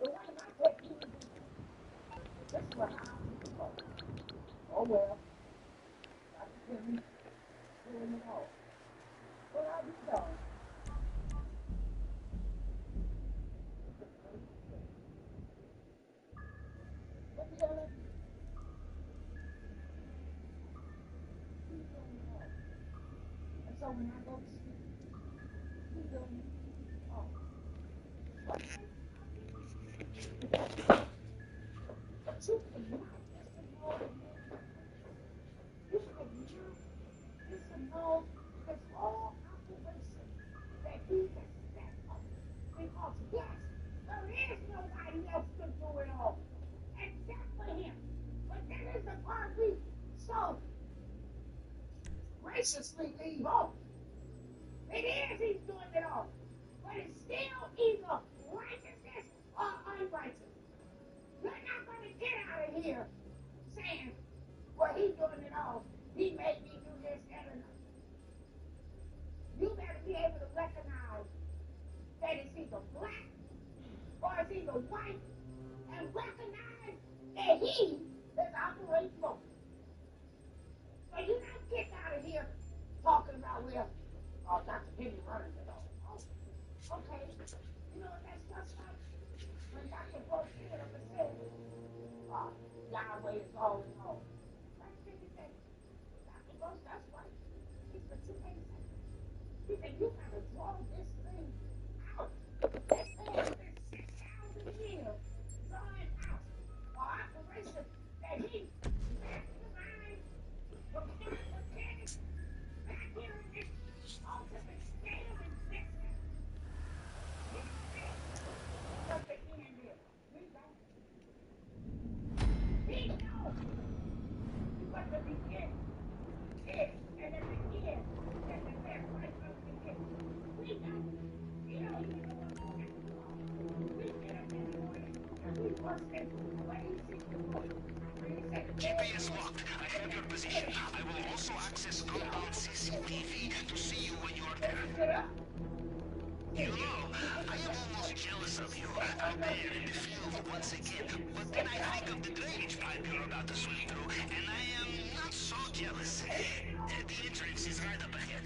The one I take you to do, this is what our people go. Oh well, Dr. Timmy doing it all. What have you done? What you gonna do? He's doing it all. And so when I go to sleep, he's doing it all. But you cannot disannul the man. You cannot disannul this whole operation that he has set up. Because yes, there is nobody else to do it all except for him. But that is the part we so graciously leave off. It is he's doing it all. But it's still either righteousness or unrighteousness. You're not going to get out of here saying, well, he's doing it all. He made me do this, that, and that. You better be able to recognize that it's either black cars either white and recognize that he is operating both. So you're not getting out of here talking about, well, oh, Dr. Penny running it all. Oh, okay. You know what that's just like? When Dr. Brooks stood up and said, oh, Yahweh is all in all. Dr. Penny said, Dr. Brooks, that's right. He said, you can't say that. He said, you got to draw this thing out. This thing has been 6,000 years drawing out an operation that he masterminded prepared for Kenny back here in this ultimate state of existence. He said what the end is. We don't. He knows what the beginning is, and at the end, that the best right from the beginning. We don't. He don't even know what we're talking about. We get up in the morning and we work this crazy work. When he said the bed GPS locked. I have your position. I will also access compound CCTV to see you when you are there. You know, I am almost jealous of you. I'm there in the field once again. But then I think of the drainage pipe you're about to swim through, and I am not so jealous. The entrance is right up ahead.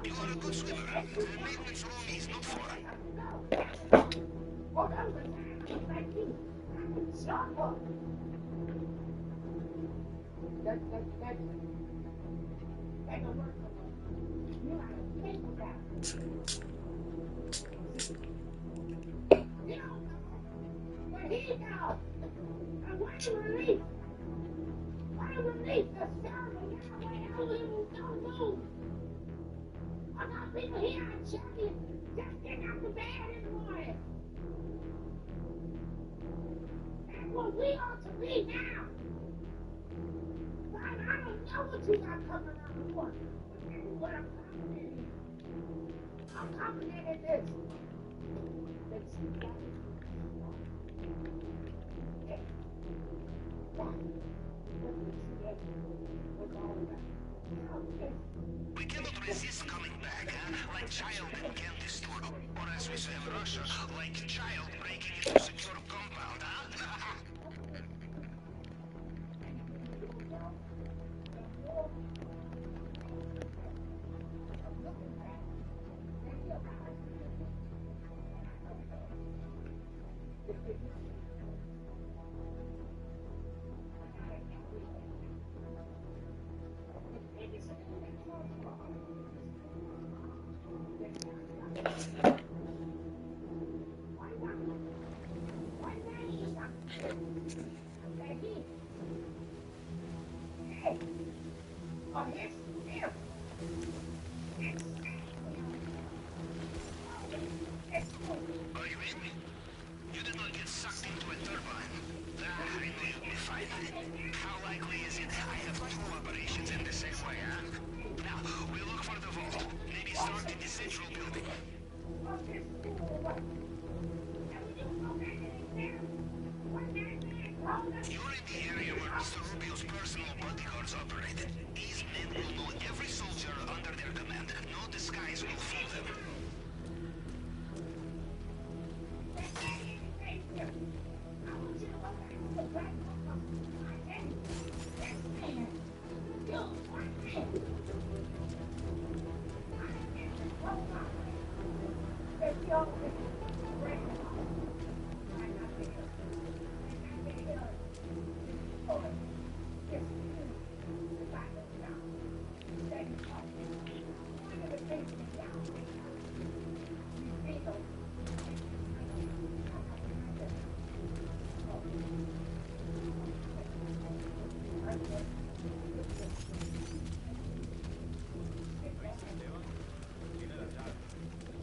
You are a good swimmer. The maintenance room is not far. Oh, that was a time I was like you. Shut up. That don't work so well. You gotta think about it. You don't know, but he knows. And why release? Why release the sound of Yahweh Elohim don't move? I got people here, I tell you, just getting out the bed in the morning. That's what we ought to be now. God, I don't know what you got coming around the corner, but this is what I'm confident in. I'm confident in this. That you got it. Yeah. That's what the CA was all about. We cannot resist coming back, huh? Like child in candy store. Or as we say in Russia, like child breaking into secure compound, huh? Are you in? You did not get sucked into a turbine. I knew you'd be fine. How likely is it I have two operations in the same way, huh? Now, we look for the vault. Maybe start in the central building. You're in the area where Mr. Rubio's personal bodyguards operate. These men will know every soldier under their command. No disguise will fool them.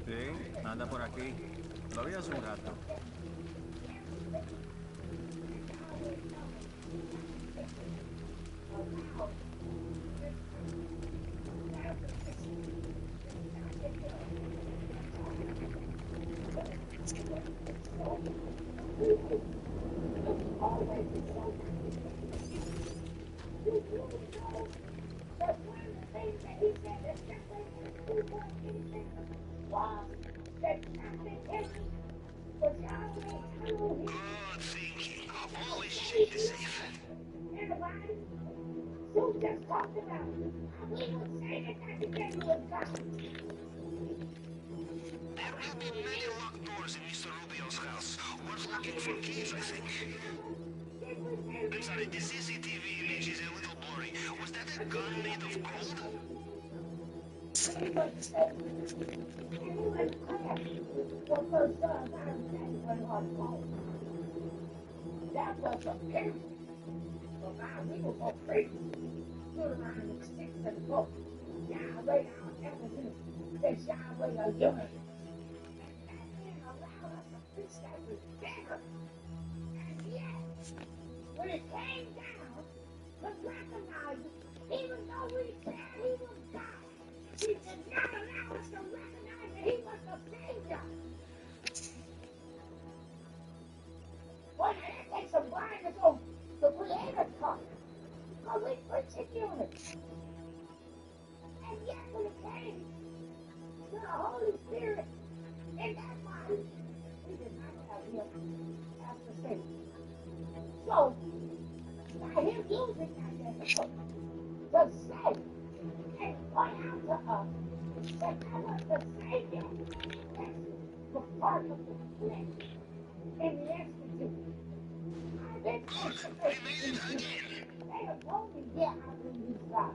Sí, anda por aquí. Lo vi hace un rato. It's always the same. You know that one of the things that he said that separated us two more anything was that Captain Henry was always told him Good thinking. Always check save the you. safe. Everybody, Sue just talked about how we would say that Captain Henry was God. There will be many locked doors in Mr. Rubio's house. Worth looking for keys, I think. I'm sorry, the CCTV image is a little blurry. Was that a gun made of gold? He was crap. Your first son, I understand when it was called. That was a parent. So now we will go crazy. Stood around with sticks and books. Yahweh, our evidence. That Yahweh are yours. And that man allowed us to preach that was better. And yet, when it came down to recognize it, even though we said he was God, he did not allow us to recognize that he was the Savior. Boy, now that takes some blindness on the Creator's part. Because we preaching unity. And yet when it came to the Holy Spirit in that body, we did not have him as the Savior. So, by him using that vessel to say and point out to us that that was the Savior that was part of the flesh in the Institute. I've been face to face with these people. They have told me, yeah, I believe he's God,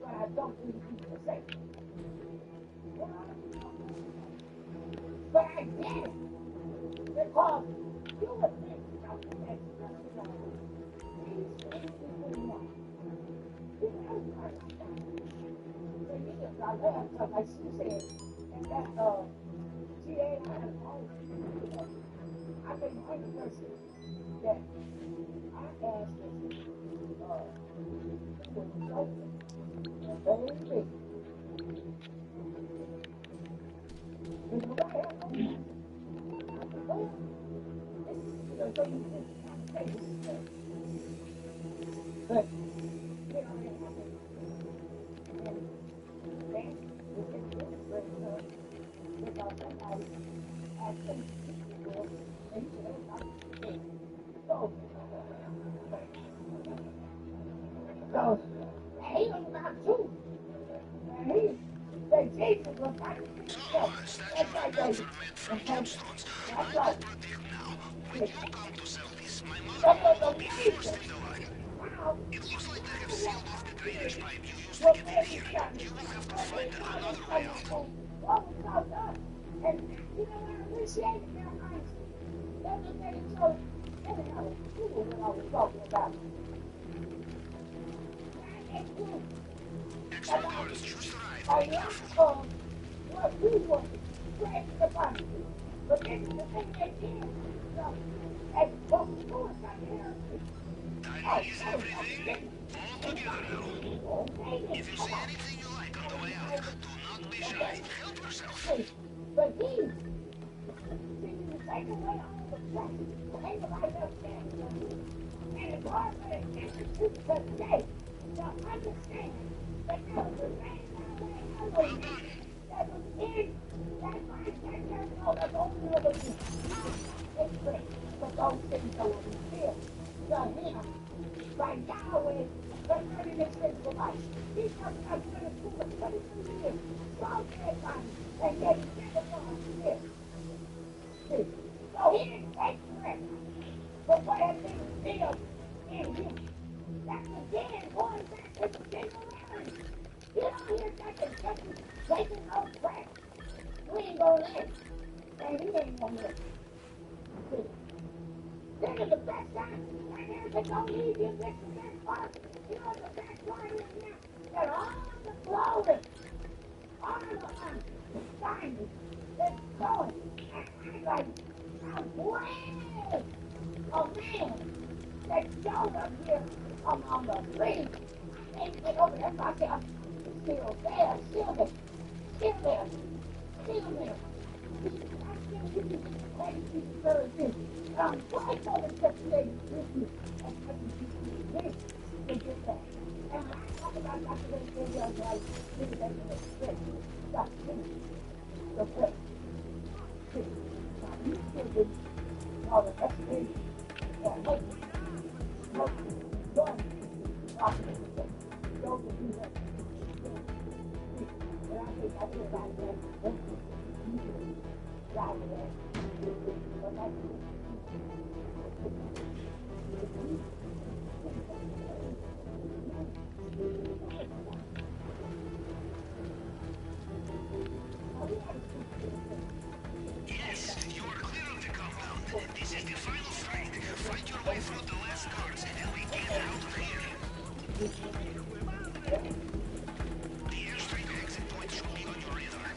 but I don't believe he's the Savior. But I get it because you would think something that's just these things between them. You know, for years I laughed because, like she said, and that she ain't had always, I think the only person that I asked was who was joking. Baby, did nobody else know? I said, well, so you can say this, but you know, it happened. And then we get this because somebody asked him before, and he said, everybody. So he was about two. And he said Jesus was not himself. That's right, baby. That's right. When you come to sell this, my That mother-in-law was will be first amazing. in the line. Wow. It looks like they have sealed off the drainage pipe you used to What get in made me here. stop? You will have to What find made another way out. what was called us? And you know what I appreciated their honesty. They looked at each other. They didn't have a clue what I was talking about. Extra doors just arrived. A Be lot careful. of what we were praying about. But then the thing they did, and what was doing something else. Timing is everything. All together now. If you see anything you like on the way out, do not be shy. Help yourself. But he, see, you take away all the pressure. Ain't nobody else standing on you. And it's hard for the institute today to understand that there was a man that was in that mindset that no, that's only other thing. It's great, but those things that will be filled to him by Yahweh concerning his physical life. He talked about going to school for 23 years, 12 years on, and yet he never saw his spirit. So he didn't take credit for what had been filled in him. That's again going back to the singularity. You don't hear nothing taking no credit. We ain't gonna let it. And he ain't gonna let it. This is the best time. And there's the don't leave you with the best part. You know the best part is now that all the glory, all the assignment is going. And I'm like, I'm glad a man that showed up here among the trees. I can't get over there myself. Still there, still there, still there, still there. Yes, you are clear of the compound. This is the final street. Fight your way through the last guards and we get out of here. The airstrip exit point should be on your radar.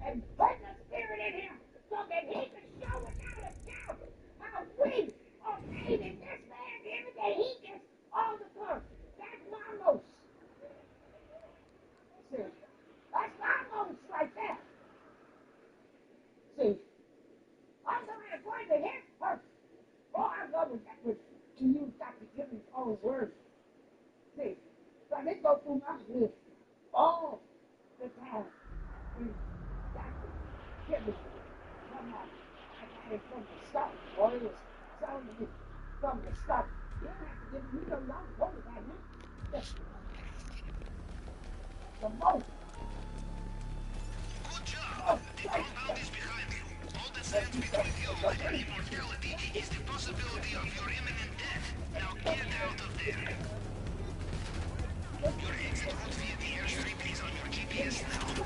And put the spirit in him so that he can show without a doubt how we are made in this man's image and he gets all the glory. That's my most. See, that's my most right there. See, I'm going to his purpose. Oh, I love it that was to use Dr. Jimmy's own words. See, so they go through my head all the time. See, Dr. Jimmy, come on. I got it from the start. Or it was telling me from the start. You don't have to give me no long told me that now. The most. Good job. The compound is behind you. All that stands between you and immortality is the possibility of your imminent death. Now get out of there. Your exit route via the airstrip is on your GPS now.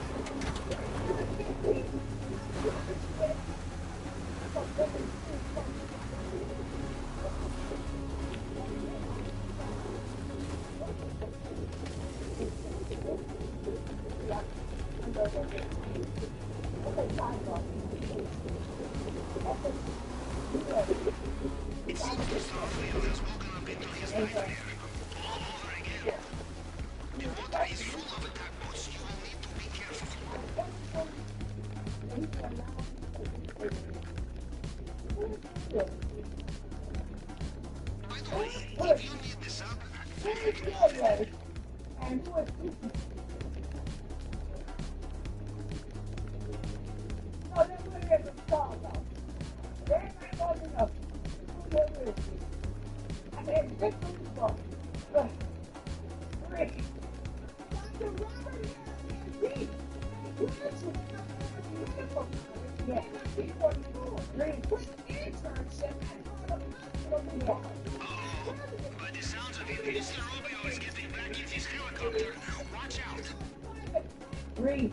It seems Mr. Romeo has woken up into his nightmare. All over again. The water is full of attack boats. You will need to be careful. By the way, if you need the sub, And who is no, they wouldn't have been solved though. They're not old enough. Who they will be. I mean, this is wrong. Rick. Dr. Robert P. Yeah. Rick, quick internship at Harlem. by the sounds of it, Mr. Romeo is getting back in his helicopter. Watch out. Read.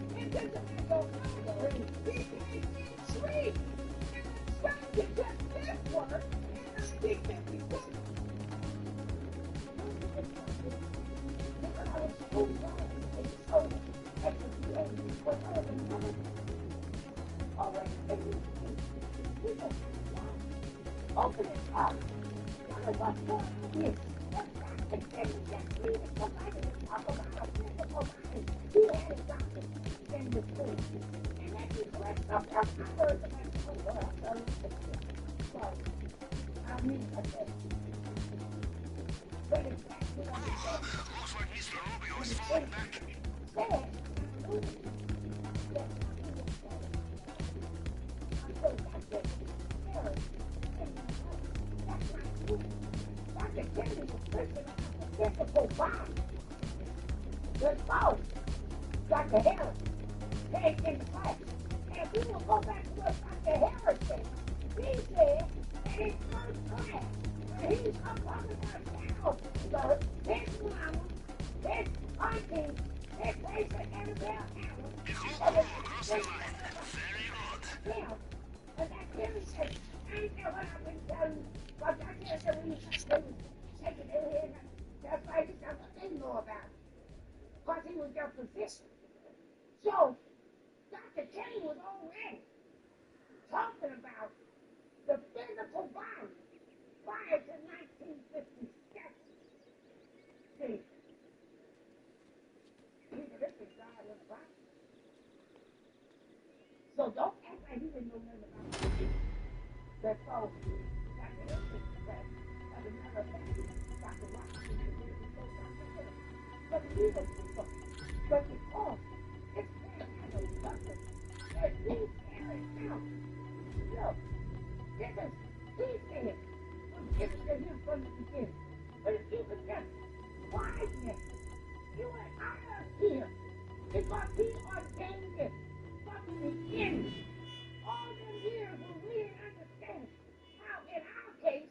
Open it up. Looks like Mr. Romeo is falling back. Dr. Harris, take in the class. And we will go back to what Dr. Harris said. He said that his first class, when he's up on the house, his mama, his auntie, his patient, Annabelle Allen, Cross the line. Very good. him, and that Harris said, I ain't know what I've been telling you, but Dr. Harris said, we shaking their head, that's why he said, what they know about it. Because he was their physician. So, And he didn't know nothing about it. That's all. Dr. Hilton said, as a matter of fact, Dr. Washington said it was so Dr. Hilton. But these are people. But because this man has a purpose, that he's carrying out. Look, this is, he said, was given to him from the beginning. But if you could just quietness, you and I are here because he ordained it from the beginning. All them years when we didn't understand how, in our case,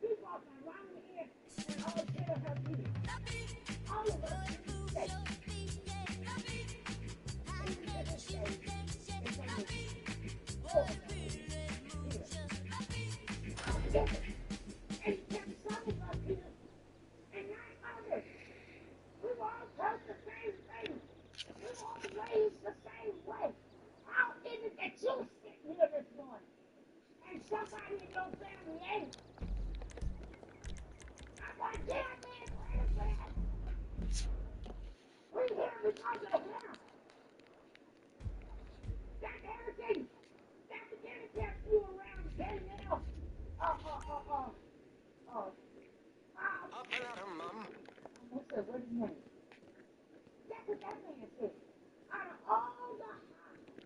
we walked around here and all 10 of us did. All of us made mistakes. Even to this day, they say, oh, here. I'll get it. And he kept some of us here and not others. We were all taught the same thing. We were all raised the same way. How is it that you sitting here this morning and somebody in your family ain't? I'm like, yeah, man, where's that? We here because of him. That's everything. That's the kind of that flew around Danielle. Up and at 'em, Mum. What's that? What's his name? That's what that man said. Out of all the houses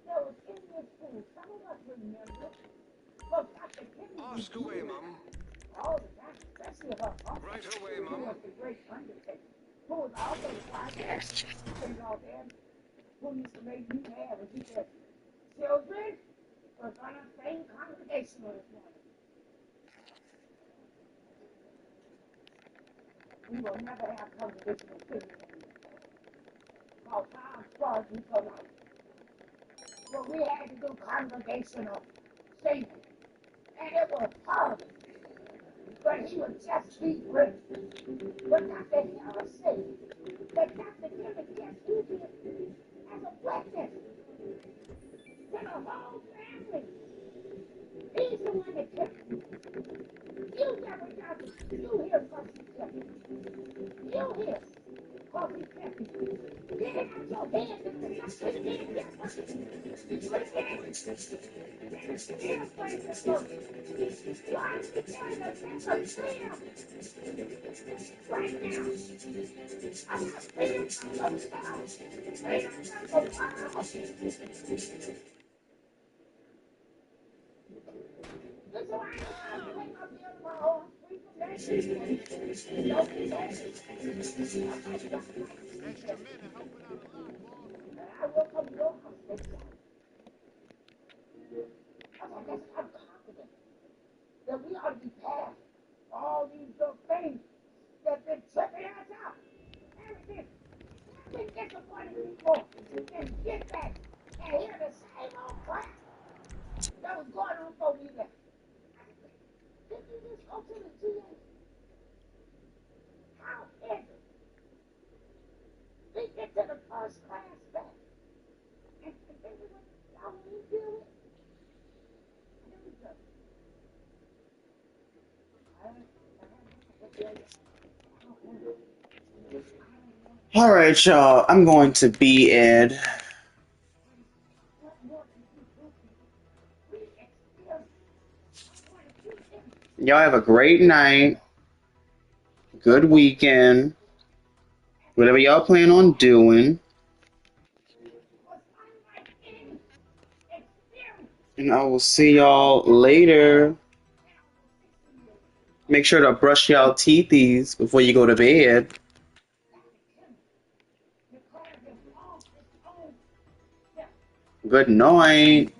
that was in this school, some of us remember, but Dr. Kennedy Ask away, Mum. all the time, especially her uncle, Right away, who Mum. was the great undertaker, who was also the father, and all that, who used to make me mad when he said, children, we're going to sing congregational this morning. We will never have congregational singing anymore. Because time spars me for life. But we had to do congregational singing. And it was hard. But he would just be great. But Dr. Harris said that Dr. Dillon just used it as a witness to the whole family. He's the one that kept me. You never got it. You hear because he kept me. You hear because he kept me. Get it out your head and put it in there. Put it in. Here's where it's going. You understand that that's a freedom. Right now. I'm not freedom from themselves. Freedom from the world. And so I ain't gonna pay my bill tomorrow. I'm free from that shit. Don't be mad. Extra minute helping out a lot, boss. And I will come to your house next time. I'm confident that we ought to be past all these little things that been tripping us out. Everything. We've been disappointing people and get back and hear the same old crap that was going on before we left. Did you just go to the GA? How is it? We get to the first class back. And this is what y'all want to deal with? Here we go. All right, y'all. I'm going to be Ed. Y'all have a great night. Good weekend. Whatever y'all plan on doing. And I will see y'all later. Make sure to brush y'all teethies before you go to bed. Good night.